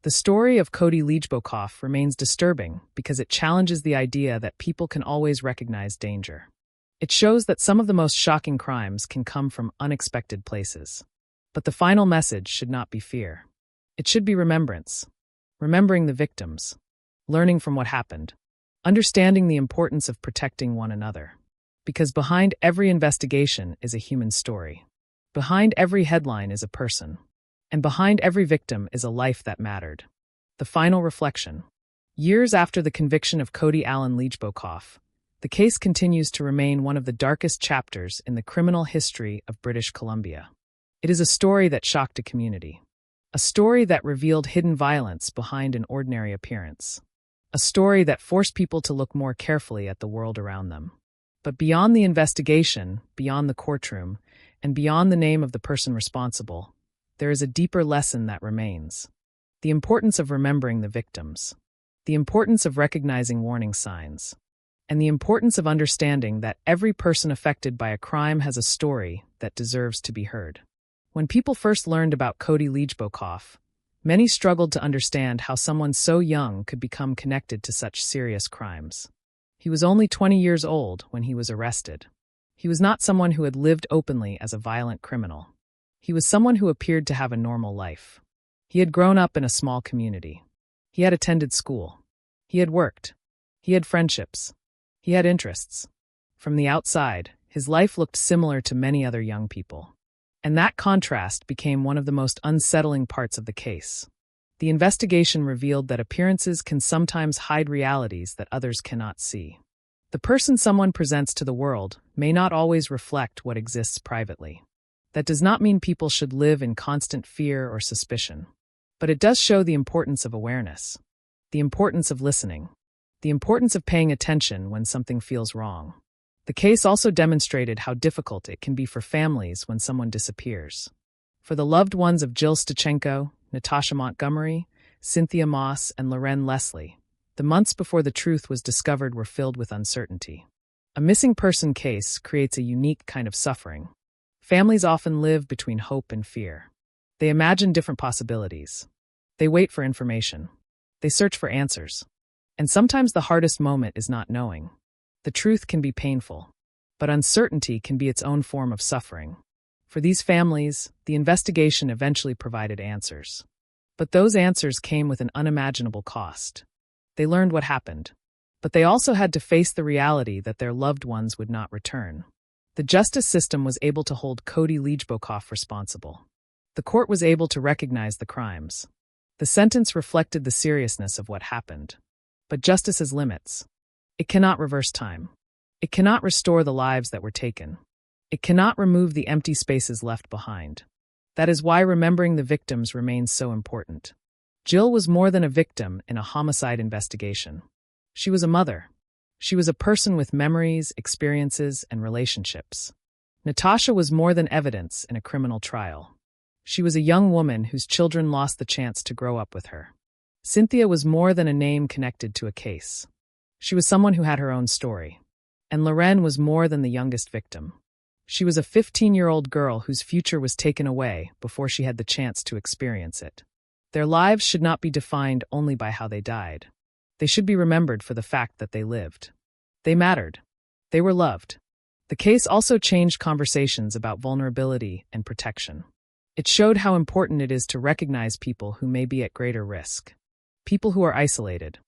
The story of Cody Liejbokoff remains disturbing because it challenges the idea that people can always recognize danger. It shows that some of the most shocking crimes can come from unexpected places. But the final message should not be fear. It should be remembrance. Remembering the victims. Learning from what happened. Understanding the importance of protecting one another. Because behind every investigation is a human story. Behind every headline is a person. And behind every victim is a life that mattered. The final reflection. Years after the conviction of Cody Allen Liejbokoff, the case continues to remain one of the darkest chapters in the criminal history of British Columbia. It is a story that shocked a community. A story that revealed hidden violence behind an ordinary appearance. A story that forced people to look more carefully at the world around them. But beyond the investigation, beyond the courtroom, and beyond the name of the person responsible, there is a deeper lesson that remains. The importance of remembering the victims. The importance of recognizing warning signs. And the importance of understanding that every person affected by a crime has a story that deserves to be heard. When people first learned about Cody Liejbokoff, many struggled to understand how someone so young could become connected to such serious crimes. He was only 20 years old when he was arrested. He was not someone who had lived openly as a violent criminal. He was someone who appeared to have a normal life. He had grown up in a small community. He had attended school. He had worked. He had friendships. He had interests. From the outside, his life looked similar to many other young people. And that contrast became one of the most unsettling parts of the case. The investigation revealed that appearances can sometimes hide realities that others cannot see. The person someone presents to the world may not always reflect what exists privately. That does not mean people should live in constant fear or suspicion. But it does show the importance of awareness, the importance of listening, the importance of paying attention when something feels wrong. The case also demonstrated how difficult it can be for families when someone disappears. For the loved ones of Jill Stachenko, Natasha Montgomery, Cynthia Moss, and Loren Leslie, the months before the truth was discovered were filled with uncertainty. A missing person case creates a unique kind of suffering. Families often live between hope and fear. They imagine different possibilities. They wait for information. They search for answers. And sometimes the hardest moment is not knowing. The truth can be painful, but uncertainty can be its own form of suffering. For these families, the investigation eventually provided answers. But those answers came with an unimaginable cost. They learned what happened, but they also had to face the reality that their loved ones would not return. The justice system was able to hold Cody Liejbokoff responsible. The court was able to recognize the crimes. The sentence reflected the seriousness of what happened. But justice has limits. It cannot reverse time. It cannot restore the lives that were taken. It cannot remove the empty spaces left behind. That is why remembering the victims remains so important. Jill was more than a victim in a homicide investigation. She was a mother. She was a person with memories, experiences, and relationships. Natasha was more than evidence in a criminal trial. She was a young woman whose children lost the chance to grow up with her. Cynthia was more than a name connected to a case. She was someone who had her own story. And Loren was more than the youngest victim. She was a 15-year-old girl whose future was taken away before she had the chance to experience it. Their lives should not be defined only by how they died. They should be remembered for the fact that they lived. They mattered. They were loved. The case also changed conversations about vulnerability and protection. It showed how important it is to recognize people who may be at greater risk. People who are isolated.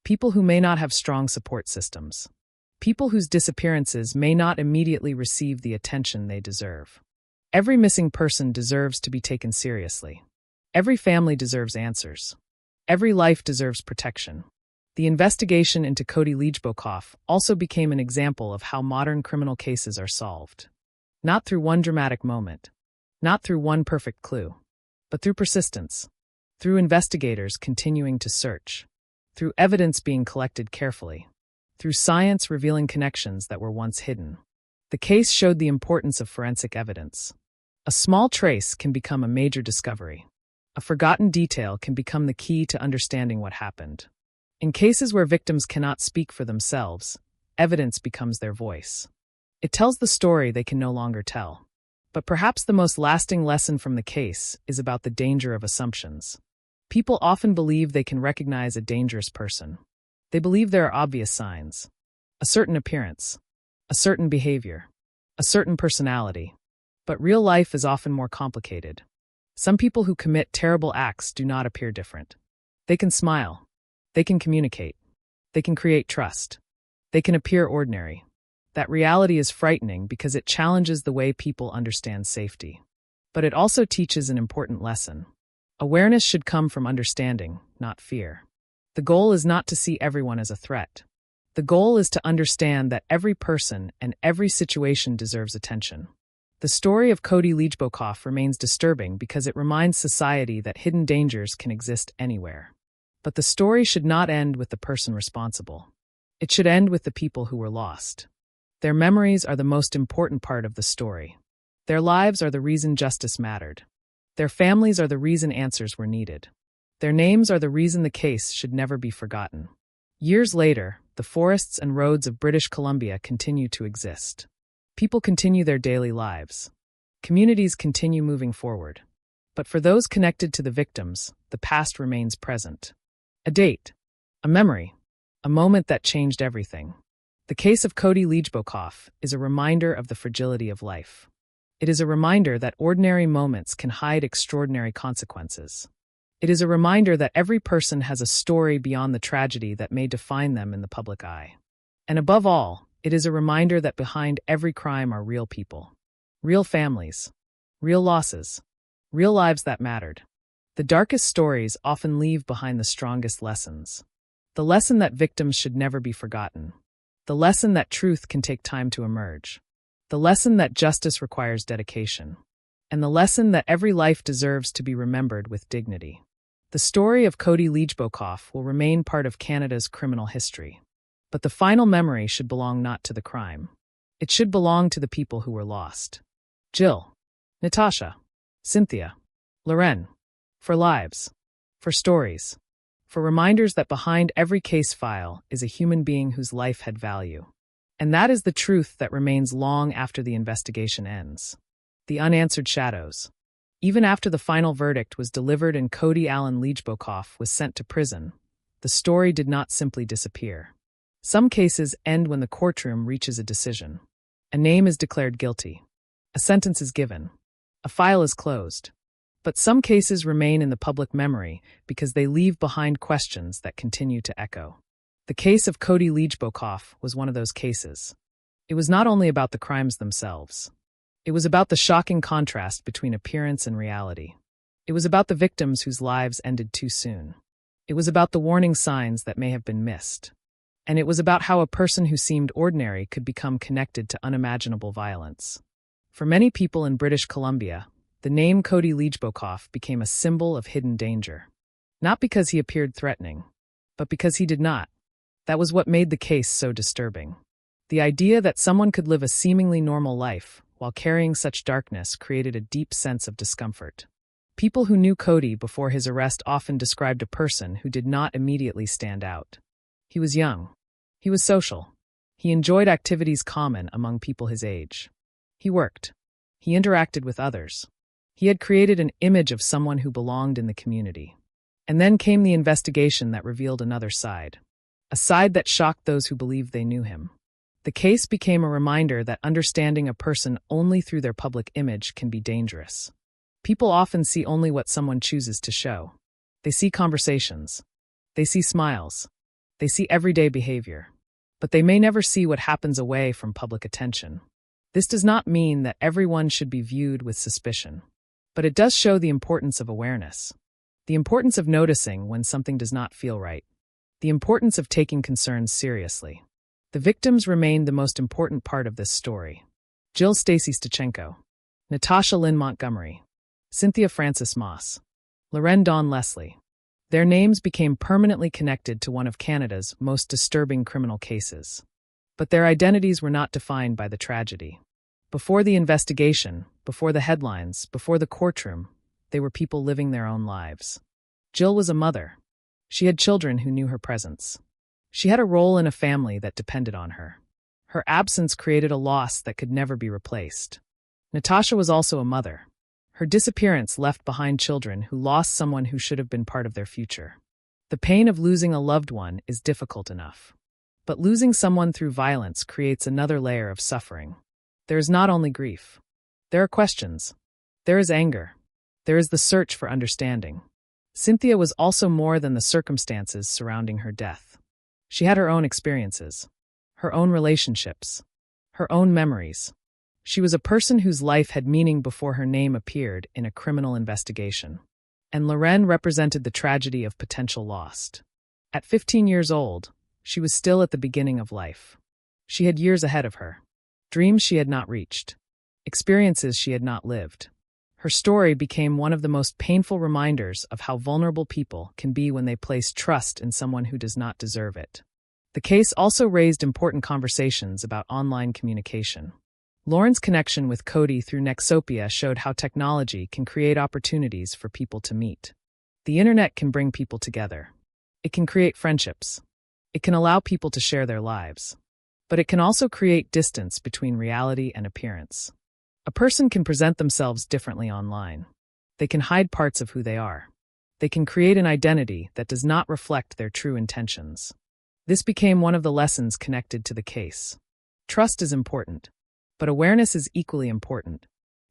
People who may not have strong support systems. People whose disappearances may not immediately receive the attention they deserve. Every missing person deserves to be taken seriously. Every family deserves answers. Every life deserves protection. The investigation into Cody Leijbokoff also became an example of how modern criminal cases are solved. Not through one dramatic moment, not through one perfect clue, but through persistence, through investigators continuing to search, through evidence being collected carefully, through science revealing connections that were once hidden. The case showed the importance of forensic evidence. A small trace can become a major discovery. A forgotten detail can become the key to understanding what happened. In cases where victims cannot speak for themselves, evidence becomes their voice. It tells the story they can no longer tell. But perhaps the most lasting lesson from the case is about the danger of assumptions. People often believe they can recognize a dangerous person. They believe there are obvious signs. A certain appearance. A certain behavior. A certain personality. But real life is often more complicated. Some people who commit terrible acts do not appear different. They can smile. They can communicate. They can create trust. They can appear ordinary. That reality is frightening because it challenges the way people understand safety. But it also teaches an important lesson. Awareness should come from understanding, not fear. The goal is not to see everyone as a threat. The goal is to understand that every person and every situation deserves attention. The story of Cody Leijbokoff remains disturbing because it reminds society that hidden dangers can exist anywhere. But the story should not end with the person responsible. It should end with the people who were lost. Their memories are the most important part of the story. Their lives are the reason justice mattered. Their families are the reason answers were needed. Their names are the reason the case should never be forgotten. Years later, the forests and roads of British Columbia continue to exist. People continue their daily lives. Communities continue moving forward. But for those connected to the victims, the past remains present. A date, a memory, a moment that changed everything. The case of Cody Leijbokoff is a reminder of the fragility of life. It is a reminder that ordinary moments can hide extraordinary consequences. It is a reminder that every person has a story beyond the tragedy that may define them in the public eye. And above all, it is a reminder that behind every crime are real people, real families, real losses, real lives that mattered. The darkest stories often leave behind the strongest lessons. The lesson that victims should never be forgotten. The lesson that truth can take time to emerge. The lesson that justice requires dedication. And the lesson that every life deserves to be remembered with dignity. The story of Cody Leijbokoff will remain part of Canada's criminal history. But the final memory should belong not to the crime. It should belong to the people who were lost. Jill, Natasha, Cynthia, Loren. For lives, for stories, for reminders that behind every case file is a human being whose life had value. And that is the truth that remains long after the investigation ends. The unanswered shadows. Even after the final verdict was delivered and Cody Allen Leijbokoff was sent to prison, the story did not simply disappear. Some cases end when the courtroom reaches a decision. A name is declared guilty. A sentence is given. A file is closed. But some cases remain in the public memory because they leave behind questions that continue to echo. The case of Cody Leijbokoff was one of those cases. It was not only about the crimes themselves. It was about the shocking contrast between appearance and reality. It was about the victims whose lives ended too soon. It was about the warning signs that may have been missed. And it was about how a person who seemed ordinary could become connected to unimaginable violence. For many people in British Columbia, the name Cody Leijbokoff became a symbol of hidden danger. Not because he appeared threatening, but because he did not. That was what made the case so disturbing. The idea that someone could live a seemingly normal life while carrying such darkness created a deep sense of discomfort. People who knew Cody before his arrest often described a person who did not immediately stand out. He was young. He was social. He enjoyed activities common among people his age. He worked. He interacted with others. He had created an image of someone who belonged in the community. And then came the investigation that revealed another side. A side that shocked those who believed they knew him. The case became a reminder that understanding a person only through their public image can be dangerous. People often see only what someone chooses to show. They see conversations. They see smiles. They see everyday behavior. But they may never see what happens away from public attention. This does not mean that everyone should be viewed with suspicion. But it does show the importance of awareness. The importance of noticing when something does not feel right. The importance of taking concerns seriously. The victims remained the most important part of this story. Jill Stacy Stachenko, Natasha Lynn Montgomery, Cynthia Frances Moss, Loren Dawn Leslie. Their names became permanently connected to one of Canada's most disturbing criminal cases. But their identities were not defined by the tragedy. Before the investigation, before the headlines, before the courtroom, they were people living their own lives. Jill was a mother. She had children who knew her presence. She had a role in a family that depended on her. Her absence created a loss that could never be replaced. Natasha was also a mother. Her disappearance left behind children who lost someone who should have been part of their future. The pain of losing a loved one is difficult enough. But losing someone through violence creates another layer of suffering. There is not only grief. There are questions. There is anger. There is the search for understanding. Cynthia was also more than the circumstances surrounding her death. She had her own experiences, her own relationships, her own memories. She was a person whose life had meaning before her name appeared in a criminal investigation. And Loren represented the tragedy of potential lost. At 15 years old, she was still at the beginning of life. She had years ahead of her, dreams she had not reached, experiences she had not lived. Her story became one of the most painful reminders of how vulnerable people can be when they place trust in someone who does not deserve it. The case also raised important conversations about online communication. Lauren's connection with Cody through Nexopia showed how technology can create opportunities for people to meet. The internet can bring people together. It can create friendships. It can allow people to share their lives. But it can also create distance between reality and appearance. A person can present themselves differently online. They can hide parts of who they are. They can create an identity that does not reflect their true intentions. This became one of the lessons connected to the case. Trust is important, but awareness is equally important.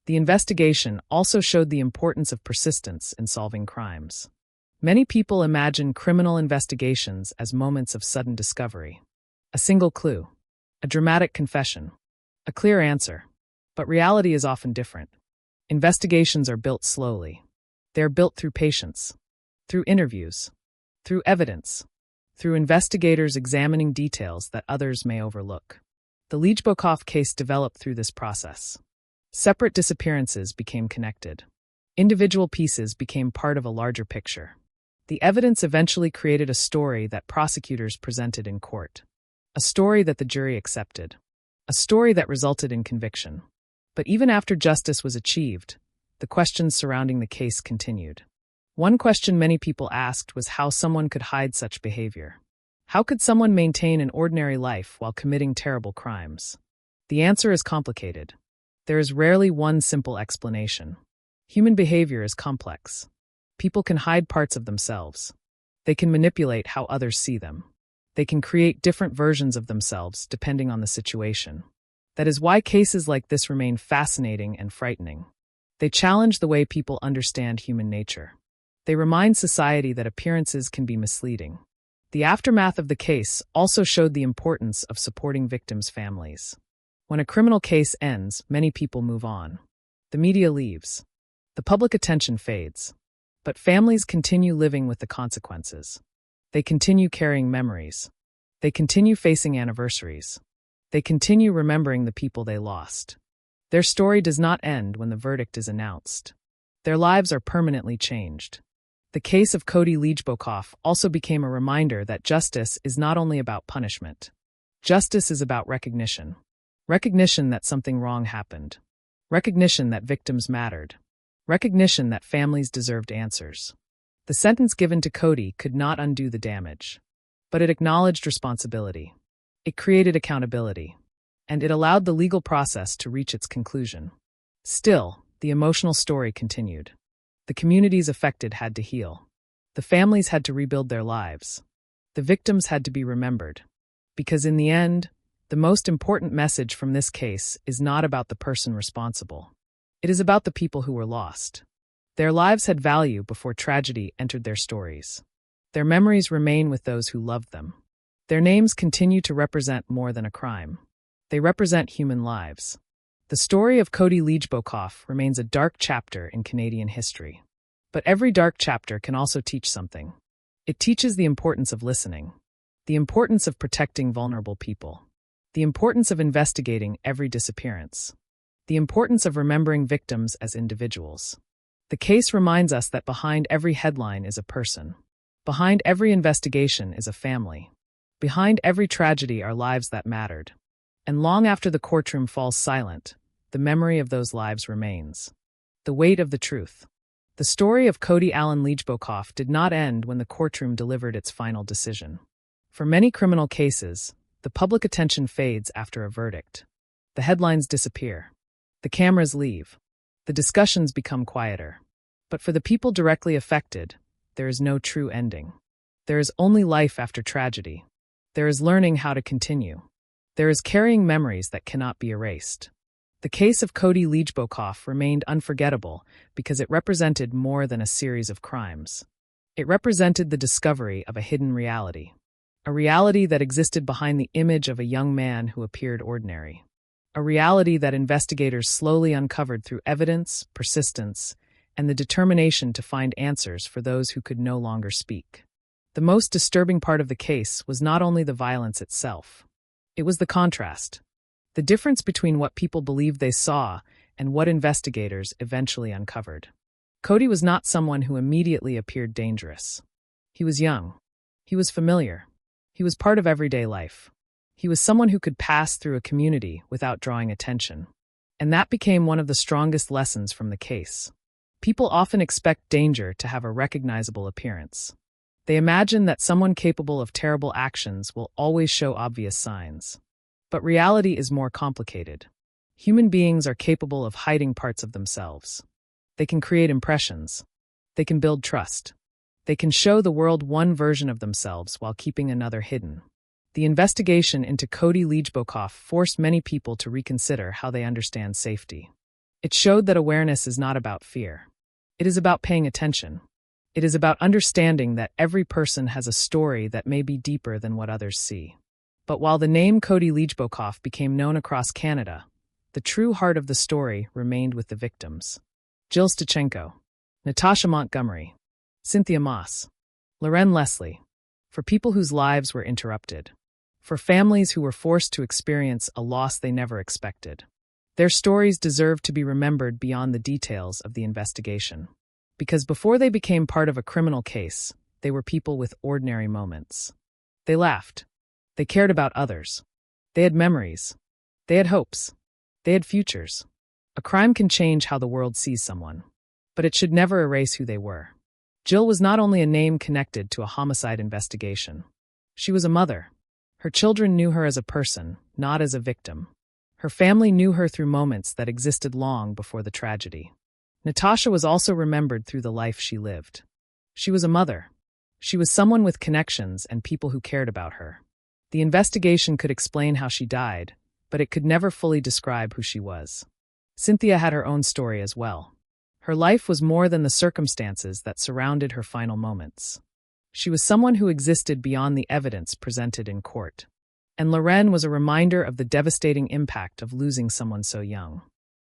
The investigation also showed the importance of persistence in solving crimes. Many people imagine criminal investigations as moments of sudden discovery. A single clue, a dramatic confession, a clear answer. But reality is often different. Investigations are built slowly. They are built through patience, through interviews, through evidence, through investigators examining details that others may overlook. The Liejbokoff case developed through this process. Separate disappearances became connected. Individual pieces became part of a larger picture. The evidence eventually created a story that prosecutors presented in court. A story that the jury accepted. A story that resulted in conviction. But even after justice was achieved, the questions surrounding the case continued. One question many people asked was how someone could hide such behavior. How could someone maintain an ordinary life while committing terrible crimes? The answer is complicated. There is rarely one simple explanation. Human behavior is complex. People can hide parts of themselves. They can manipulate how others see them. They can create different versions of themselves depending on the situation. That is why cases like this remain fascinating and frightening. They challenge the way people understand human nature. They remind society that appearances can be misleading. The aftermath of the case also showed the importance of supporting victims' families. When a criminal case ends, many people move on. The media leaves. The public attention fades. But families continue living with the consequences. They continue carrying memories. They continue facing anniversaries. They continue remembering the people they lost. Their story does not end when the verdict is announced. Their lives are permanently changed. The case of Cody Liejbokoff also became a reminder that justice is not only about punishment. Justice is about recognition. Recognition that something wrong happened. Recognition that victims mattered. Recognition that families deserved answers. The sentence given to Cody could not undo the damage. But it acknowledged responsibility. It created accountability, and it allowed the legal process to reach its conclusion. Still, the emotional story continued. The communities affected had to heal. The families had to rebuild their lives. The victims had to be remembered. Because in the end, the most important message from this case is not about the person responsible. It is about the people who were lost. Their lives had value before tragedy entered their stories. Their memories remain with those who loved them. Their names continue to represent more than a crime. They represent human lives. The story of Cody Liejbokoff remains a dark chapter in Canadian history. But every dark chapter can also teach something. It teaches the importance of listening, the importance of protecting vulnerable people, the importance of investigating every disappearance, the importance of remembering victims as individuals. The case reminds us that behind every headline is a person. Behind every investigation is a family. Behind every tragedy are lives that mattered. And long after the courtroom falls silent, the memory of those lives remains. The weight of the truth. The story of Cody Allen Liejbokoff did not end when the courtroom delivered its final decision. For many criminal cases, the public attention fades after a verdict. The headlines disappear. The cameras leave. The discussions become quieter. But for the people directly affected, there is no true ending. There is only life after tragedy. There is learning how to continue. There is carrying memories that cannot be erased. The case of Cody Liejbokoff remained unforgettable because it represented more than a series of crimes. It represented the discovery of a hidden reality. A reality that existed behind the image of a young man who appeared ordinary. A reality that investigators slowly uncovered through evidence, persistence, and the determination to find answers for those who could no longer speak. The most disturbing part of the case was not only the violence itself. It was the contrast. The difference between what people believed they saw and what investigators eventually uncovered. Cody was not someone who immediately appeared dangerous. He was young. He was familiar. He was part of everyday life. He was someone who could pass through a community without drawing attention. And that became one of the strongest lessons from the case. People often expect danger to have a recognizable appearance. They imagine that someone capable of terrible actions will always show obvious signs. But reality is more complicated. Human beings are capable of hiding parts of themselves. They can create impressions. They can build trust. They can show the world one version of themselves while keeping another hidden. The investigation into Cody Liejbokoff forced many people to reconsider how they understand safety. It showed that awareness is not about fear. It is about paying attention. It is about understanding that every person has a story that may be deeper than what others see. But while the name Cody Liejbokoff became known across Canada, the true heart of the story remained with the victims. Jill Stachenko, Natasha Montgomery, Cynthia Moss, Loren Leslie, for people whose lives were interrupted, for families who were forced to experience a loss they never expected. Their stories deserve to be remembered beyond the details of the investigation. Because before they became part of a criminal case, they were people with ordinary moments. They laughed. They cared about others. They had memories. They had hopes. They had futures. A crime can change how the world sees someone, but it should never erase who they were. Jill was not only a name connected to a homicide investigation. She was a mother. Her children knew her as a person, not as a victim. Her family knew her through moments that existed long before the tragedy. Natasha was also remembered through the life she lived. She was a mother. She was someone with connections and people who cared about her. The investigation could explain how she died, but it could never fully describe who she was. Cynthia had her own story as well. Her life was more than the circumstances that surrounded her final moments. She was someone who existed beyond the evidence presented in court. And Loren was a reminder of the devastating impact of losing someone so young.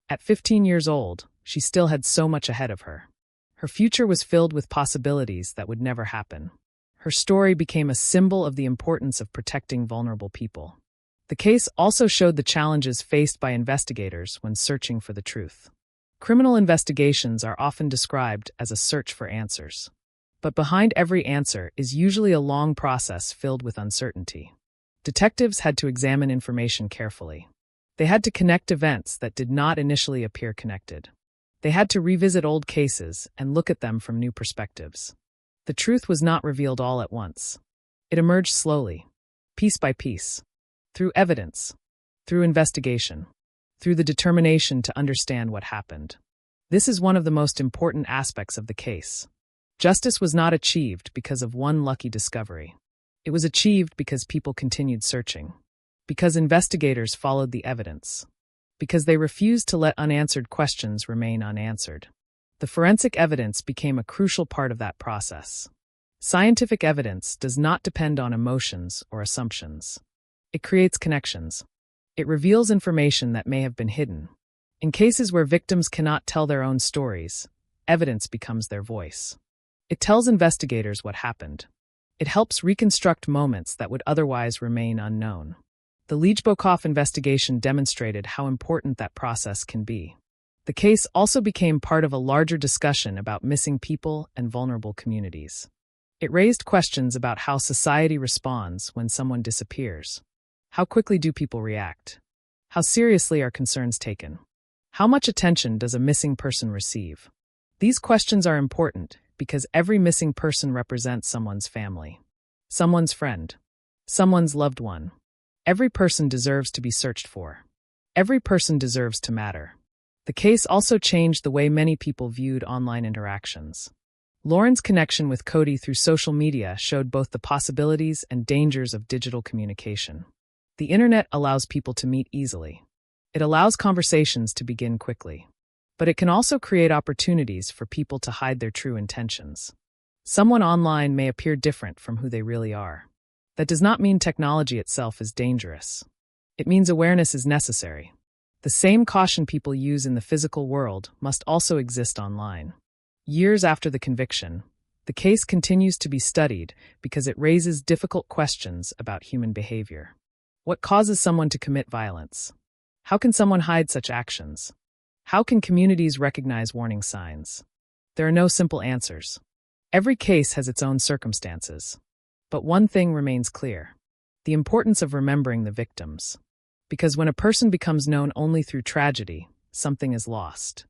At 15 years old, she still had so much ahead of her. Her future was filled with possibilities that would never happen. Her story became a symbol of the importance of protecting vulnerable people. The case also showed the challenges faced by investigators when searching for the truth. Criminal investigations are often described as a search for answers. But behind every answer is usually a long process filled with uncertainty. Detectives had to examine information carefully. They had to connect events that did not initially appear connected. They had to revisit old cases and look at them from new perspectives. The truth was not revealed all at once. It emerged slowly, piece by piece. Through evidence, through investigation, through the determination to understand what happened. This is one of the most important aspects of the case. Justice was not achieved because of one lucky discovery. It was achieved because people continued searching, because investigators followed the evidence, because they refused to let unanswered questions remain unanswered. The forensic evidence became a crucial part of that process. Scientific evidence does not depend on emotions or assumptions. It creates connections. It reveals information that may have been hidden. In cases where victims cannot tell their own stories, evidence becomes their voice. It tells investigators what happened. It helps reconstruct moments that would otherwise remain unknown. The Lidzbokoff investigation demonstrated how important that process can be. The case also became part of a larger discussion about missing people and vulnerable communities. It raised questions about how society responds when someone disappears. How quickly do people react? How seriously are concerns taken? How much attention does a missing person receive? These questions are important because every missing person represents someone's family, someone's friend, someone's loved one. Every person deserves to be searched for. Every person deserves to matter. The case also changed the way many people viewed online interactions. Lauren's connection with Cody through social media showed both the possibilities and dangers of digital communication. The internet allows people to meet easily. It allows conversations to begin quickly. But it can also create opportunities for people to hide their true intentions. Someone online may appear different from who they really are. That does not mean technology itself is dangerous. It means awareness is necessary. The same caution people use in the physical world must also exist online. Years after the conviction, the case continues to be studied because it raises difficult questions about human behavior. What causes someone to commit violence? How can someone hide such actions? How can communities recognize warning signs? There are no simple answers. Every case has its own circumstances. But one thing remains clear: the importance of remembering the victims. Because when a person becomes known only through tragedy, something is lost.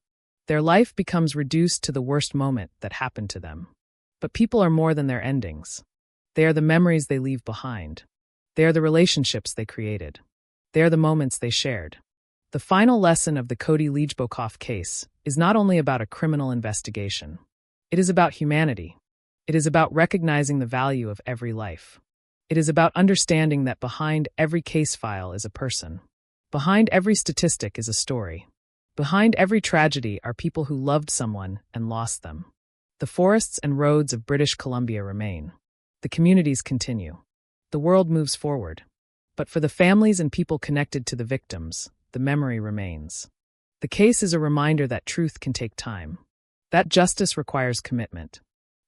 Their life becomes reduced to the worst moment that happened to them. But people are more than their endings. They are the memories they leave behind. They are the relationships they created. They are the moments they shared. The final lesson of the Cody Lidzbokoff case is not only about a criminal investigation. It is about humanity. It is about recognizing the value of every life. It is about understanding that behind every case file is a person. Behind every statistic is a story. Behind every tragedy are people who loved someone and lost them. The forests and roads of British Columbia remain. The communities continue. The world moves forward. But for the families and people connected to the victims, the memory remains. The case is a reminder that truth can take time. That justice requires commitment.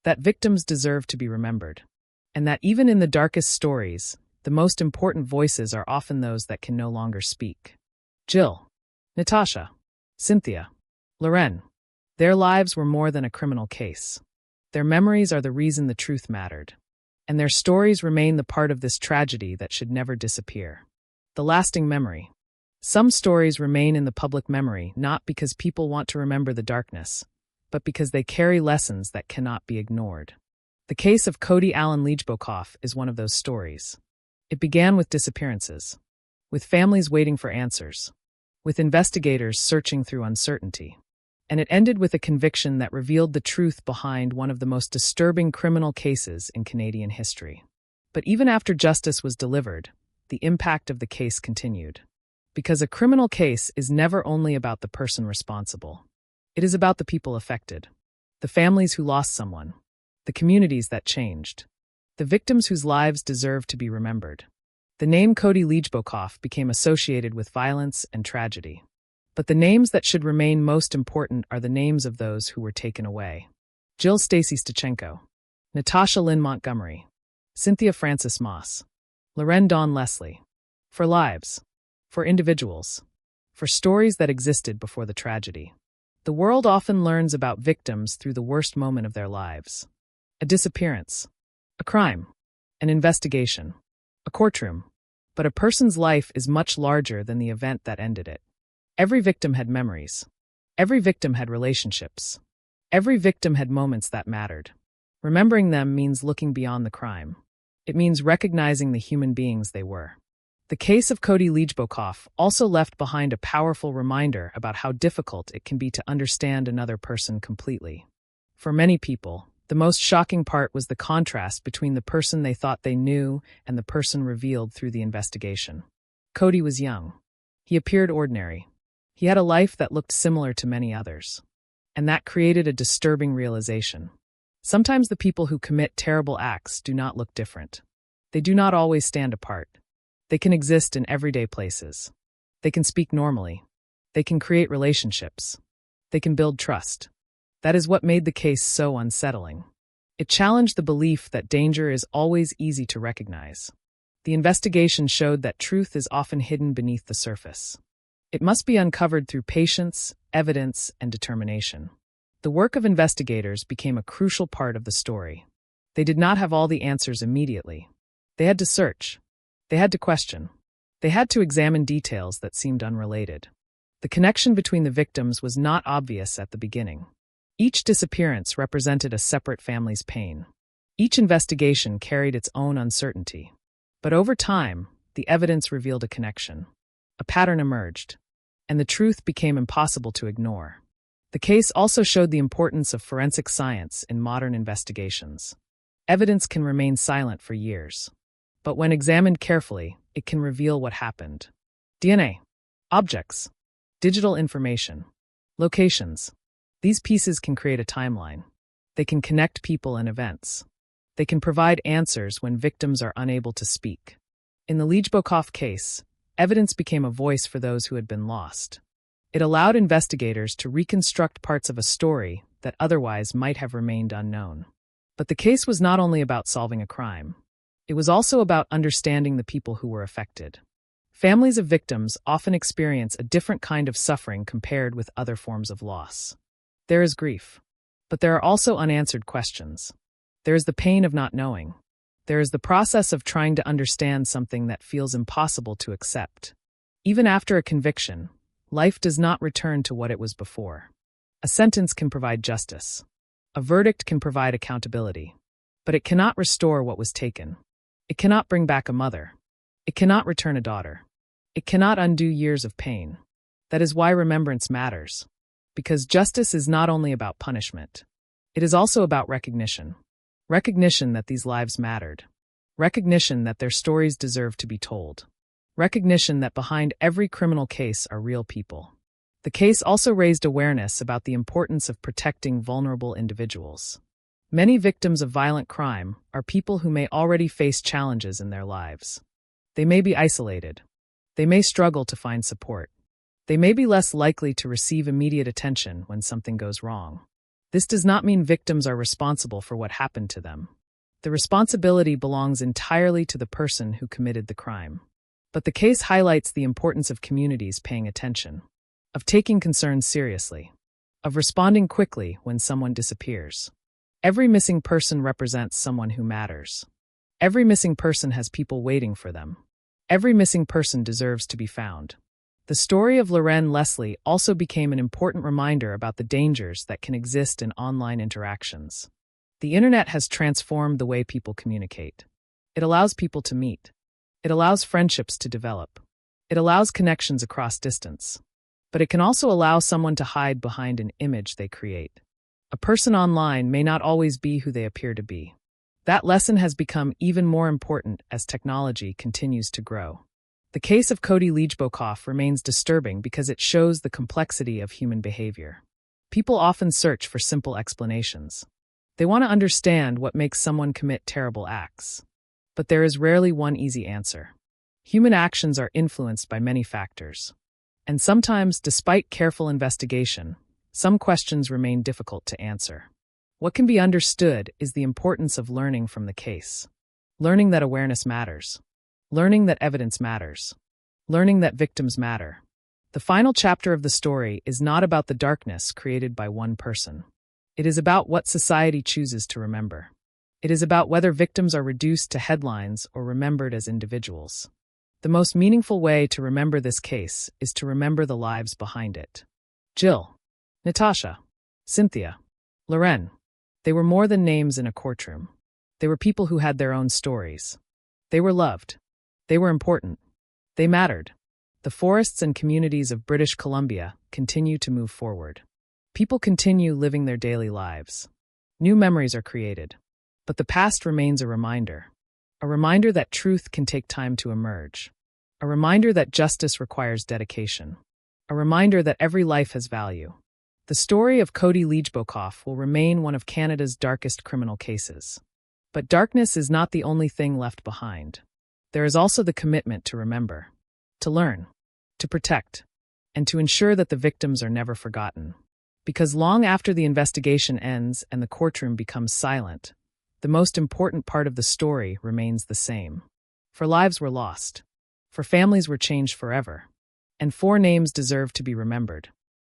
That victims deserve to be remembered. And that even in the darkest stories, the most important voices are often those that can no longer speak. Jill, Natasha, Cynthia, Loren. Their lives were more than a criminal case. Their memories are the reason the truth mattered. And their stories remain the part of this tragedy that should never disappear. The lasting memory. Some stories remain in the public memory not because people want to remember the darkness, but because they carry lessons that cannot be ignored. The case of Cody Allen Lidzbokoff is one of those stories. It began with disappearances, with families waiting for answers, with investigators searching through uncertainty. And it ended with a conviction that revealed the truth behind one of the most disturbing criminal cases in Canadian history. But even after justice was delivered, the impact of the case continued. Because a criminal case is never only about the person responsible. It is about the people affected, the families who lost someone, the communities that changed, the victims whose lives deserve to be remembered. The name Cody Lidzbokoff became associated with violence and tragedy. But the names that should remain most important are the names of those who were taken away. Jill Stacy Stachenko, Natasha Lynn Montgomery, Cynthia Francis Moss, Loren Dawn Leslie. For lives, for individuals, for stories that existed before the tragedy. The world often learns about victims through the worst moment of their lives. A disappearance, a crime, an investigation, a courtroom. But a person's life is much larger than the event that ended it. Every victim had memories. Every victim had relationships. Every victim had moments that mattered. Remembering them means looking beyond the crime. It means recognizing the human beings they were. The case of Cody Lijbokoff also left behind a powerful reminder about how difficult it can be to understand another person completely. For many people, the most shocking part was the contrast between the person they thought they knew and the person revealed through the investigation. Cody was young. He appeared ordinary. He had a life that looked similar to many others. And that created a disturbing realization. Sometimes the people who commit terrible acts do not look different. They do not always stand apart. They can exist in everyday places. They can speak normally. They can create relationships. They can build trust. That is what made the case so unsettling. It challenged the belief that danger is always easy to recognize. The investigation showed that truth is often hidden beneath the surface. It must be uncovered through patience, evidence, and determination. The work of investigators became a crucial part of the story. They did not have all the answers immediately. They had to search. They had to question. They had to examine details that seemed unrelated. The connection between the victims was not obvious at the beginning. Each disappearance represented a separate family's pain. Each investigation carried its own uncertainty. But over time, the evidence revealed a connection. A pattern emerged, and the truth became impossible to ignore. The case also showed the importance of forensic science in modern investigations. Evidence can remain silent for years, but when examined carefully, it can reveal what happened. DNA, objects, digital information, locations. These pieces can create a timeline. They can connect people and events. They can provide answers when victims are unable to speak. In the Lijbokoff case, evidence became a voice for those who had been lost. It allowed investigators to reconstruct parts of a story that otherwise might have remained unknown. But the case was not only about solving a crime. It was also about understanding the people who were affected. Families of victims often experience a different kind of suffering compared with other forms of loss. There is grief, but there are also unanswered questions. There is the pain of not knowing. There is the process of trying to understand something that feels impossible to accept. Even after a conviction, life does not return to what it was before. A sentence can provide justice. A verdict can provide accountability. But it cannot restore what was taken. It cannot bring back a mother. It cannot return a daughter. It cannot undo years of pain. That is why remembrance matters. Because justice is not only about punishment. It is also about recognition. Recognition that these lives mattered. Recognition that their stories deserve to be told. Recognition that behind every criminal case are real people. The case also raised awareness about the importance of protecting vulnerable individuals. Many victims of violent crime are people who may already face challenges in their lives. They may be isolated. They may struggle to find support. They may be less likely to receive immediate attention when something goes wrong. This does not mean victims are responsible for what happened to them. The responsibility belongs entirely to the person who committed the crime. But the case highlights the importance of communities paying attention, of taking concerns seriously, of responding quickly when someone disappears. Every missing person represents someone who matters. Every missing person has people waiting for them. Every missing person deserves to be found. The story of Loren Leslie also became an important reminder about the dangers that can exist in online interactions. The internet has transformed the way people communicate. It allows people to meet. It allows friendships to develop. It allows connections across distance. But it can also allow someone to hide behind an image they create. A person online may not always be who they appear to be. That lesson has become even more important as technology continues to grow. The case of Cody Lijbokoff remains disturbing because it shows the complexity of human behavior. People often search for simple explanations. They want to understand what makes someone commit terrible acts. But there is rarely one easy answer. Human actions are influenced by many factors. And sometimes, despite careful investigation, some questions remain difficult to answer. What can be understood is the importance of learning from the case. Learning that awareness matters. Learning that evidence matters. Learning that victims matter. The final chapter of the story is not about the darkness created by one person. It is about what society chooses to remember. It is about whether victims are reduced to headlines or remembered as individuals. The most meaningful way to remember this case is to remember the lives behind it. Jill, Natasha, Cynthia, Loren. They were more than names in a courtroom. They were people who had their own stories. They were loved. They were important. They mattered. The forests and communities of British Columbia continue to move forward. People continue living their daily lives. New memories are created. But the past remains a reminder that truth can take time to emerge, a reminder that justice requires dedication, a reminder that every life has value. The story of Cody Leijbokoff will remain one of Canada's darkest criminal cases. But darkness is not the only thing left behind. There is also the commitment to remember, to learn, to protect, and to ensure that the victims are never forgotten. Because long after the investigation ends and the courtroom becomes silent, the most important part of the story remains the same. 4 lives were lost, 4 families were changed forever, and 4 names deserve to be remembered.